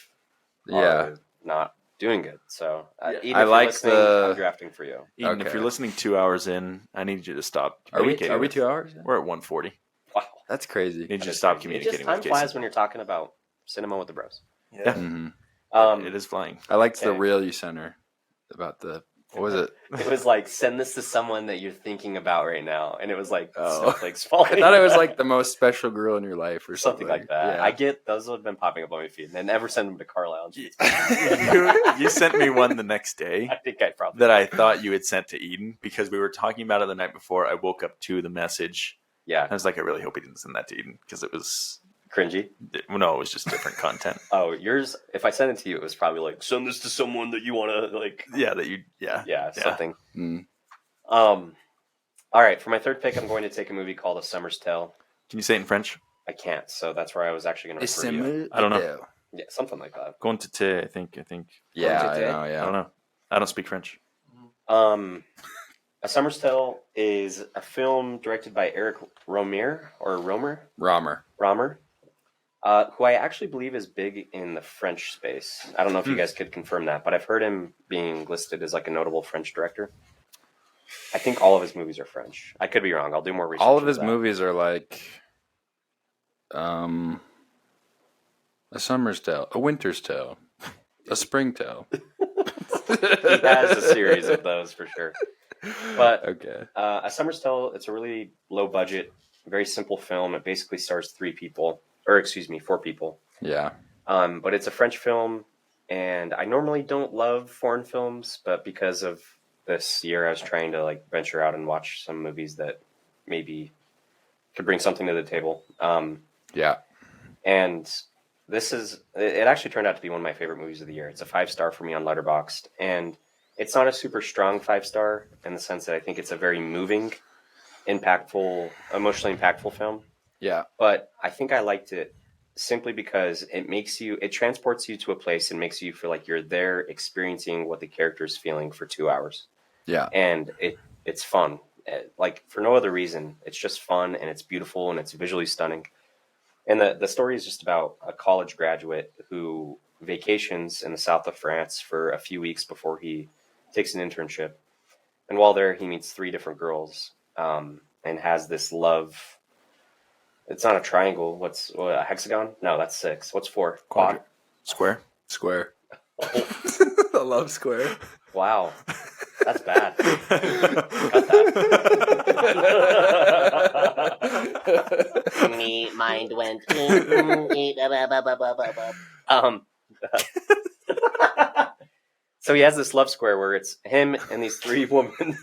D: are not doing good. So Eden,
A: I
D: if
A: like
D: you're listening, I'm drafting for you.
B: Eden, if you're listening 2 hours in, I need you to stop.
A: Are we 2 hours?
B: We're at 1:40.
D: Wow.
A: That's crazy.
B: I need you to stop communicating
D: Time
B: with
D: flies
B: Kasen.
D: when you're talking about cinema with the bros.
B: Yeah.
A: Mm-hmm.
B: It is flying.
A: I liked the reel you sent her about the, what was it?
D: It was like, send this to someone that you're thinking about right now. And it was like,
A: Oh.
D: snowflakes falling.
A: I thought it was like the most special girl in your life or
D: something like that.
A: Yeah.
D: I get those have been popping up on my feed, and never send them to Carlisle.
B: you sent me one the next day
D: I think I probably
B: that I thought you had sent to Eden because we were talking about it the night before. I woke up to the message.
D: Yeah.
B: I was like, I really hope he didn't send that to Eden because it was
D: cringy.
B: No, it was just different content.
D: Oh, yours. If I sent it to you, it was probably like, send this to someone that you want to like.
B: Yeah,
D: something.
A: Mm.
D: All right, for my third pick, I'm going to take a movie called A Summer's Tale.
B: Can you say it in French?
D: I can't, so that's where I was actually going to refer to you.
B: I don't know.
D: Yeah, something like that.
B: Quantité, I think.
A: Yeah,
D: Quantité?
A: I know, yeah.
B: I don't know. I don't speak French.
D: A Summer's Tale is a film directed by Eric Romer, who I actually believe is big in the French space. I don't know if you guys could confirm that, but I've heard him being listed as like a notable French director. I think all of his movies are French. I could be wrong. I'll do more research.
A: All of his
D: into that.
A: movies are like A Summer's Tale, A Winter's Tale, A Spring Tale.
D: He has a series of those for sure. But
A: okay.
D: A Summer's Tale, it's a really low budget, very simple film. It basically stars 4 people.
A: Yeah.
D: But it's a French film, and I normally don't love foreign films, but because of this year, I was trying to like venture out and watch some movies that maybe could bring something to the table.
A: Yeah.
D: And it actually turned out to be one of my favorite movies of the year. It's a 5-star for me on Letterboxd, and it's not a super strong 5-star in the sense that I think it's a very moving, impactful, emotionally impactful film.
A: Yeah.
D: But I think I liked it simply because it transports you to a place and makes you feel like you're there experiencing what the character is feeling for 2 hours.
A: Yeah.
D: And it's fun. Like, for no other reason. It's just fun, and it's beautiful, and it's visually stunning. And the story is just about a college graduate who vacations in the south of France for a few weeks before he takes an internship. And while there, he meets 3 different girls and has this love. It's not a triangle. A hexagon? No, that's 6. What's 4? Quad?
B: Square.
A: A love square.
D: Wow. That's bad. Cut that.
E: Me mind went.
D: So he has this love square where it's him and these 3 women.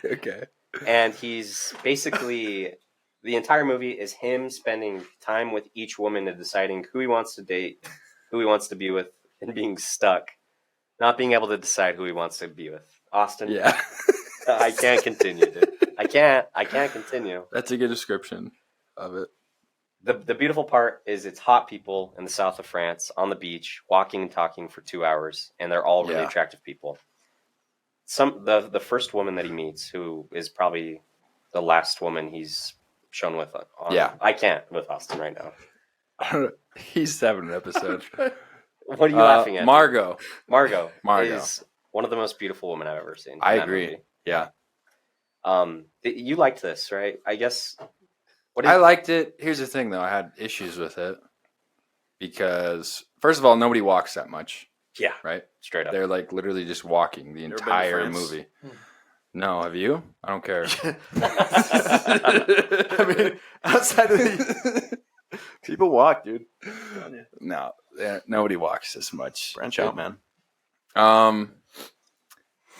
A: Okay.
D: And he's basically, the entire movie is him spending time with each woman and deciding who he wants to date, who he wants to be with, and being stuck. Not being able to decide who he wants to be with. Austin?
A: Yeah.
D: I can't continue, dude. I can't continue.
A: That's a good description of it.
D: The beautiful part is it's hot people in the south of France on the beach, walking and talking for 2 hours, and they're all really attractive people. The first woman that he meets, who is probably the last woman he's shown with. I can't with Austin right now.
A: He's 7 episodes.
D: What are you laughing at?
A: Margot
D: is one of the most beautiful women I've ever seen.
A: I agree. Movie. Yeah.
D: You liked this, right? I guess.
A: I liked it. Here's the thing, though. I had issues with it because, first of all, nobody walks that much.
D: Yeah.
A: Right?
D: Straight up.
A: They're like literally just walking the entire movie. No, have you? I don't care.
B: I mean, outside of the people walk, dude.
A: No, nobody walks this much.
B: Branch out, man.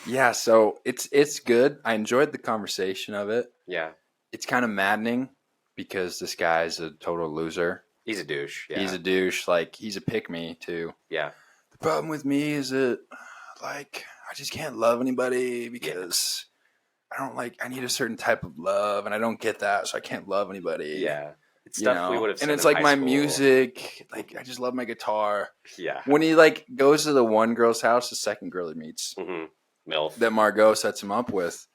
A: Yeah, so it's good. I enjoyed the conversation of it.
D: Yeah.
A: It's kind of maddening because this guy's a total loser.
D: He's a douche. Yeah.
A: He's a douche. Like, he's a pick-me, too.
D: Yeah.
A: The problem with me is that, like, I just can't love anybody because I need a certain type of love, and I don't get that, so I can't love anybody.
D: Yeah. It's stuff we would have seen.
A: And it's like my music. Like, I just love my guitar.
D: Yeah.
A: When he, like, goes to the one girl's house, the second girl he meets,
D: MILF,
A: that Margot sets him up with,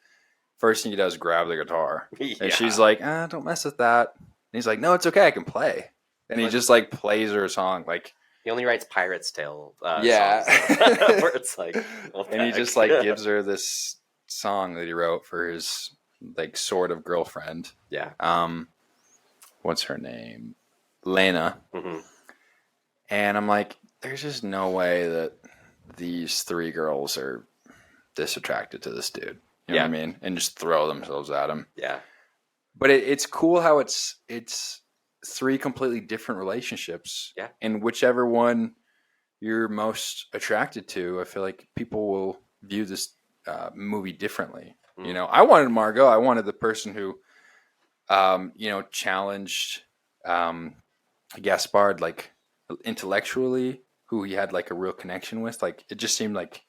A: first thing he does is grab the guitar. And she's like, don't mess with that. And he's like, no, it's okay, I can play. And he just, like, plays her a song. Like,
D: he only writes Pirate's Tale songs. Where it's like,
A: and he just, like, gives her this song that he wrote for his, like, sort of girlfriend.
D: Yeah.
A: What's her name? Lena.
D: Mm-hmm.
A: And I'm like, there's just no way that these 3 girls are this attracted to this dude. You know what I mean? And just throw themselves at him.
D: Yeah.
A: But it's cool how it's 3 completely different relationships.
D: Yeah.
A: And whichever one you're most attracted to, I feel like people will view this movie differently. You know, I wanted Margot. I wanted the person who, challenged Gaspard, like, intellectually, who he had, like, a real connection with. Like, it just seemed like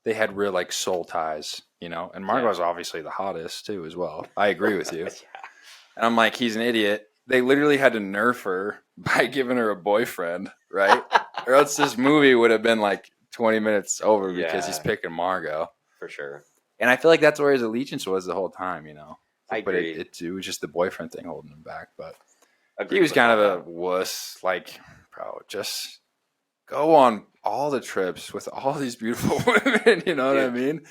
A: they had real, like, soul ties, you know? And Margot's obviously the hottest, too, as well. I agree with you. And I'm like, he's an idiot. They literally had to nerf her by giving her a boyfriend, right? Or else this movie would have been, like, 20 minutes over because he's picking Margot.
D: For sure.
A: And I feel like that's where his allegiance was the whole time, you know?
D: I agree.
A: But it was just the boyfriend thing holding him back. But he was kind of a wuss. Like, bro, just go on all the trips with all these beautiful women. You know what I mean?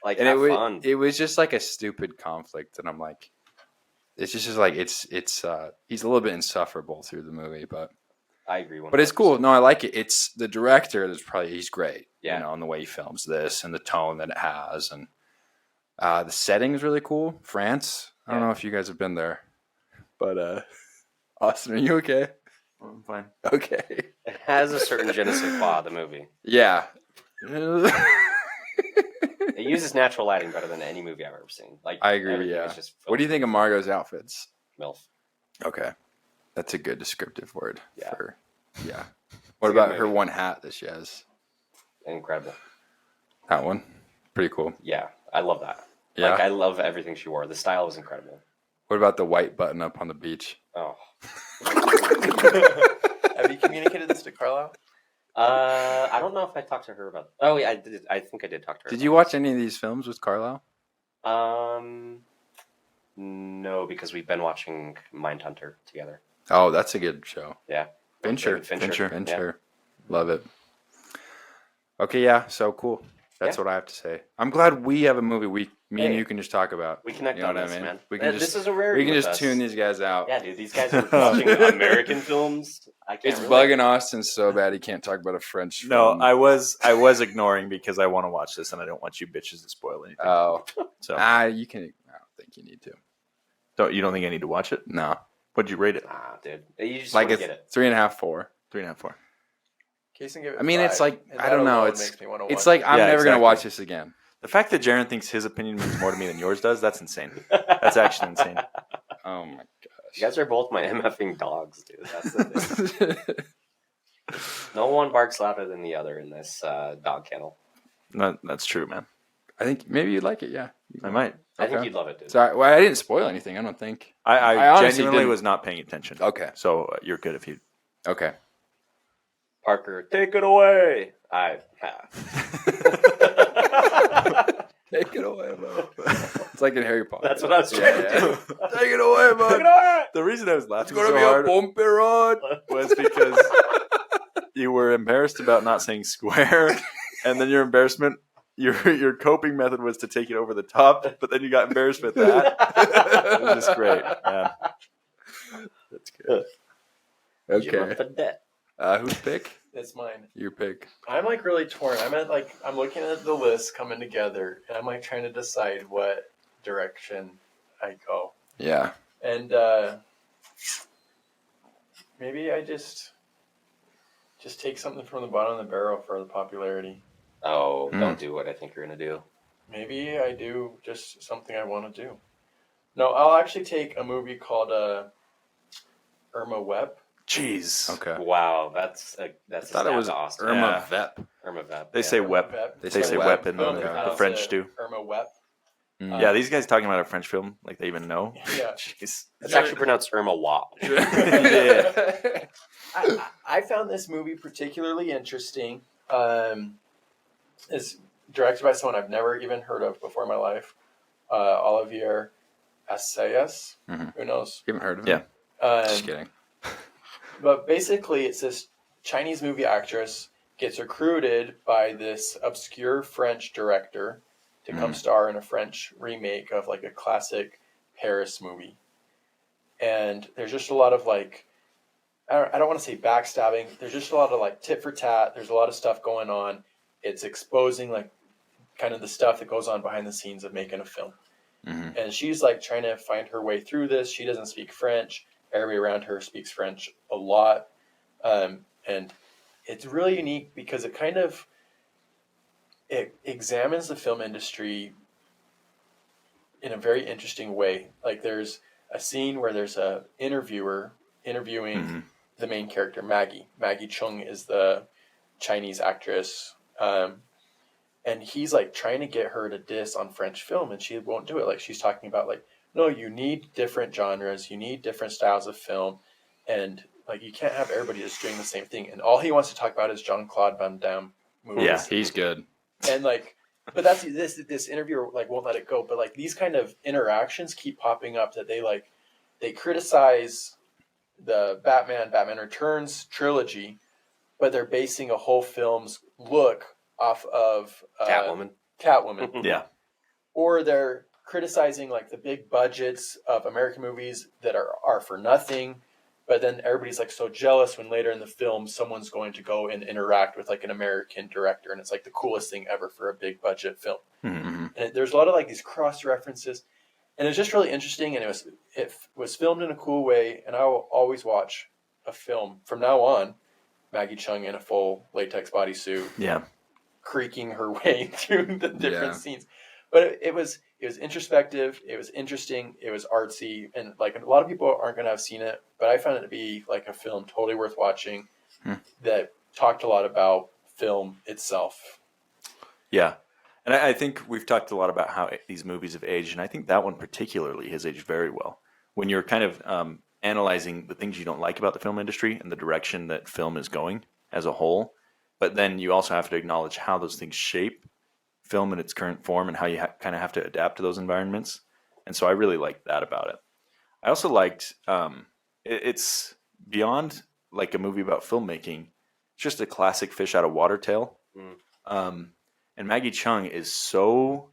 D: Like,
A: and
D: have fun.
A: It was just like a stupid conflict. And I'm like, it's just like, it's he's a little bit insufferable through the movie. But
D: I agree. 100%.
A: But it's cool. No, I like it. It's the director he's great.
D: Yeah.
A: You know, and the way he films this and the tone that it has. And the setting is really cool. France. I don't know if you guys have been there, but Austin, are you okay?
B: I'm fine.
A: Okay.
D: It has a certain je ne sais quoi, the movie.
A: Yeah.
D: It uses natural lighting better than any movie I've ever seen. Like,
A: I agree. Yeah.
D: Just
A: what do you think of Margot's outfits?
D: MILF.
A: Okay. That's a good descriptive word.
D: Yeah.
A: What about her one hat that she has?
D: Incredible.
A: That one? Pretty cool.
D: Yeah, I love that.
A: Yeah.
D: Like, I love everything she wore. The style was incredible.
A: What about the white button up on the beach?
D: Oh.
C: Have you communicated this to Carlisle?
D: I don't know if I talked to her about. Oh, yeah, I did. I think I did talk to her.
A: Did you watch any of these films with Carlisle?
D: No, because we've been watching Mindhunter together.
A: Oh, that's a good show.
D: Yeah.
A: Fincher.
D: Fincher. Yeah.
A: Love it. Okay, yeah, so cool. That's what I have to say. I'm glad we have a movie me and you can just talk about.
D: We connect on this, man.
A: We can
D: This is a rarity.
A: We can just tune these guys out.
D: Yeah, dude, these guys are watching American films. I can't.
A: It's bugging Austin so bad he can't talk about a French film.
B: No, I was ignoring because I want to watch this and I don't want you bitches to spoil anything.
A: Oh,
B: so
A: you can. I don't think you need to.
B: You don't think I need to watch it?
A: No.
B: What'd you rate it?
D: Dude, you just
A: like
D: get it.
A: 3.5, 4.
B: 3.5, 4.
C: Kasen gave it
A: I mean,
C: 5,
A: it's like
C: and
A: I
C: that
A: don't know.
C: alone
A: It's
C: makes me wanna
A: it's
C: watch
A: like I'm never gonna watch this again.
B: The fact that Jaron thinks his opinion means more to me than yours does, that's insane. That's actually insane.
A: Oh my gosh.
D: You guys are both my MFing dogs, dude. That's the thing. No one barks louder than the other in this dog kennel.
B: That's true, man.
A: I think maybe you'd like it. Yeah,
B: I might.
D: I think you'd love it, dude.
A: Sorry, well, I didn't spoil anything. I don't think.
B: I
A: honestly
B: genuinely
A: didn't.
B: was not paying attention.
A: Okay.
B: So you're good if you.
A: Okay.
D: Parker, take it away.
A: Take it away, bro. It's like in Harry Potter.
D: That's what I was trying to do.
A: Take it away, bro.
D: Take it away.
B: The reason I was laughing
A: It's gonna
B: so
A: be
B: hard
A: a bumpy ride.
B: was because you were embarrassed about not saying square, and then your embarrassment, your coping method was to take it over the top, but then you got embarrassed with that. It was just great. Yeah. That's good.
A: Okay. Whose pick?
C: It's mine.
A: Your pick.
C: I'm like really torn. I'm looking at the list coming together, and I'm like trying to decide what direction I go.
A: Yeah.
C: And maybe I just take something from the bottom of the barrel for the popularity.
D: Oh, don't do what I think you're gonna do.
C: Maybe I do just something I want to do. No, I'll actually take a movie called Irma Webb.
B: Jeez.
A: Okay.
D: Wow, that's a
A: thought it was
D: Austin.
A: Irma Vep.
D: Irma Vep.
B: They say
C: Irma
B: wep.
C: Vep.
B: They say wep in
A: Okay.
B: the French do.
C: Irma Webb.
B: Yeah, these guys talking about a French film like they even know.
C: Yeah.
B: Jeez.
D: It's actually pronounced Irma Wop.
B: Yeah.
C: I found this movie particularly interesting. It's directed by someone I've never even heard of before in my life. Olivier Assayas. Who knows?
A: You haven't heard of him?
B: Yeah.
A: Just kidding.
C: But basically, it's this Chinese movie actress gets recruited by this obscure French director to come star in a French remake of like a classic Paris movie. And there's just a lot of like, I don't want to say backstabbing. There's just a lot of like tit for tat. There's a lot of stuff going on. It's exposing like kind of the stuff that goes on behind the scenes of making a film. And she's like trying to find her way through this. She doesn't speak French. Everybody around her speaks French a lot. And it's really unique because it examines the film industry in a very interesting way. Like there's a scene where there's a interviewer interviewing the main character, Maggie. Maggie Chung is the Chinese actress. And he's like trying to get her to diss on French film, and she won't do it. Like she's talking about like, no, you need different genres, you need different styles of film, and like you can't have everybody just doing the same thing. And all he wants to talk about is Jean-Claude Van Damme movies.
A: Yeah, he's good.
C: And like, but that's this interviewer like won't let it go. But like these kind of interactions keep popping up that they criticize the Batman Returns trilogy, but they're basing a whole film's look off of Catwoman.
B: Yeah.
C: Or they're criticizing like the big budgets of American movies that are for nothing, but then everybody's like so jealous when later in the film someone's going to go and interact with like an American director, and it's like the coolest thing ever for a big budget film. And there's a lot of like these cross references, and it was just really interesting, and it was filmed in a cool way. And I will always watch a film from now on, Maggie Chung in a full latex bodysuit,
B: Yeah.
C: creaking her way through the different scenes. But it was It was introspective. It was interesting. It was artsy, and like a lot of people aren't going to have seen it, but I found it to be like a film totally worth watching that talked a lot about film itself.
B: Yeah. And I think we've talked a lot about how these movies have aged, and I think that one particularly has aged very well. When you're kind of analyzing the things you don't like about the film industry and the direction that film is going as a whole, but then you also have to acknowledge how those things shape film in its current form and how you kind of have to adapt to those environments. And so I really liked that about it. I also liked it's beyond like a movie about filmmaking. It's just a classic fish out of water tale. And Maggie Cheung is so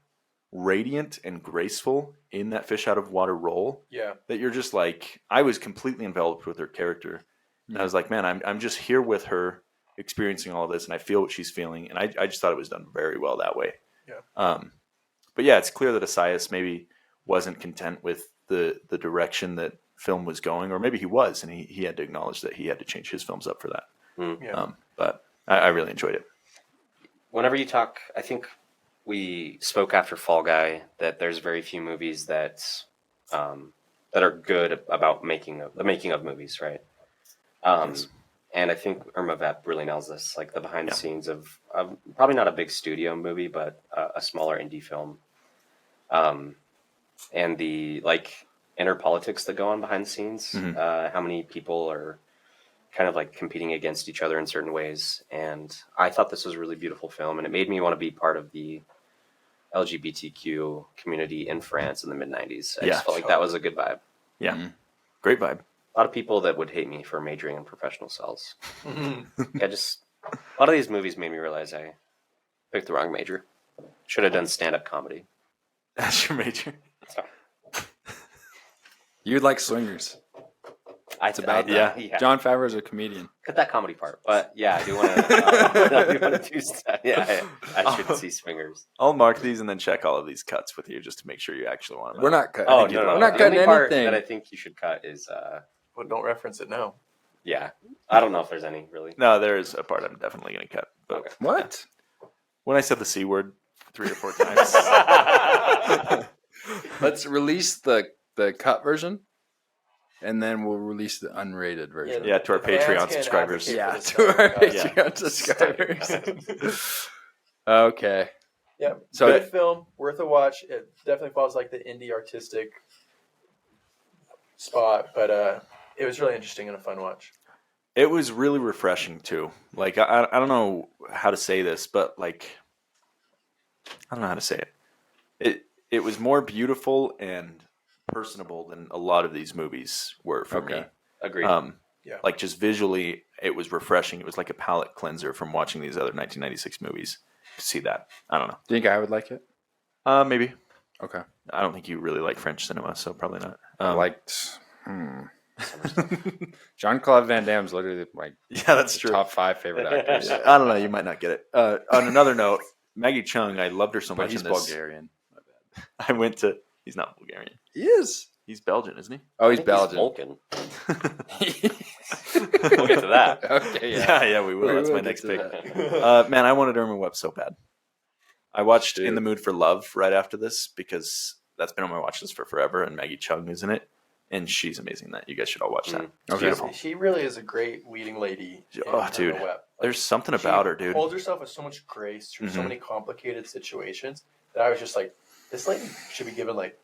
B: radiant and graceful in that fish out of water role that you're just like, I was completely enveloped with her character. And I was like, man, I'm just here with her experiencing all of this, and I feel what she's feeling. And I just thought it was done very well that way. But yeah, it's clear that Assayas maybe wasn't content with the direction that film was going, or maybe he was, and he had to acknowledge that he had to change his films up for that. But I really enjoyed it.
D: Whenever you talk, I think we spoke after Fall Guy that there's very few movies that are good about the making of movies, right?
B: Yes.
D: And I think Irma Vep really nails this, like the behind the scenes of probably not a big studio movie, but a smaller indie film, and the like inner politics that go on behind the scenes. How many people are kind of like competing against each other in certain ways. And I thought this was a really beautiful film, and it made me want to be part of the LGBTQ community in France in the mid-90s. I just felt like that was a good vibe.
B: Yeah. Great vibe.
D: A lot of people that would hate me for majoring in professional sales. A lot of these movies made me realize I picked the wrong major. Should have done stand-up comedy.
B: That's your major.
D: Sorry.
A: You'd like Swingers.
D: It's about that.
A: Yeah. Jon Favreau's a comedian.
D: Cut that comedy part. But yeah, I do want to do stuff. Yeah, I should see Swingers.
B: I'll mark these and then check all of these cuts with you just to make sure you actually want them.
A: We're not cutting.
D: Oh, no.
A: We're not
D: the
A: cutting
D: only part
A: anything.
D: that I think you should cut is...
C: Well, don't reference it now.
D: Yeah. I don't know if there's any, really.
B: No, there is a part I'm definitely going to cut. But
D: Okay.
A: What?
B: when I said the C word 3 or 4 times...
A: Let's release the cut version, and then we'll release the unrated version.
B: Yeah, to our Patreon subscribers.
A: Yeah, to our Patreon subscribers. Okay.
C: Yeah,
A: So
C: good film, worth a watch. It definitely falls like the indie artistic spot, but it was really interesting and a fun watch.
B: It was really refreshing too. Like I don't know how to say this, but like I don't know how to say it. It was more beautiful and personable than a lot of these movies were for me.
D: Agreed.
C: Yeah.
B: Like just visually, it was refreshing. It was like a palate cleanser from watching these other 1996 movies. To see that, I don't know.
A: Do you think I would like it?
B: Maybe.
A: Okay.
B: I don't think you really like French cinema, so probably not.
A: I liked. Jean-Claude Van Damme's literally like
B: that's true.
A: top 5 favorite actors.
B: I don't know. You might not get it. On another note, Maggie Cheung, I loved her so much.
A: He's
B: in this.
A: Bulgarian.
B: I went to. He's not Bulgarian.
A: He is.
B: He's Belgian, isn't he?
A: Oh, he's Belgian.
D: Vulcan. We'll get to that.
A: Okay, yeah.
B: Yeah, we will. That's my next pick. Man, I wanted Irma Webb so bad. I watched In the Mood for Love right after this because that's been on my watch list for forever, and Maggie Cheung is in it, and she's amazing in that. You guys should all watch that. It's beautiful.
C: She really is a great leading lady.
B: Oh, dude.
C: Web. Like,
B: there's something about her, dude.
C: She holds herself with so much grace through so many complicated situations that I was just like, this lady should be given like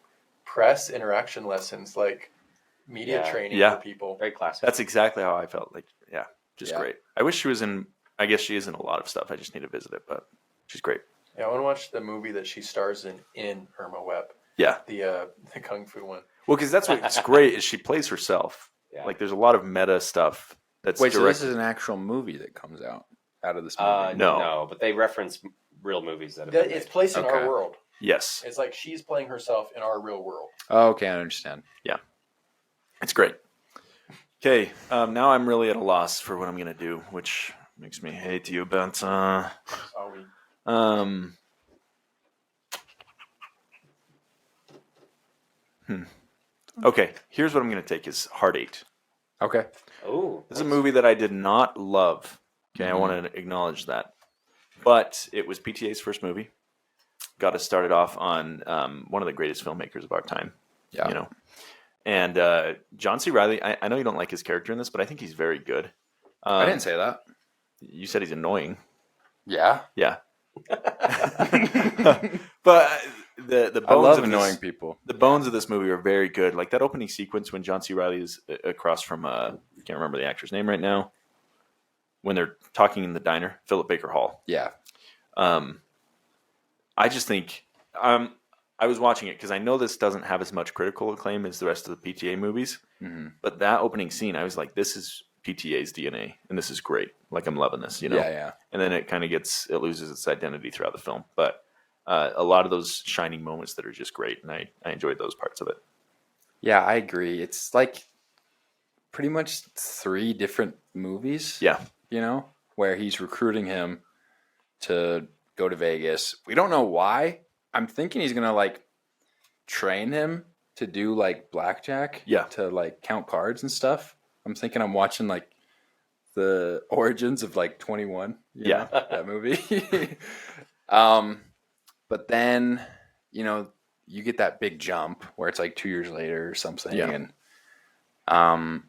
C: press interaction lessons, like media training for people.
D: Very classic.
B: That's exactly how I felt. Like, just great. I wish she was in. I guess she is in a lot of stuff. I just need to visit it, but she's great.
C: Yeah, I want to watch the movie that she stars in Irma Webb.
B: Yeah,
C: the kung fu one.
B: Well, because that's what's great is she plays herself. Yeah. Like, there's a lot of meta stuff. That's
A: so this is an actual movie that comes out of this movie?
D: No, but they reference real movies that have been
C: it's placed in our world.
B: Yes.
C: It's like she's playing herself in our real world.
A: Oh, okay, I understand.
B: Yeah. It's great. Okay, now I'm really at a loss for what I'm going to do, which makes me hate you, Banta. Okay, here's what I'm going to take is Heart 8.
A: Okay.
D: Oh.
B: This is a movie that I did not love. Okay, I want to acknowledge that. But it was PTA's first movie. got us started off on one of the greatest filmmakers of our time.
A: Yeah.
B: You know, and John C. Reilly. I know you don't like his character in this, but I think he's very good.
A: I didn't say that.
B: You said he's annoying.
A: Yeah.
B: Yeah. But the bones
A: I love
B: of
A: annoying people.
B: The bones of this movie are very good. Like that opening sequence when John C. Reilly is across from I can't remember the actor's name right now. When they're talking in the diner, Philip Baker Hall.
A: Yeah.
B: I just think I was watching it because I know this doesn't have as much critical acclaim as the rest of the PTA movies.
A: Mm-hmm.
B: But that opening scene, I was like, this is PTA's DNA, and this is great. Like I'm loving this, you know.
A: Yeah.
B: And then it kind of loses its identity throughout the film, but a lot of those shining moments that are just great, and I enjoyed those parts of it.
A: Yeah, I agree. It's like pretty much 3 different movies.
B: Yeah.
A: You know, where he's recruiting him to go to Vegas. We don't know why. I'm thinking he's going to like train him to do like blackjack.
B: Yeah.
A: To like count cards and stuff. I'm thinking I'm watching like the origins of like 21.
B: Yeah.
A: That movie. But then, you know, you get that big jump where it's like 2 years later or something.
B: Yeah.
A: And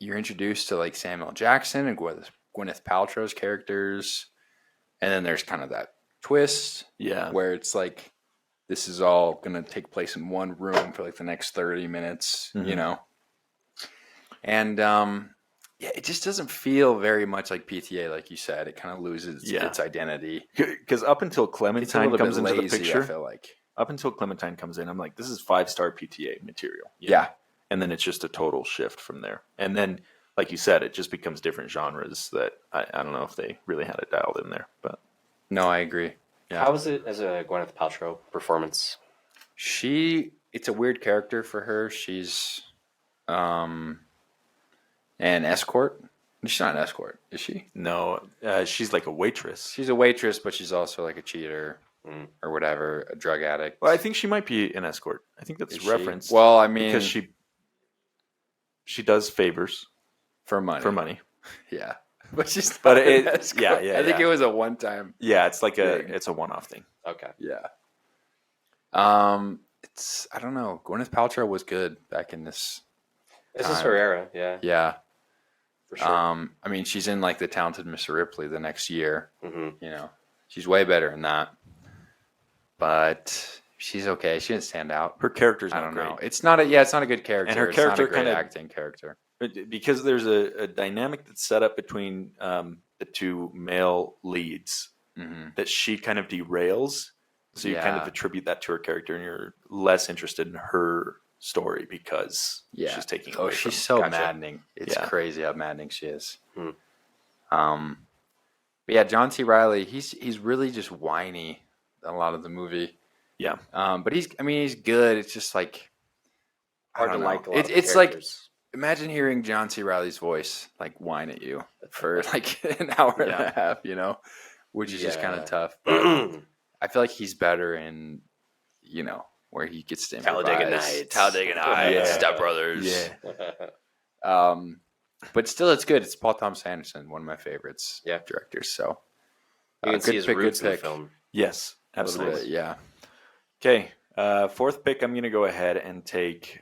A: you're introduced to like Samuel Jackson and Gwyneth Paltrow's characters. And then there's kind of that twist.
B: Yeah.
A: Where it's like, this is all going to take place in one room for like the next 30 minutes, you know? And, it just doesn't feel very much like PTA, like you said. It kind of loses its identity.
B: Because up until Clementine comes into the picture,
A: I feel like.
B: Up until Clementine comes in, I'm like, this is 5-star PTA material.
A: Yeah.
B: And then it's just a total shift from there. And then, like you said, it just becomes different genres that I don't know if they really had it dialed in there. But
A: no, I agree.
D: Yeah. How was it as a Gwyneth Paltrow performance?
A: It's a weird character for her. She's an escort. She's not an escort, is she?
B: No, she's like a waitress.
A: She's a waitress, but she's also like a cheater or whatever, a drug addict.
B: Well, I think she might be an escort. I think that's referenced.
A: Well, I mean,
B: because she does favors
A: for money. Yeah, but she's not an escort.
B: Yeah.
A: I think it was a one-time.
B: Yeah, it's like it's a one-off thing.
D: Okay.
A: Yeah. It's I don't know. Gwyneth Paltrow was good back in this.
D: This is her era. Yeah.
A: Yeah.
D: For sure.
A: I mean, she's in like The Talented Mr. Ripley the next year.
D: Mm-hmm.
A: You know, she's way better than that. But she's okay. She didn't stand out.
B: Her character's
A: I
B: not
A: don't
B: great.
A: know. It's not a good character.
B: And her
A: it's
B: character
A: not a great
B: kind of
A: acting character.
B: Because there's a dynamic that's set up between the 2 male leads that she kind of derails. So you kind of attribute that to her character, and you're less interested in her story because she's taking away.
A: She's so maddening. It's crazy how maddening she is. But yeah, John C. Reilly, he's really just whiny a lot of the movie.
B: Yeah.
A: But he's good. It's just like
D: hard to like.
A: It's like imagine hearing John C. Reilly's voice like whine at you for like an hour and a half, you know, which is just kind of tough. But I feel like he's better in, you know, where he gets to improvise.
D: Talladega Nights,
A: Step Brothers.
B: Yeah.
A: But still, it's good. It's Paul Thomas Anderson, one of my favorites.
D: Yeah.
A: Directors. So
D: you can see his roots in the film.
B: Yes, absolutely.
A: Yeah.
B: Okay. 4th pick, I'm going to go ahead and take.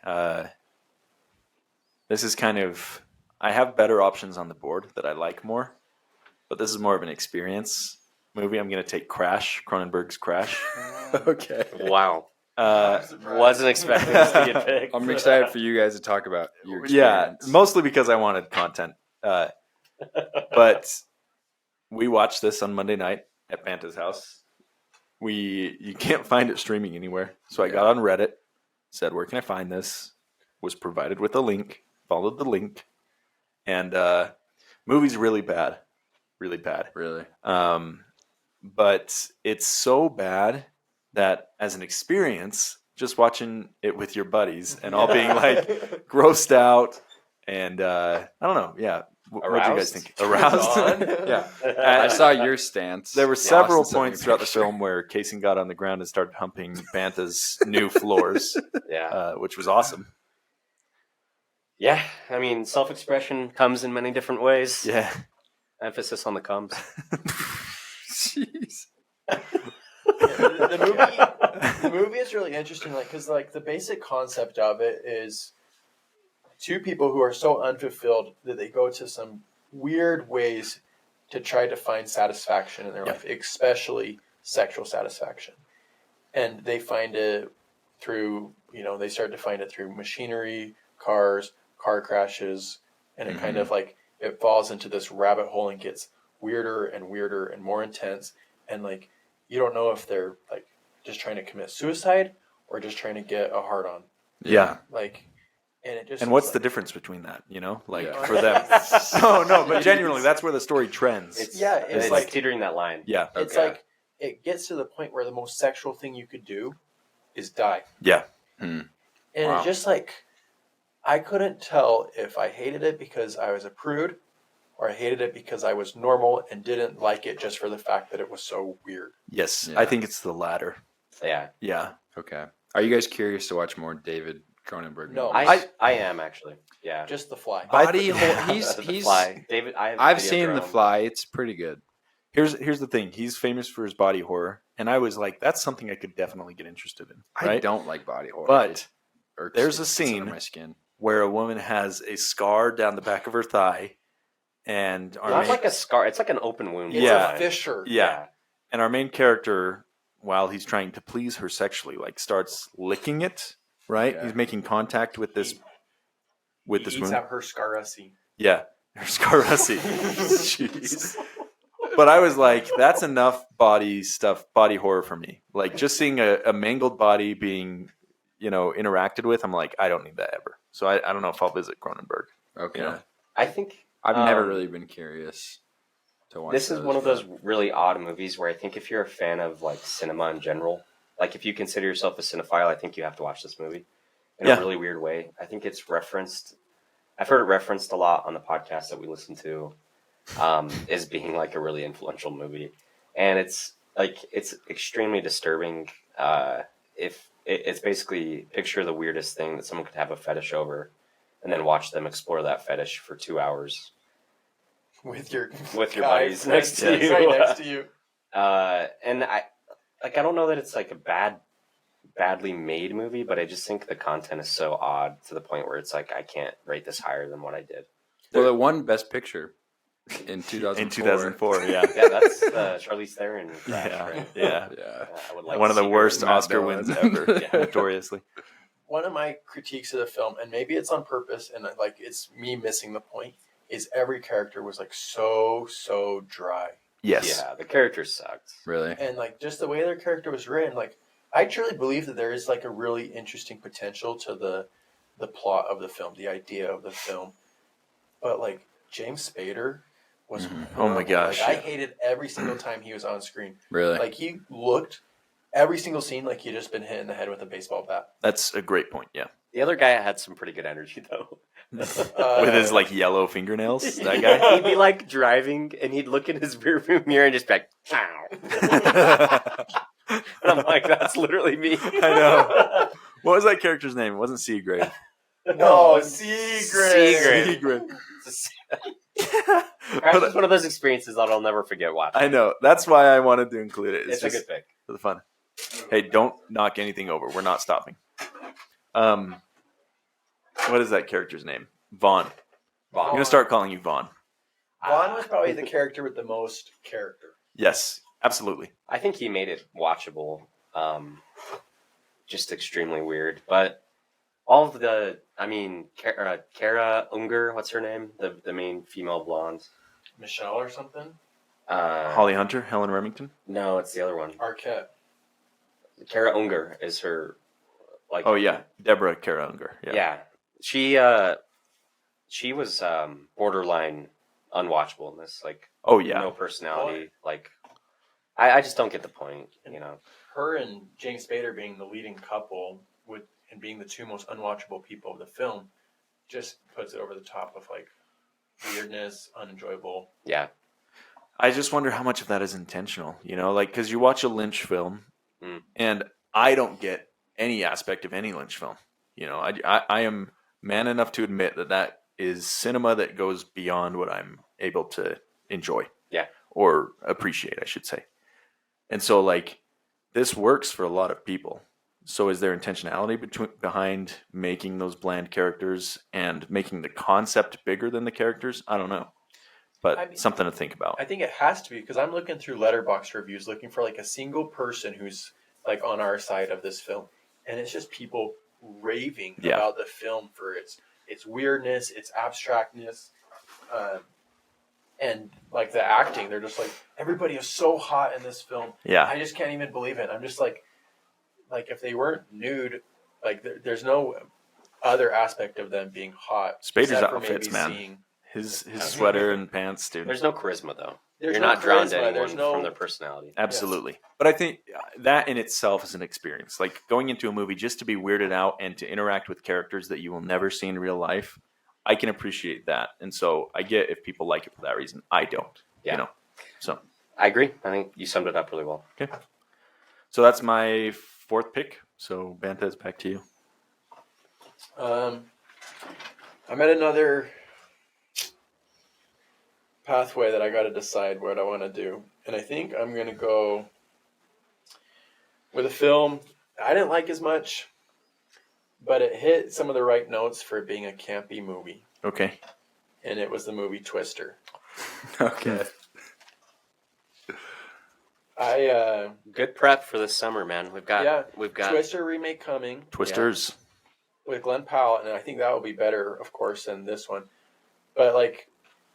B: This is kind of. I have better options on the board that I like more, but this is more of an experience movie. I'm going to take Crash, Cronenberg's Crash.
A: Okay.
D: Wow. Wasn't expecting this to get picked.
A: I'm excited for you guys to talk about your experience.
B: Yeah, mostly because I wanted content. But we watched this on Monday night at Banta's house. You can't find it streaming anywhere. So I got on Reddit, said, where can I find this? Was provided with a link, followed the link. And movie's really bad. Really bad.
A: Really?
B: But it's so bad that as an experience, just watching it with your buddies and all being like grossed out and I don't know. Yeah. What do you guys think? Aroused?
A: Yeah. I saw your stance.
B: There were several points throughout the film where Kasen got on the ground and started humping Banta's new floors. Which was awesome.
D: Yeah. I mean, self-expression comes in many different ways.
B: Yeah.
D: Emphasis on the comes.
A: Jeez.
C: The movie is really interesting, like because like the basic concept of it is two people who are so unfulfilled that they go to some weird ways to try to find satisfaction in their life, especially sexual satisfaction, and they find it through they start to find it through machinery, cars, car crashes, and it kind of like it falls into this rabbit hole and gets weirder and more intense, and like you don't know if they're like just trying to commit suicide or just trying to get a hard on.
B: Yeah.
C: Like, and it just.
B: And what's the difference between that? For them. No, but genuinely, that's where the story trends.
D: It's like teetering that line.
B: Yeah.
C: It's like it gets to the point where the most sexual thing you could do is die.
B: Yeah.
C: And it's just like I couldn't tell if I hated it because I was a prude or I hated it because I was normal and didn't like it just for the fact that it was so weird.
B: Yes,
A: Yeah.
B: I think it's the latter.
D: Yeah.
B: Yeah.
A: Okay. Are you guys curious to watch more David Cronenberg?
C: No.
A: movies?
D: I am actually. Yeah.
C: Just The Fly.
A: Body horror.
D: The
A: He's.
D: Fly. David,
A: I've seen The Fly. It's pretty good.
B: Here's the thing. He's famous for his body horror, and I was like, that's something I could definitely get interested in. Right?
A: I don't like body horror,
B: But
A: It
B: there's a
A: gets under
B: scene
A: my skin.
B: where a woman has a scar down the back of her thigh, and
D: Not like a scar. It's like an open wound.
C: It's
B: Yeah.
C: a fissure.
B: yeah, and our main character, while he's trying to please her sexually, like starts licking it. Right?
A: Yeah.
B: He's making contact with this
C: He
B: wound.
C: eats out her scarussi.
B: Yeah, her scarussi. Jeez. But I was like, that's enough body horror for me. Like just seeing a mangled body being, interacted with, I'm like, I don't need that ever. So I don't know if I'll visit Cronenberg.
A: Okay.
B: Yeah.
D: I think
A: I've never really been curious to watch.
D: this is one of those really odd movies where I think if you're a fan of like cinema in general, like if you consider yourself a cinephile, I think you have to watch this movie in a really weird way. I think it's referenced. I've heard it referenced a lot on the podcast that we listen to, as being like a really influential movie, and it's extremely disturbing. If it's basically picture the weirdest thing that someone could have a fetish over, and then watch them explore that fetish for 2 hours
C: With your
D: buddies next to you.
C: Right next to you.
D: And I don't know that it's like a badly made movie, but I just think the content is so odd to the point where it's like I can't rate this higher than what I did.
A: Well, it won Best Picture in 2004.
B: In 2004, yeah.
D: Yeah, that's Charlize Theron crash,
B: Yeah,
D: right?
B: yeah.
D: I would like
B: One
D: to
B: of the
D: see her
B: worst
D: in
A: Matt
B: Oscar
A: Dillon.
B: wins ever,
D: Yeah.
B: notoriously.
C: One of my critiques of the film, and maybe it's on purpose, and like it's me missing the point, is every character was like so dry,
B: Yes.
D: Yeah, the character sucked.
A: Really?
C: and like just the way their character was written, like I truly believe that there is like a really interesting potential to the plot of the film, the idea of the film, but like James Spader was
B: Oh my gosh.
C: like, I hated every single time he was on screen.
A: Really?
C: Like he looked every single scene like he'd just been hit in the head with a baseball bat.
B: That's a great point, yeah.
D: The other guy had some pretty good energy though.
B: With his like yellow fingernails, that guy.
D: He'd be like driving and he'd look in his rearview mirror and just be like, and I'm like, that's literally me.
B: I know. What was that character's name? It wasn't Seagrave.
C: No, Seagrave.
B: Seagrave.
D: Crash is one of those experiences that I'll never forget watching.
B: I know. That's why I wanted to include it.
D: It's a
B: just
D: good pick.
B: for the fun. Hey, don't knock anything over. We're not stopping. What is that character's name? Vaughn. I'm going to start calling you Vaughn.
C: Vaughn was probably the character with the most character.
B: Yes, absolutely.
D: I think he made it watchable. Just extremely weird. But all of the, Kara Unger, what's her name? The main female blonde.
C: Michelle or something?
B: Holly Hunter, Helen Remington.
D: No, it's the other one.
C: Arquette.
D: Kara Unger is her. Like,
B: Oh yeah, Deborah Kara Unger. Yeah.
D: Yeah. She was borderline unwatchable in this. Like,
B: Oh yeah.
D: no personality. Like, I just don't get the point.
C: Her and James Spader being the leading couple and being the two most unwatchable people of the film just puts it over the top of like weirdness, unenjoyable.
D: Yeah.
B: I just wonder how much of that is intentional. Because you watch a Lynch film, and I don't get any aspect of any Lynch film. I am man enough to admit that is cinema that goes beyond what I'm able to enjoy.
D: Yeah.
B: Or appreciate, I should say. And so, like, this works for a lot of people. So is there intentionality behind making those bland characters and making the concept bigger than the characters? I don't know. But something to think about.
C: I think it has to be, because I'm looking through Letterboxd reviews looking for like a single person who's like on our side of this film. And it's just people raving about the film for its weirdness, its abstractness, and like the acting. They're just like, everybody is so hot in this film.
B: Yeah.
C: I just can't even believe it. I'm just like if they weren't nude, like there's no other aspect of them being hot.
B: Spader's outfits, man. His sweater and pants, dude.
D: There's no charisma, though. You're not drawn to anyone from their personality.
B: Absolutely. Yes. But I think that in itself is an experience. Like going into a movie just to be weirded out and to interact with characters that you will never see in real life, I can appreciate that. And so I get if people like it for that reason. I don't.
D: Yeah.
B: You know? So
D: I agree. I think you summed it up really well.
B: Okay. So that's my fourth pick. So Banta, back to you.
C: I'm at another pathway that I got to decide what I want to do. And I think I'm going to go with a film I didn't like as much, but it hit some of the right notes for it being a campy movie.
B: Okay.
C: And it was the movie Twister.
B: Okay.
D: Good prep for this summer, man. We've got
C: Twister remake coming.
B: Twisters.
C: With Glenn Powell, and I think that will be better, of course, than this one. But like,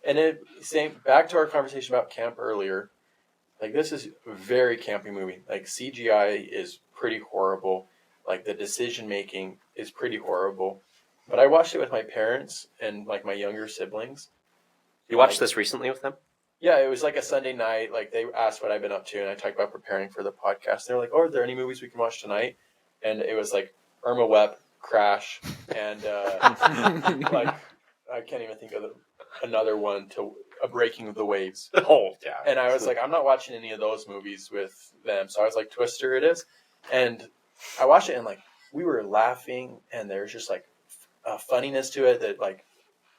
C: and back to our conversation about camp earlier, like this is a very campy movie. Like CGI is pretty horrible. Like the decision making is pretty horrible. But I watched it with my parents and like my younger siblings.
D: You watched this recently with them?
C: Yeah, it was like a Sunday night. Like they asked what I've been up to, and I talked about preparing for the podcast. They're like, "Oh, are there any movies we can watch tonight?" And it was like Irma Webb, Crash, and like I can't even think of another one A Breaking of the Waves.
D: Oh yeah.
C: And I was like, I'm not watching any of those movies with them. So I was like, Twister it is. And I watched it and like we were laughing, and there's just like a funniness to it that like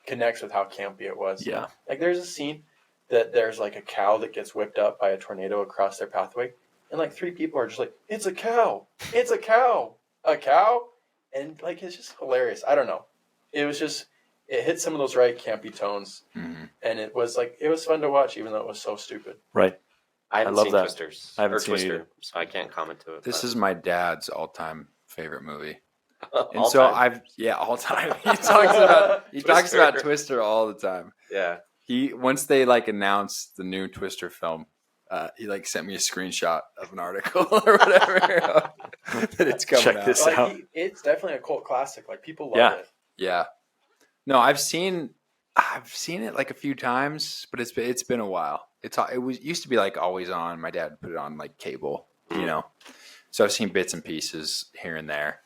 C: connects with how campy it was.
B: Yeah.
C: Like there's a scene that there's like a cow that gets whipped up by a tornado across their pathway, and like 3 people are just like, it's a cow, it's a cow, a cow. And like it's just hilarious. I don't know. It hit some of those right campy tones, and it was fun to watch, even though it was so stupid.
B: Right.
D: I haven't seen Twisters.
B: I haven't seen
D: Twister, so I can't comment to it.
A: This is my dad's all-time favorite movie, and
D: all
A: so
C: all
D: time?
C: time.
A: He talks about Twister all the time.
D: Yeah.
A: Once they like announced the new Twister film, he like sent me a screenshot of an article or whatever that it's coming
B: Check
A: out.
B: this out.
C: It's definitely a cult classic. Like people love it.
A: Yeah. No, I've seen it like a few times, but it's been a while. It used to be like always on. My dad put it on like cable, you know. So I've seen bits and pieces here and there.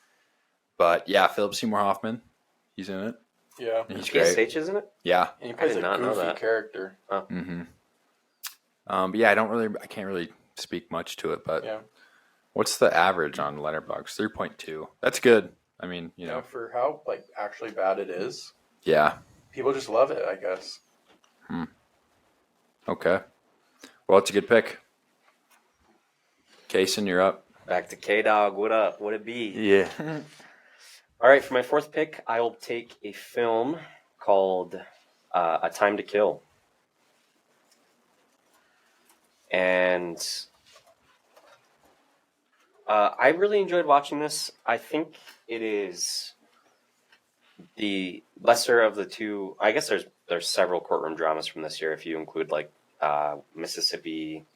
A: But yeah, Philip Seymour Hoffman, he's in it.
C: Yeah.
A: And he's great.
D: PSH, isn't it?
A: Yeah.
C: And he plays a goofy character.
D: Oh.
A: Mm-hmm. But yeah, I can't really speak much to it. But what's the average on Letterboxd? 3.2. That's good. I mean, you know,
C: for how like actually bad it is.
A: Yeah.
C: People just love it, I guess.
A: Okay. Well, it's a good pick. Kasen, you're up.
D: Back to K-Dog. What up? What it be?
B: Yeah.
D: All right, for my fourth pick, I will take a film called A Time to Kill. And I really enjoyed watching this. I think it is the lesser of the two. I guess there's several courtroom dramas from this year if you include like Mississippi.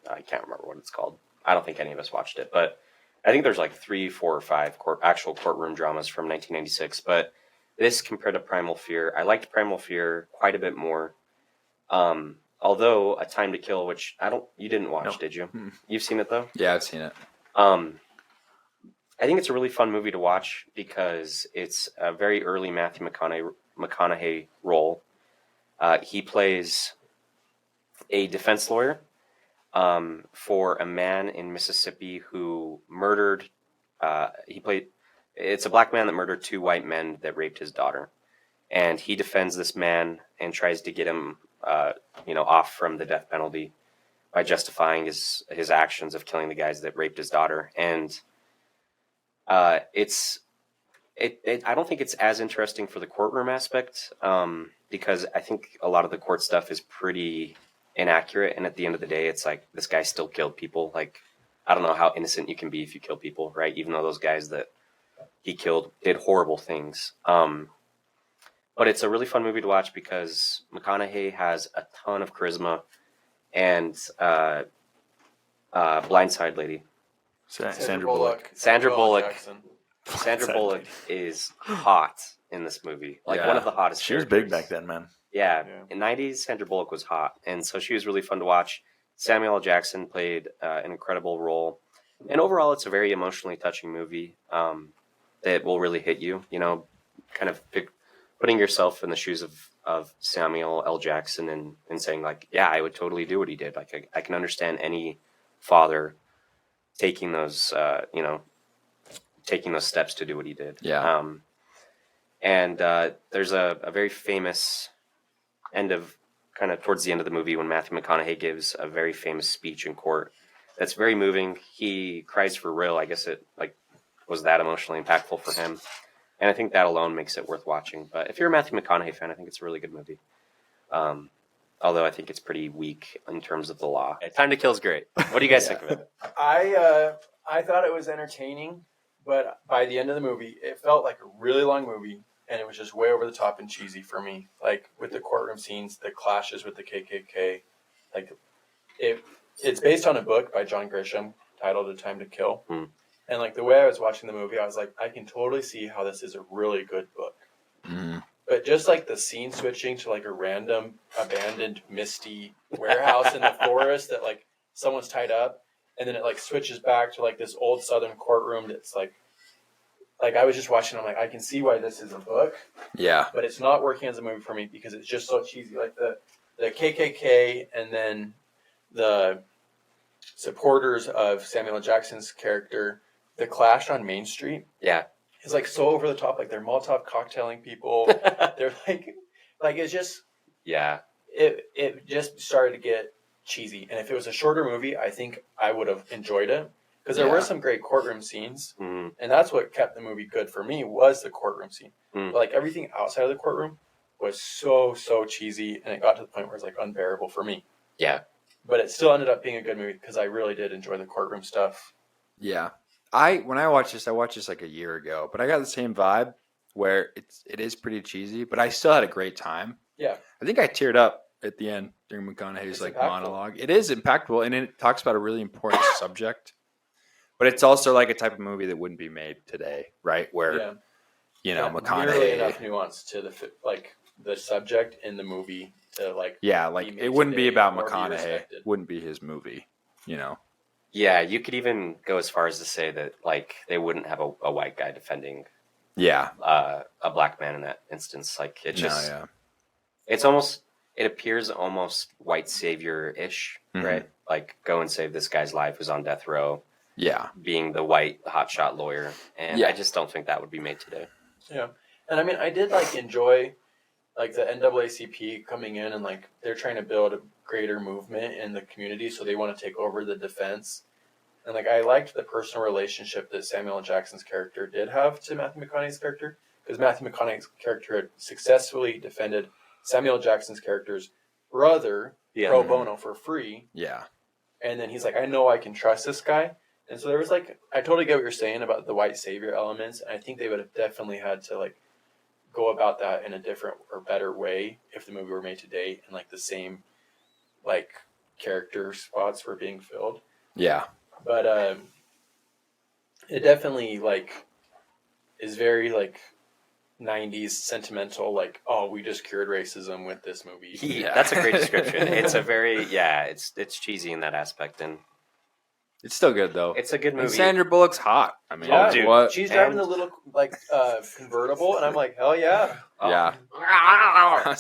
D: I can't remember what it's called. I don't think any of us watched it, but I think there's like 3, 4, or 5 actual courtroom dramas from 1996. But this compared to Primal Fear, I liked Primal Fear quite a bit more. Although A Time to Kill, which you didn't watch, did you?
B: Mm-mm.
D: You've seen it though?
A: Yeah, I've seen it.
D: I think it's a really fun movie to watch because it's a very early Matthew McConaughey role. He plays a defense lawyer for a man in Mississippi who murdered. It's a black man that murdered 2 white men that raped his daughter, and he defends this man and tries to get him, off from the death penalty. by justifying his actions of killing the guys that raped his daughter. And I don't think it's as interesting for the courtroom aspect, because I think a lot of the court stuff is pretty inaccurate. And at the end of the day, it's like, this guy still killed people. Like, I don't know how innocent you can be if you kill people, right? Even though those guys that he killed did horrible things. But it's a really fun movie to watch because McConaughey has a ton of charisma, and Blindside lady,
B: Sandra Bullock.
D: Sandra Bullock.
C: Jackson.
D: Sandra Bullock is hot in this movie. Like one of the hottest.
B: She was big back then, man.
D: Yeah. In the 90s, Sandra Bullock was hot, and so she was really fun to watch. Samuel L. Jackson played an incredible role, and overall, it's a very emotionally touching movie that will really hit you. You know, kind of putting yourself in the shoes of Samuel L. Jackson and saying, like, yeah, I would totally do what he did. Like, I can understand any father taking those, taking those steps to do what he did.
A: Yeah.
D: And there's a very famous kind of towards the end of the movie when Matthew McConaughey gives a very famous speech in court that's very moving. He cries for real. I guess it was that emotionally impactful for him. And I think that alone makes it worth watching. But if you're a Matthew McConaughey fan, I think it's a really good movie. Although I think it's pretty weak in terms of the law. Time to Kill is great. What do you guys think of it?
C: I thought it was entertaining, but by the end of the movie, it felt like a really long movie, and it was just way over the top and cheesy for me. Like with the courtroom scenes, the clashes with the KKK. Like it's based on a book by John Grisham titled "A Time to Kill." And like the way I was watching the movie, I was like, I can totally see how this is a really good book. But just like the scene switching to like a random abandoned misty warehouse in the forest that like someone's tied up, and then it like switches back to like this old Southern courtroom that's like I was just watching, I'm like, I can see why this is a book.
A: Yeah.
C: But it's not working as a movie for me because it's just so cheesy. Like the KKK and then the supporters of Samuel L. Jackson's character, the clash on Main Street.
D: Yeah.
C: It's like so over the top. Like they're Molotov cocktailing people. They're like it's just,
D: yeah.
C: It just started to get cheesy. And if it was a shorter movie, I think I would have enjoyed it because there were some great courtroom scenes, and that's what kept the movie good for me was the courtroom scene. But like everything outside of the courtroom was so cheesy, and it got to the point where it's like unbearable for me.
D: Yeah.
C: But it still ended up being a good movie because I really did enjoy the courtroom stuff.
A: Yeah. When I watched this like a year ago, but I got the same vibe where it is pretty cheesy, but I still had a great time.
C: Yeah.
A: I think I teared up at the end during McConaughey's monologue. It is impactful, and it talks about a really important subject. But it's also like a type of movie that wouldn't be made today, right? Where McConaughey
C: really enough nuance to the subject in the movie to
A: it wouldn't be about McConaughey. Wouldn't be his movie,
D: Yeah, you could even go as far as to say that like they wouldn't have a white guy defending a black man in that instance. Like it just it appears almost white savior-ish, right? Like go and save this guy's life who's on death row.
A: Yeah.
D: Being the white hotshot lawyer. And I just don't think that would be made today.
C: Yeah. And I mean I did enjoy the NAACP coming in and they're trying to build a greater movement in the community, so they want to take over the defense. And I liked the personal relationship that Samuel L. Jackson's character did have to Matthew McConaughey's character, because Matthew McConaughey's character had successfully defended Samuel L. Jackson's character's brother pro bono for free.
A: Yeah.
C: And then he's like, I know I can trust this guy. And so there was I totally get what you're saying about the white savior elements. And I think they would have definitely had to go about that in a different or better way if the movie were made today and the same character spots were being filled.
A: Yeah.
C: But it definitely is very 90s sentimental, oh, we just cured racism with this movie.
D: Yeah, that's a great description. It's a very it's cheesy in that aspect, and
A: it's still good though.
D: It's a good movie.
A: And Sandra Bullock's hot. I mean,
C: dude, she's driving the little convertible, and I'm like, hell yeah.
A: Yeah.
C: I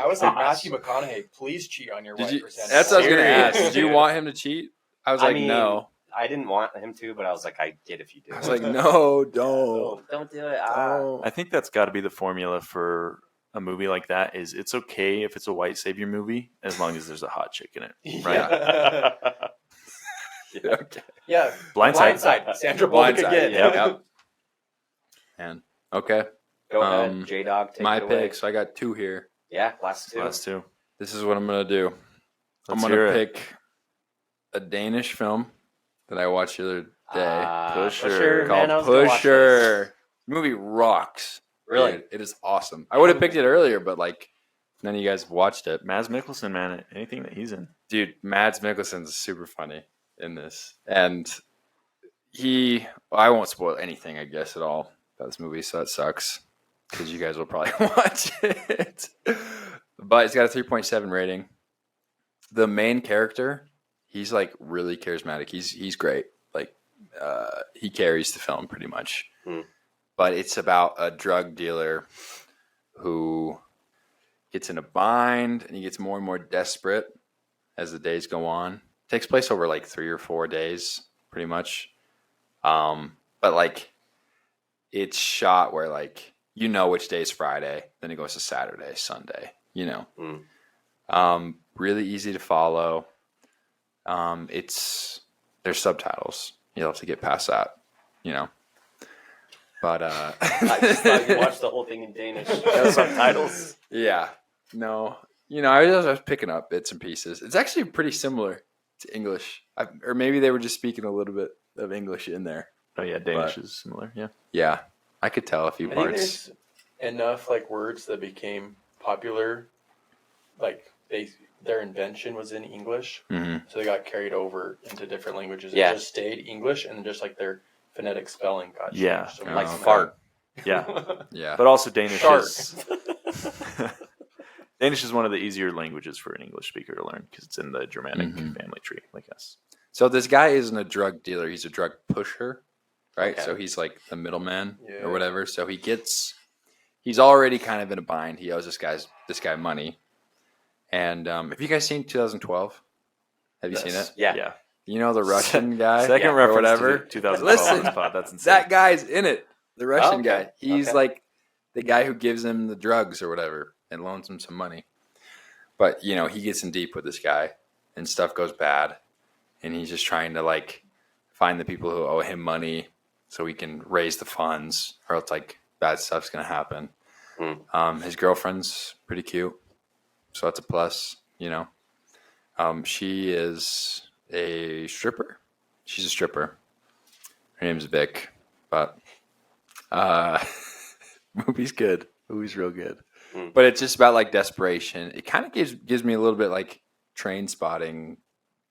C: was like, Matthew McConaughey, please cheat on your wife for Sandra.
A: That's what I was gonna ask. Did you want him to cheat? I was no.
D: I didn't want him to, but I was like, I get if you do.
A: I was like, no, don't.
D: Don't do it.
B: I think that's got to be the formula for a movie like that is it's okay if it's a white savior movie as long as there's a hot chick in it, right?
C: Yeah.
A: Okay.
C: Yeah.
B: Blindside.
C: Sandra Bullock
A: Blindside.
C: again.
A: Yep. And okay.
D: Go ahead, J-Dog, take
A: my
D: it away.
A: pick. So I got 2 here.
D: Yeah, last two.
A: This is what I'm gonna do. I'm gonna pick a Danish film that I watched the other day.
D: Pusher.
A: Called
D: Man, I was gonna watch
A: Pusher.
D: this.
A: The movie rocks.
D: Really?
A: Dude, it is awesome. I would have picked it earlier, but like none of you guys have watched it.
B: Mads Mikkelsen, man, anything that he's in.
A: Dude, Mads Mikkelsen's super funny in this. And I won't spoil anything, I guess, at all about this movie, so that sucks. Because you guys will probably watch it. But it's got a 3.7 rating. The main character, he's like really charismatic. He's great. Like he carries the film pretty much. But it's about a drug dealer who gets in a bind and he gets more and more desperate as the days go on. It takes place over like 3 or 4 days, pretty much. But like it's shot where like you know which day is Friday, then it goes to Saturday, Sunday, you know. Really easy to follow. There's subtitles. You'll have to get past that, you know. But
D: I just thought you watched the whole thing in Danish. No subtitles.
A: Yeah. No. You know, I was picking up bits and pieces. It's actually pretty similar to English. Or maybe they were just speaking a little bit of English in there.
B: Oh, yeah, Danish is similar, yeah.
A: Yeah. I could tell a few
C: I think
A: parts.
C: there's enough like words that became popular, like their invention was in English, so they got carried over into different languages.
D: Yeah.
C: It just stayed English, and just like their phonetic spelling got changed.
B: Yeah.
C: So
D: Like
A: okay.
D: fart.
B: Yeah.
A: Yeah.
B: But also Danish
C: Shark.
B: Danish is one of the easier languages for an English speaker to learn because it's in the Germanic family tree, like us.
A: So this guy isn't a drug dealer. He's a drug pusher, right?
D: Okay.
A: So he's like the middleman or whatever. So he's already kind of in a bind. He owes this guy money. And have you guys seen 2012? Have you seen it?
D: Yeah.
A: You know the Russian guy?
B: Second
A: or
B: reference
A: whatever?
B: to 2012
A: Listen,
B: on this pod. That's insane.
A: that guy's in it. The Russian
D: okay.
A: guy. He's
D: Okay.
A: like the guy who gives him the drugs or whatever and loans him some money. But, you know, he gets in deep with this guy and stuff goes bad. And he's just trying to, like, find the people who owe him money so he can raise the funds or else, like, bad stuff's going to happen. His girlfriend's pretty cute. So that's a plus, you know. She is a stripper. She's a stripper. Her name's Vic. But movie's good. Movie's real good. But it's just about, like, desperation. It kind of gives me a little bit, like, Train Spotting.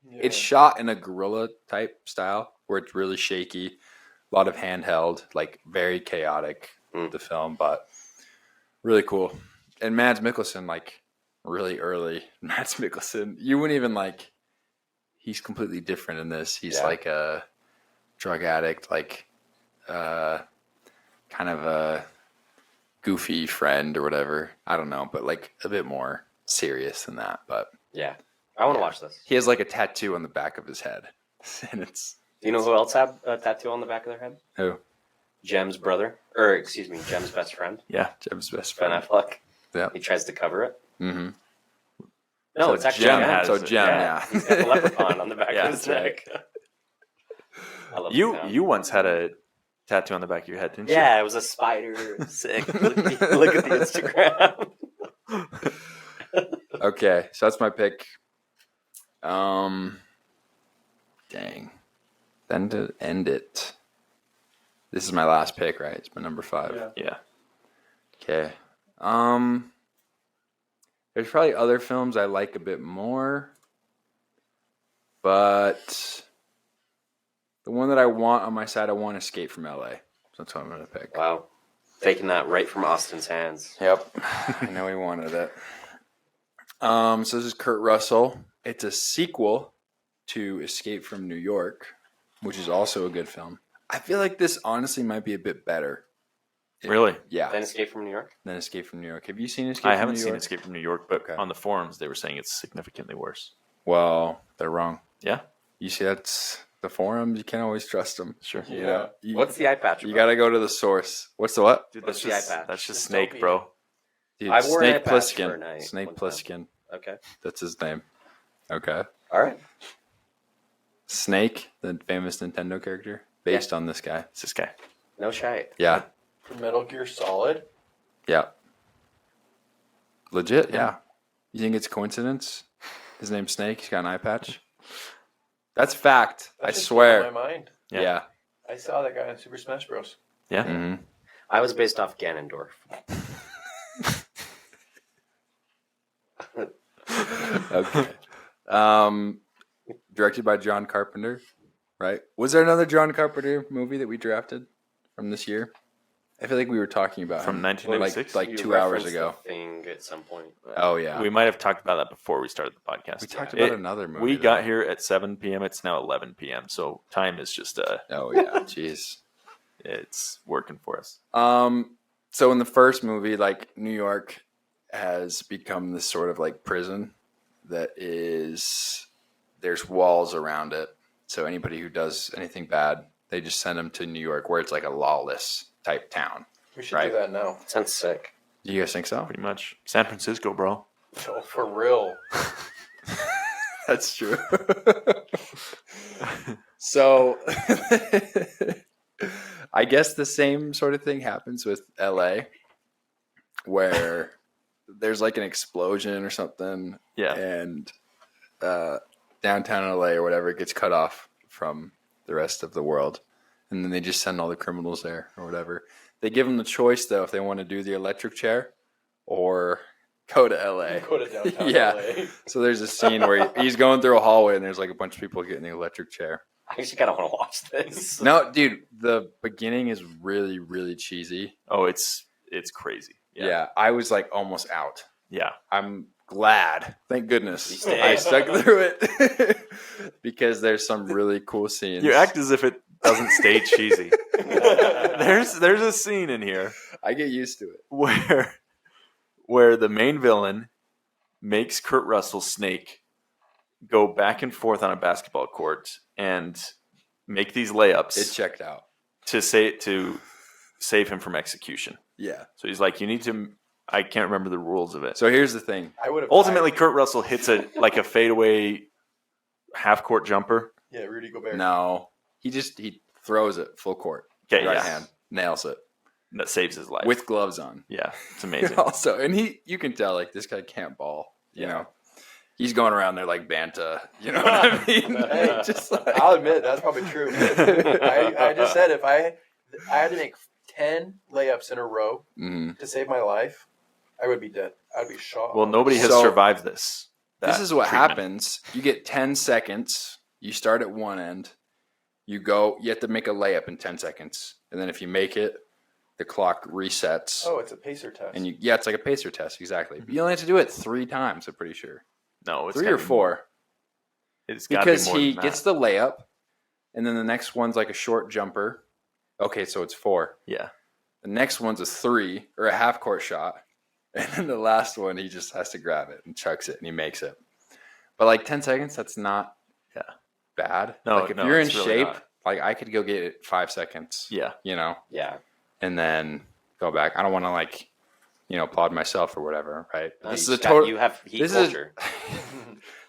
C: Yeah.
A: It's shot in a guerrilla type style where it's really shaky, a lot of handheld, like very chaotic, the film, but really cool. And Mads Mikkelsen, like really early. Mads Mikkelsen, you wouldn't even like, he's completely different in this. He's like a drug addict, like kind of a goofy friend or whatever. I don't know, but like a bit more serious than that. But
D: Yeah. I want to watch this.
A: he has like a tattoo on the back of his head. And it's...
D: Do you know who else had a tattoo on the back of their head?
A: Who?
D: Jem's Jem's best friend.
B: Yeah.
A: Jem's best
D: Ben
A: friend.
D: Affleck.
A: Yeah.
D: He tries to cover it.
A: Mm-hmm.
D: No,
A: So
D: it's actually
A: Jem
D: him.
A: has it. Yeah.
D: He's got the leprechaun on the back
B: Yeah,
D: of his
B: that's right.
D: neck. I love
B: You once had a tattoo on the back of your head, didn't you?
D: Yeah, it was a spider. Sick. Look at the Instagram.
A: Okay, so that's my pick. Dang. Then to end it. This is my last pick, right? It's my number 5.
B: Yeah.
A: Okay. There's probably other films I like a bit more, but the one that I want on my side, I want Escape from LA. So that's what I'm going to pick.
D: Wow. Taking that right from Austin's hands.
A: Yep. I know he wanted it. So this is Kurt Russell. It's a sequel to Escape from New York, which is also a good film. I feel like this honestly might be a bit better.
B: Really?
A: Yeah.
D: Then Escape from New York?
A: Than Escape from New York. Have you seen Escape
B: I
A: from
B: haven't
A: New
B: seen
A: York?
B: Escape from New York, but
A: Okay.
B: on the forums they were saying it's significantly worse.
A: Well, they're wrong.
B: Yeah?
A: You see, that's the forums. You can't always trust them.
B: Sure.
A: You know,
D: What's the eye patch
A: You
D: about?
A: got to go to the source. What's the what?
B: Dude,
D: What's
B: that's
D: the eye
B: just
D: patch?
B: that's just
C: Dystopia.
B: Snake, bro.
A: Dude,
D: I wore an
A: Snake
D: eye patch for a
A: Plissken.
D: night
A: Snake
D: one time.
A: Plissken.
D: Okay.
A: That's his name. Okay.
D: All right.
A: Snake, the famous Nintendo character, based on this guy.
B: It's this guy.
D: No shite.
A: Yeah.
C: For Metal Gear Solid.
A: Yeah. Legit, yeah. You think it's coincidence? His name's Snake. He's got an eye patch. That's fact.
C: That
A: I
C: just
A: swear.
C: blew my mind.
A: Yeah.
C: I saw that guy in Super Smash Bros.
B: Yeah.
A: Mm-hmm.
D: I was based off Ganondorf.
A: Okay. Directed by John Carpenter, right? Was there another John Carpenter movie that we drafted from this year? I feel like we were talking about
B: From
A: him
B: 1996?
A: like
D: You
A: 2 hours
D: referenced
A: ago.
D: the Thing at some point.
A: Oh yeah,
B: We might have talked about that before we started the podcast.
A: we talked about another movie.
B: We
A: though.
B: got here at 7 p.m. It's now 11 p.m. So time is just
A: Oh yeah, jeez.
B: it's working for us.
A: So in the first movie, like New York has become this sort of like prison that is there's walls around it. So anybody who does anything bad, they just send them to New York, where it's like a lawless type town.
C: We should
A: Right.
C: do that now.
D: Sounds sick.
A: Do you guys think so?
B: Pretty much. San Francisco, bro.
C: Oh, for real.
A: That's true. So I guess the same sort of thing happens with LA, where there's like an explosion or something,
B: Yeah.
A: and downtown LA or whatever gets cut off from the rest of the world, and then they just send all the criminals there or whatever. They give them the choice though if they want to do the electric chair or go to LA.
C: Go to downtown
A: Yeah.
C: LA.
A: So there's a scene where he's going through a hallway and there's like a bunch of people getting the electric chair.
D: I actually kind of want to watch this.
A: No, dude, the beginning is really, really cheesy.
B: Oh, it's crazy.
A: Yeah, I was like almost out.
B: Yeah.
A: I'm glad. Thank goodness
D: You stayed.
A: I stuck through it because there's some really cool scenes.
B: You act as if it doesn't stay cheesy. There's a scene in here
A: I get used to it.
B: where the main villain makes Kurt Russell Snake go back and forth on a basketball court and make these layups
A: It checked out.
B: to save him from execution.
A: Yeah.
B: So he's like, you need to. I can't remember the rules of it.
A: So here's the thing.
C: I would have
B: Ultimately, Kurt Russell hits a fadeaway half court jumper.
C: Yeah, Rudy Gobert.
A: No, he throws it full court.
B: Okay,
A: Right
B: yeah.
A: hand. Nails it.
B: That saves his life.
A: With gloves on.
B: Yeah, it's amazing.
A: Also, and you can tell like this guy can't ball, you know. He's going around there like Banta, you know what I mean?
C: Hey,
A: Just like,
C: I'll admit that's probably true. I just said if I had to make 10 layups in a row
A: Mhm.
C: to save my life, I would be dead. I'd be shot.
B: Well, nobody has
A: So-
B: survived this.
A: This
B: that
A: is what
B: treatment.
A: happens. You get 10 seconds. You start at one end. You have to make a layup in 10 seconds. And then if you make it, the clock resets.
C: Oh, it's a pacer test.
A: And it's like a pacer test, exactly. But you only have to do it 3 times, I'm pretty sure.
B: No, it's
A: 3 or
B: gotta be
A: 4.
B: more. It's got to be
A: Because
B: more
A: he
B: than
A: gets
B: that.
A: the layup, and then the next one's like a short jumper. Okay, so it's 4.
B: Yeah.
A: The next one's a 3 or a half court shot. And then the last one, he just has to grab it and chucks it and he makes it. But like 10 seconds, that's not bad.
B: No,
A: like if
B: no,
A: you're in
B: it's really
A: shape,
B: not.
A: like I could go get it 5 seconds,
B: Yeah.
A: you know,
D: Yeah.
A: and then go back. I don't want to like, applaud myself or whatever, right?
D: No,
A: This is
D: you
A: a
D: just got-
A: total.
D: You have heat
A: this is-
D: culture.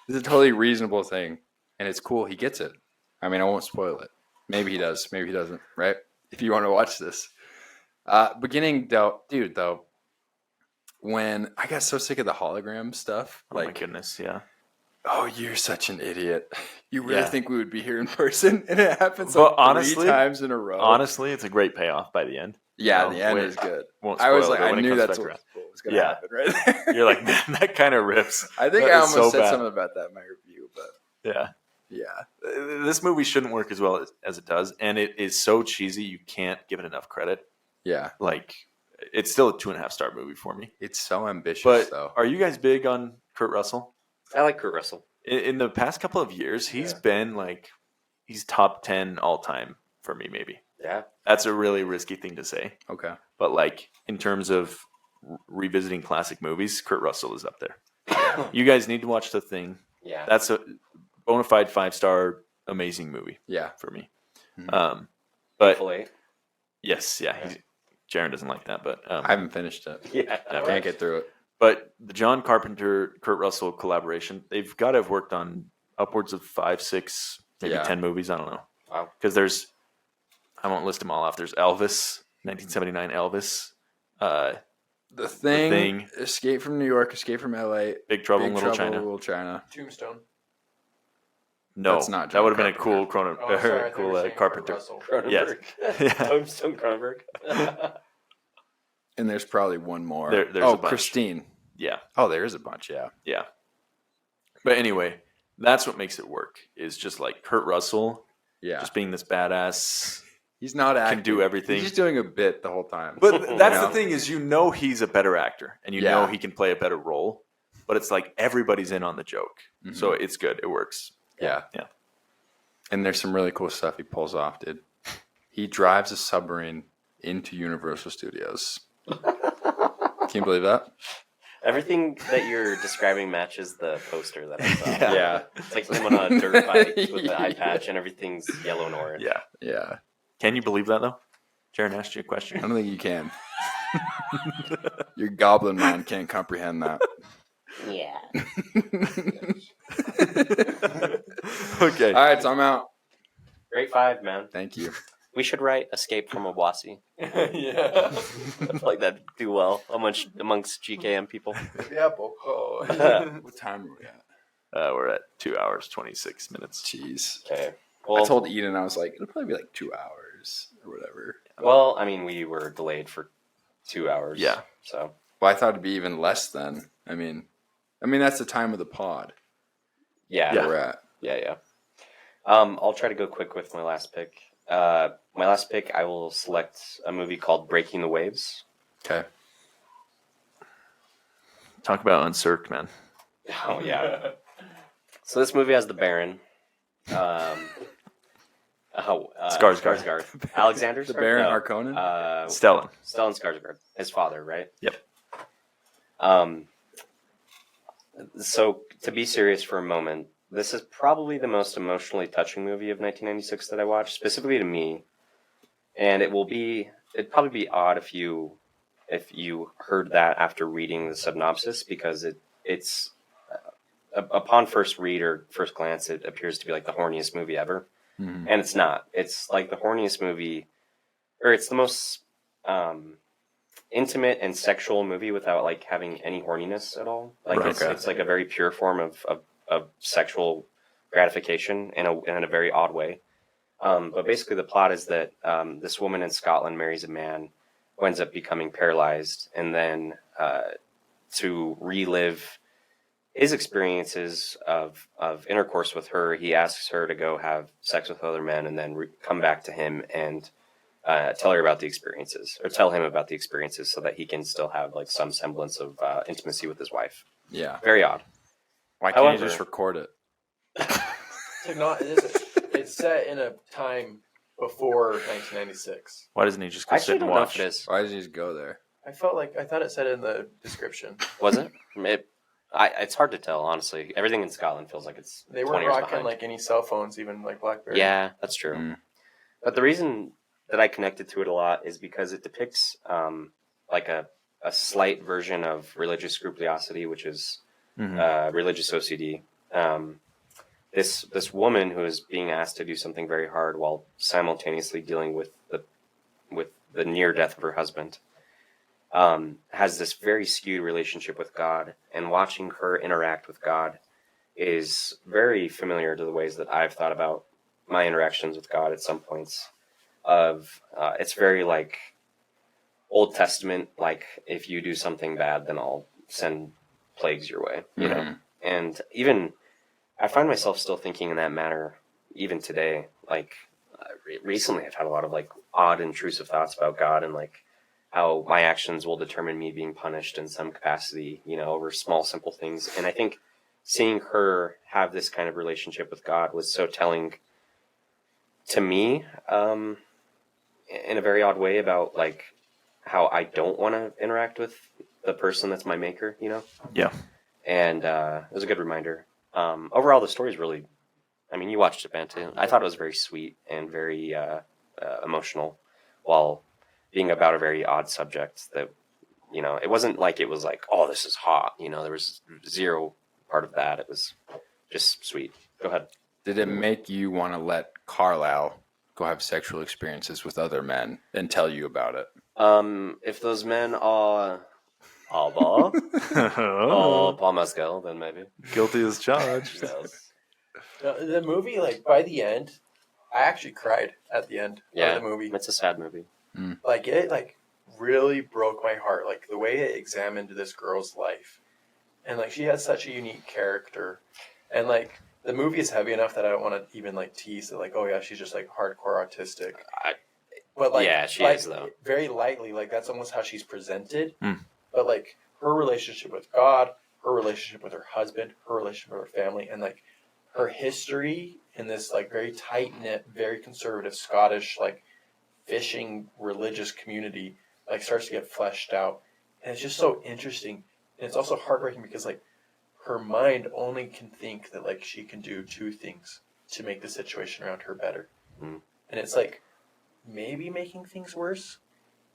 A: This is a totally reasonable thing, and it's cool. He gets it. I mean, I won't spoil it. Maybe he does. Maybe he doesn't. Right? If you want to watch this, beginning though, dude. Though, when I got so sick of the hologram stuff,
B: Oh my goodness. Yeah.
A: oh, you're such an idiot. You really
B: Yeah.
A: think we would be here in person, and it happens
B: But
A: like
B: honestly-
A: 3 times in a row.
B: Honestly, it's a great payoff by the end.
A: yeah,
B: no,
A: the end
B: wait.
A: is good.
B: Won't
A: I was
B: spoil
A: like,
B: it, but
A: I
B: when it
A: knew
B: comes
A: that's
B: back
A: what
B: around.
A: was going to
B: Yeah.
A: happen right there.
B: You're like, man, that kind of rips.
A: I think
B: That
A: I
B: is
A: almost
B: so
A: said
B: bad.
A: something about that in my review, but
B: Yeah.
A: yeah.
B: This movie shouldn't work as well as it does, and it is so cheesy you can't give it enough credit.
A: Yeah.
B: Like, it's still a 2.5-star movie for me.
A: It's so ambitious,
B: But
A: though.
B: are you guys big on Kurt Russell?
D: I like Kurt Russell.
B: In the past couple of years, he's been like, he's top 10 all time for me, maybe.
D: Yeah.
B: That's a really risky thing to say.
A: Okay.
B: But like, in terms of revisiting classic movies, Kurt Russell is up there. You guys need to watch The Thing.
D: Yeah.
B: That's a bona fide 5-star amazing movie
A: Yeah.
B: for me.
A: Mhm.
B: But
D: Hopefully.
B: yes, yeah, Jaron doesn't like that, but
A: I haven't finished it.
D: Yeah.
A: I can't get through it.
B: But the John Carpenter, Kurt Russell collaboration, they've got to have worked on upwards of 5, 6, maybe 10 movies. I don't know.
D: Wow.
B: Because I won't list them all off. There's Elvis, 1979 Elvis.
A: The Thing, Escape from New York, Escape from L.A.,
B: Big Trouble in Little
A: China.
C: Tombstone.
B: No,
A: that's not
B: that would have been a cool
C: Carpenter.
D: Cronenberg.
B: Yes.
D: Tombstone Cronenberg.
A: And there's probably one more.
B: There's a bunch.
A: Christine.
B: Yeah.
A: Oh, there is a bunch, yeah.
B: Yeah. But anyway, that's what makes it work, is just like Kurt Russell just being this badass.
A: He's not acting.
B: Can do everything.
A: He's just doing a bit the whole time.
B: But that's the thing is, he's a better actor, and know he can play a better role. But it's like everybody's in on the joke, so it's good. It works.
A: Yeah. And there's some really cool stuff he pulls off, dude. He drives a submarine into Universal Studios. Can you believe that?
D: Everything that you're describing matches the poster that I saw.
A: Yeah.
D: It's like him on a dirt bike with the eye patch, and everything's yellow and orange.
A: Yeah.
B: Can you believe that, though? Jaron asked you a
A: I
B: question.
A: don't think you can. Your goblin mind can't comprehend that.
D: Yeah.
A: Okay. All right, so I'm out.
D: Great 5, man.
A: Thank you.
D: We should write Escape from Obuasi.
C: Yeah.
D: I feel like that'd do well amongst GKM people.
C: Yeah, Boko.
A: What time are we at?
B: We're at 2 hours, 26 minutes.
A: Jeez.
D: Okay. Well,
A: I told Eden, I was like, it'll probably be like 2 hours or whatever.
D: Well, I mean, we were delayed for 2 hours.
B: Yeah.
D: So.
A: Well, I thought it'd be even less then. I mean, that's the time of the pod.
D: Yeah.
A: Where we're at.
D: Yeah. I'll try to go quick with my last pick. My last pick, I will select a movie called Breaking the Waves.
A: Okay.
B: Talk about uncirced, man.
D: Oh, yeah. So this movie has the Baron.
B: Skarsgård.
D: Alexander?
A: The Baron Harkonnen?
B: Stellan
D: Skarsgård. His father, right?
B: Yep.
D: So, to be serious for a moment, this is probably the most emotionally touching movie of 1996 that I watched, specifically to me. And it'd probably be odd if you heard that after reading the synopsis, because it's upon first read or first glance, it appears to be like the horniest movie ever. Mm-hmm. And it's not. It's like the horniest movie, or it's the most intimate and sexual movie without like having any horniness at all. Like it's like a very pure form of sexual gratification in a very odd way. But basically the plot is that this woman in Scotland marries a man who ends up becoming paralyzed, and then to relive his experiences of intercourse with her, he asks her to go have sex with other men and then come back to him and tell him about the experiences so that he can still have like some semblance of intimacy with his wife.
A: Yeah.
D: Very odd.
A: Why can't you just record it?
C: It's set in a time before 1996.
B: Why doesn't he just go sit and watch?
A: Why doesn't he just go there?
C: I thought it said in the description.
D: Was it? It's hard to tell, honestly. Everything in Scotland feels like it's
C: they weren't rocking like any cell phones, even like BlackBerry.
D: Yeah, that's true. Mm. But the reason that I connected to it a lot is because it depicts like a slight version of religious scrupulosity, which is religious OCD. This woman who is being asked to do something very hard while simultaneously dealing with the near death of her husband. Has this very skewed relationship with God, and watching her interact with God is very familiar to the ways that I've thought about my interactions with God at some points. It's very like Old Testament, like if you do something bad, then I'll send plagues your way, you know? And even I find myself still thinking in that manner even today. Like recently I've had a lot of like odd intrusive thoughts about God, and like how my actions will determine me being punished in some capacity, you know, over small, simple things. And I think seeing her have this kind of relationship with God was so telling to me, in a very odd way, about like how I don't want to interact with the person that's my maker, you know?
B: Yeah.
D: And it was a good reminder. Overall, the story is really, I mean, you watched it, Banta. I thought it was very sweet and very emotional, while being about a very odd subject that, you know, it wasn't like it was like, oh, this is hot. You know, there was zero part of that. It was just sweet. Go ahead.
A: Did it make you want to let Carlisle go have sexual experiences with other men and tell you about it?
D: If those men are Paul Mescal, then maybe.
B: Guilty as charged.
D: Yes.
C: The movie, like, by the end, I actually cried at the end of the movie.
D: It's a sad movie.
C: Like, it, like, really broke my heart. Like, the way it examined this girl's life. And, like, she had such a unique character. And, like, the movie is heavy enough that I don't want to even, like, tease it. Like, oh, yeah, she's just, like, hardcore autistic. But, like,
D: yeah, she is, though.
C: Very lightly. Like, that's almost how she's presented. But, like, her relationship with God, her relationship with her husband, her relationship with her family, and, like, her history in this, like, very tight-knit, very conservative Scottish, like, fishing religious community, like, starts to get fleshed out. And it's just so interesting. And it's also heartbreaking because, like, her mind only can think that, like, she can do two things to make the situation around her better. And it's, like, maybe making things worse.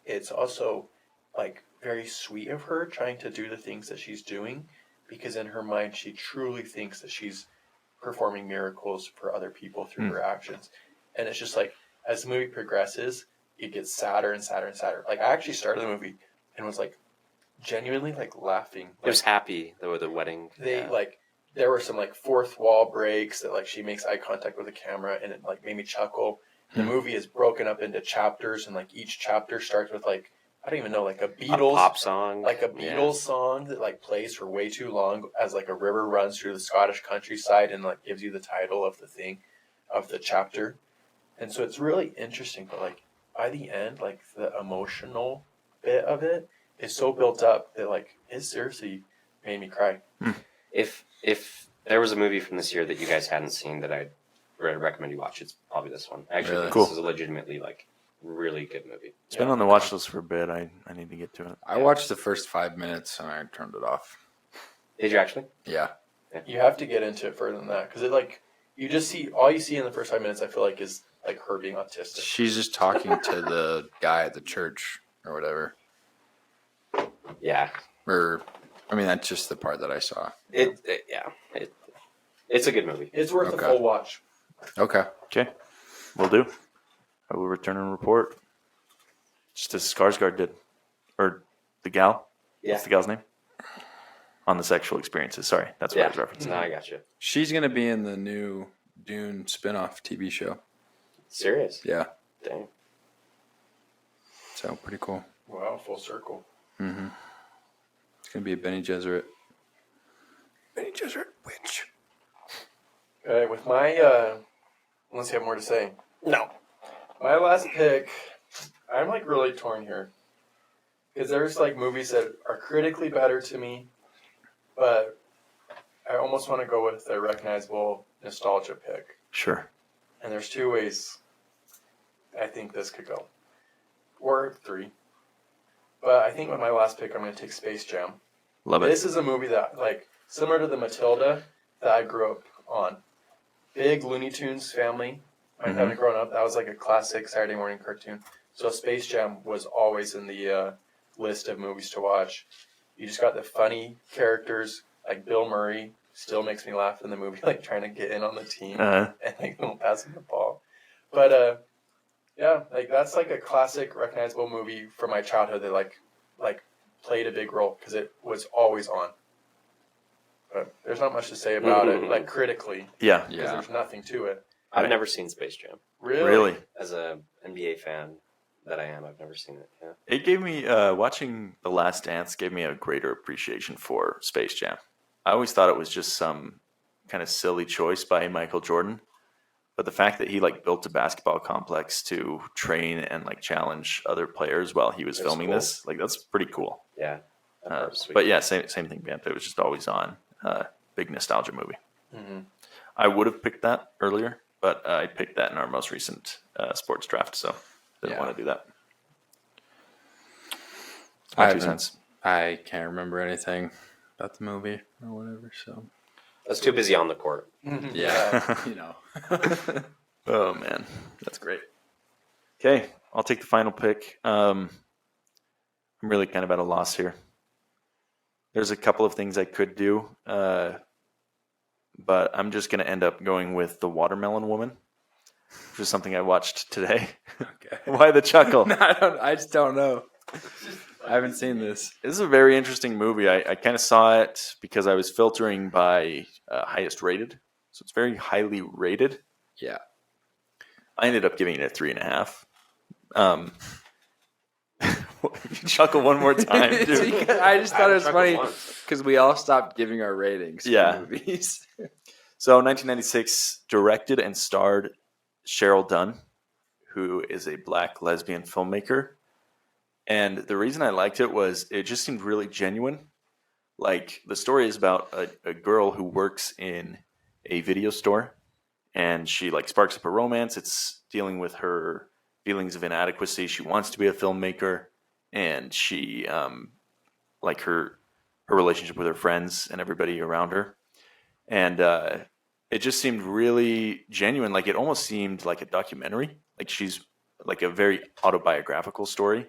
C: It's also, like, very sweet of her trying to do the things that she's doing, because in her mind she truly thinks that she's performing miracles for other people through her actions. And it's just like, as the movie progresses, it gets sadder and sadder and sadder. Like, I actually started the movie and was like genuinely like laughing. Like,
D: it was happy though, the wedding.
C: Like, there were some like fourth wall breaks that, like, she makes eye contact with the camera, and it, like, made me chuckle. The movie is broken up into chapters, and, like, each chapter starts with, like, I don't even know, like a
D: pop song.
C: Like a Beatles song that, like, plays for way too long as, like, a river runs through the Scottish countryside and, like, gives you the title of the chapter. And so it's really interesting, but, like, by the end, like, the emotional bit of it is so built up that, like, it seriously made me cry.
D: If there was a movie from this year that you guys hadn't seen that I'd recommend you watch, it's probably this one. I actually think this is a legitimately, like, really good movie.
B: It's been on the watch list for a bit. I need to get to it.
A: I watched the first 5 minutes and I turned it off.
D: Did you actually?
A: Yeah.
C: You have to get into it further than that, because it, like, you just see, all you see in the first 5 minutes, I feel like, is, like, her being autistic.
A: She's just talking to the guy at the church or whatever.
D: Yeah.
A: Or, I mean, that's just the part that I saw.
D: It's a good movie.
C: It's worth a full watch.
A: Okay.
B: Will do. I will return and report. Just as Skarsgård did. Or the gal.
D: Yeah.
B: What's the gal's name? On the sexual experiences. Sorry, that's what I was referencing.
D: No, I got you.
A: She's going to be in the new Dune spinoff TV show.
D: Serious?
A: Yeah.
D: Dang.
A: So, pretty cool.
C: Wow, full circle.
A: Mm-hmm. It's going to be a Bene Gesserit. Bene Gesserit witch.
C: Okay, with my, unless you have more to say.
D: No.
C: My last pick, I'm, like, really torn here. Because there's, like, movies that are critically better to me, but I almost want to go with a recognizable nostalgia pick.
B: Sure.
C: And there's two ways I think this could go. Or three. But I think with my last pick, I'm going to take Space Jam.
B: Love it.
C: This is a movie that, like, similar to the Matilda that I grew up on. Big Looney Tunes family. My family growing up, that was like a classic Saturday morning cartoon. So Space Jam was always in the list of movies to watch. You just got the funny characters, like Bill Murray still makes me laugh in the movie, like trying to get in on the team and like don't pass him the ball. But yeah, like that's like a classic recognizable movie from my childhood that like played a big role because it was always on. But there's not much to say about it, like critically.
B: Yeah.
C: Because there's nothing to it.
D: I've never seen Space Jam.
C: Really?
D: As a NBA fan that I am, I've never seen it. Yeah.
B: It gave me, watching The Last Dance gave me a greater appreciation for Space Jam. I always thought it was just some kind of silly choice by Michael Jordan. But the fact that he like built a basketball complex to train and like challenge other players while he was filming this, like that's pretty cool.
D: Yeah.
B: But yeah, same thing, Banta. It was just always on. Big nostalgia movie.
C: Mm-hmm.
B: I would have picked that earlier, but I picked that in our most recent sports draft, so didn't want to do that. My 2 cents.
A: I can't remember anything about the movie or whatever, so.
D: I was too busy on the court.
A: Yeah, you know.
B: Oh, man. That's great. Okay. I'll take the final pick. I'm really kind of at a loss here. There's a couple of things I could do, but I'm just going to end up going with The Watermelon Woman, which is something I watched today.
A: Okay.
B: Why the chuckle?
A: No, I just don't know. I haven't seen this.
B: This is a very interesting movie. I kind of saw it because I was filtering by highest rated. So it's very highly rated.
A: Yeah.
B: I ended up giving it a 3.5. If you chuckle one more time, dude.
A: I just thought it was funny because we all stopped giving our ratings for movies.
B: So 1996, directed and starred Cheryl Dunn, who is a black lesbian filmmaker. And the reason I liked it was it just seemed really genuine. Like, the story is about a girl who works in a video store, and she like sparks up a romance. It's dealing with her feelings of inadequacy. She wants to be a filmmaker, and she like her relationship with her friends and everybody around her. And it just seemed really genuine. Like, it almost seemed like a documentary. Like, she's like a very autobiographical story.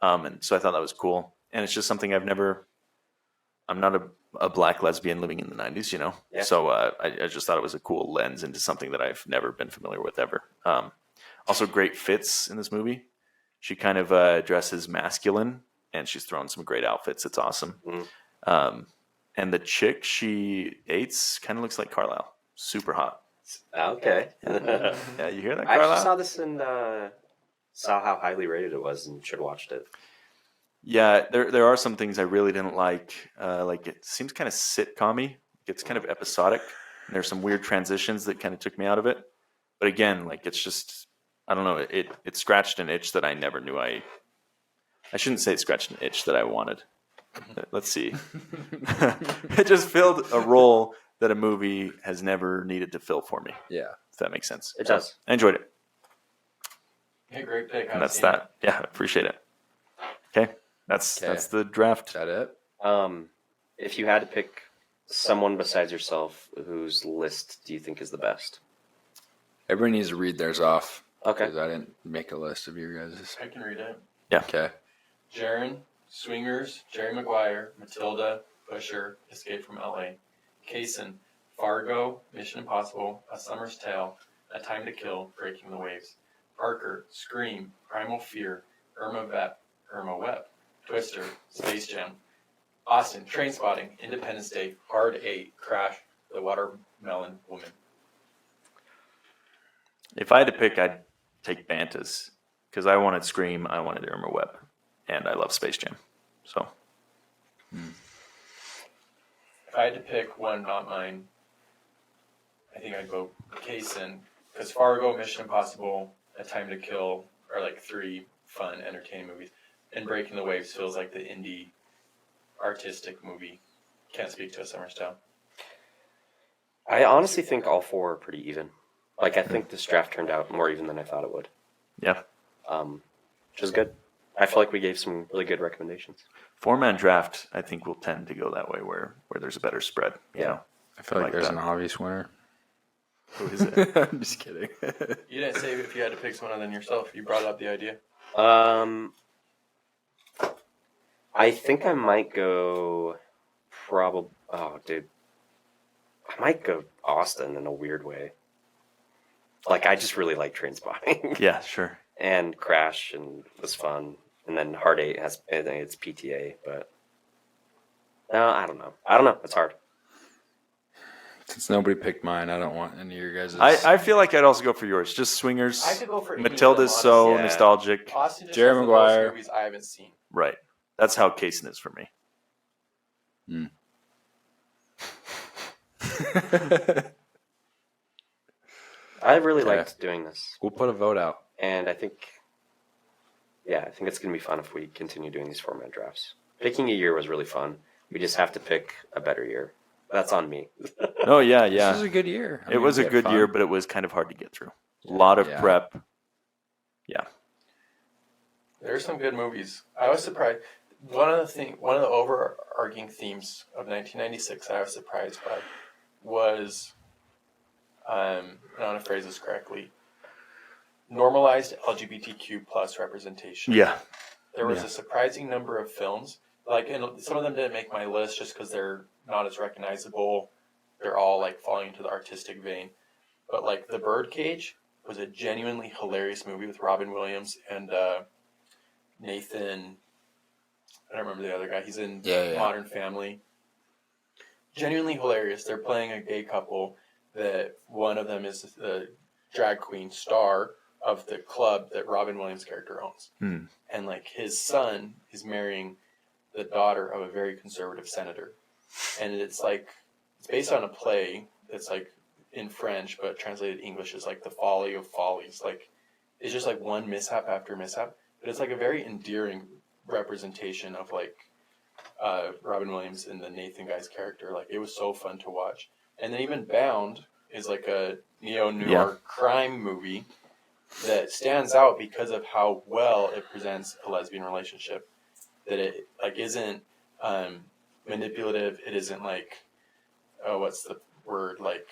B: And so I thought that was cool. And it's just something I'm not a black lesbian living in the 90s, you know? Yeah. So I just thought it was a cool lens into something that I've never been familiar with ever. Also, great fits in this movie. She kind of dresses masculine, and she's thrown some great outfits. It's awesome. And the chick she dates kind of looks like Carlisle. Super hot.
D: Okay.
B: Yeah, you hear that,
D: I
B: Carlisle?
D: actually saw this and saw how highly rated it was and should have watched it.
B: Yeah, there are some things I really didn't like. Like, it seems kind of sitcom-y. It's kind of episodic. And there's some weird transitions that kind of took me out of it. But again, like, it's just, I don't know, it scratched an itch that I never knew I shouldn't say it scratched an itch that I wanted. Let's see. It just filled a role that a movie has never needed to fill for me.
A: Yeah.
B: If that makes sense.
D: It does.
B: I enjoyed it.
C: Hey, great pick.
B: And that's that. Yeah, I appreciate it. Okay. That's the draft.
A: Is that it?
D: If you had to pick someone besides yourself, whose list do you think is the best?
A: Everyone needs to read theirs off.
D: Okay.
A: Because I didn't make a list of your guys'.
C: I can read it.
B: Yeah.
A: Okay.
C: Jaren, Swingers, Jerry Maguire, Matilda, Pusher, Escape from L.A., Kasen, Fargo, Mission Impossible, A Summer's Tale, A Time to Kill, Breaking the Waves, Parker, Scream, Primal Fear, Irma Webb, Twister, Space Jam, Austin, Trainspotting, Independence Day, Hard 8, Crash, The Watermelon Woman.
B: If I had to pick, I'd take Banta's. Because I wanted Scream, I wanted Irma Webb. And I love Space Jam. So.
C: If I had to pick one, not mine, I think I'd go Kasen. Because Fargo, Mission Impossible, A Time to Kill are like 3 fun, entertaining movies. And Breaking the Waves feels like the indie, artistic movie. Can't speak to A Summer's Tale.
D: I honestly think all 4 are pretty even. Like, I think this draft turned out more even than I thought it would.
B: Yeah.
D: Which is good. I feel like we gave some really good recommendations.
B: 4-man draft, I think, will tend to go that way where there's a better spread. You know?
A: I feel like there's an obvious winner.
B: Who is it?
A: I'm just kidding.
C: You didn't say if you had to pick someone other than yourself. You brought up the idea.
D: I think I might go probably... Oh, dude. I might go Austin in a weird way. Like, I just really like Trainspotting.
B: Yeah, sure.
D: And Crash and was fun. And then Hard 8 has it's PTA, but no, I don't know. It's hard.
A: Since nobody picked mine, I don't want any of your guys'.
B: I feel like I'd also go for yours. Just Swingers.
C: I could go for
B: Matilda's so nostalgic.
C: Austin just
A: Jerry
C: has
A: Maguire.
C: The most movies I haven't seen.
B: Right. That's how Kasen is for me.
D: I really liked doing this.
A: We'll put a vote out.
D: And I think it's going to be fun if we continue doing these 4-man drafts. Picking a year was really fun. We just have to pick a better year. That's on me.
B: Oh, yeah.
A: This was a good year.
B: It was a good year, but it was kind of hard to get through. A lot of prep. Yeah.
C: There's some good movies. I was surprised. One of the overarching themes of 1996 I was surprised by was, I don't want to phrase this correctly, normalized LGBTQ plus representation.
B: Yeah.
C: There was a surprising number of films, like, and some of them didn't make my list just because they're not as recognizable. They're all like falling into the artistic vein. But like The Birdcage was a genuinely hilarious movie with Robin Williams and Nathan. I don't remember the other guy. He's in Modern Family. Genuinely hilarious. They're playing a gay couple that one of them is the drag queen star of the club that Robin Williams' character owns. And like his son is marrying the daughter of a very conservative senator. And it's like, it's based on a play that's like in French, but translated English is like The Folly of Follies. Like, it's just like one mishap after mishap. But it's like a very endearing representation of like Robin Williams and the Nathan guy's character. Like, it was so fun to watch. And then even Bound is like a neo-noir crime movie that stands out because of how well it presents a lesbian relationship. That it like isn't manipulative. It isn't like, oh, what's the word, like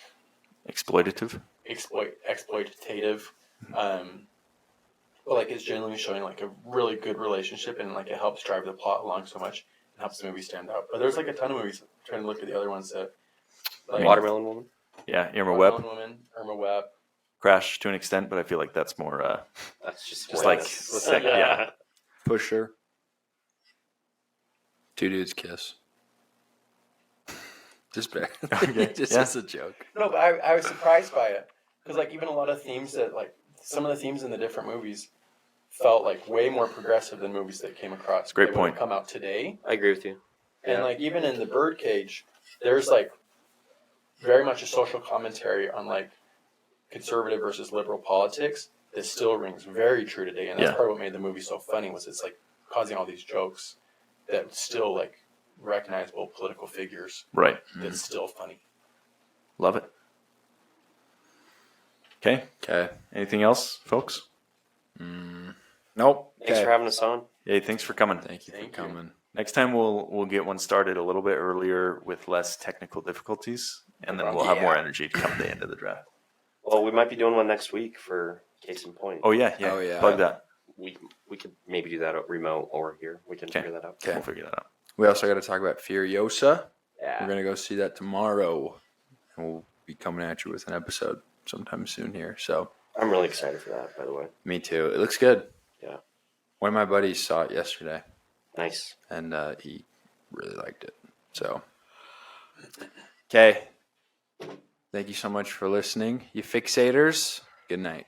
B: exploitative.
C: Exploitative. But like it's genuinely showing like a really good relationship, and like it helps drive the plot along so much and helps the movie stand out. But there's like a ton of movies. I'm trying to look at the other ones that like
D: Watermelon Woman.
B: Yeah, Irma
C: Webb.
B: Crash to an extent, but I feel like that's more.
D: That's just
B: like
C: yeah.
A: Pusher. Two dudes kiss. Just bad. Just a joke.
C: No, but I was surprised by it because like even a lot of themes that like some of the themes in the different movies felt like way more progressive than movies that came across.
B: Great point.
C: Come out today.
D: I agree with you.
C: And like even in The Birdcage, there's like very much a social commentary on like conservative versus liberal politics that still rings very true today. And that's part of what made the movie so funny was it's like causing all these jokes that still like recognizable political figures.
B: Right.
C: That's still funny.
B: Love it. Okay. Anything else, folks?
A: Nope.
D: Thanks for having us on.
B: Hey, thanks for coming.
A: Thank you for coming.
B: Next time we'll get one started a little bit earlier with less technical difficulties, and then we'll have more energy to come to the end of the draft.
D: Well, we might be doing one next week for Case in Point.
B: Oh yeah. Plug that.
D: We could maybe do that remote or here. We can figure that out.
B: Okay. We'll figure that out.
A: We also got to talk about Furiosa.
D: Yeah.
A: We're going to go see that tomorrow. And we'll be coming at you with an episode sometime soon here. So
D: I'm really excited for that, by the way.
A: Me too. It looks good.
D: Yeah.
A: One of my buddies saw it yesterday.
D: Nice.
A: And he really liked it. So,
B: okay.
A: Thank you so much for listening. You fixators, good night.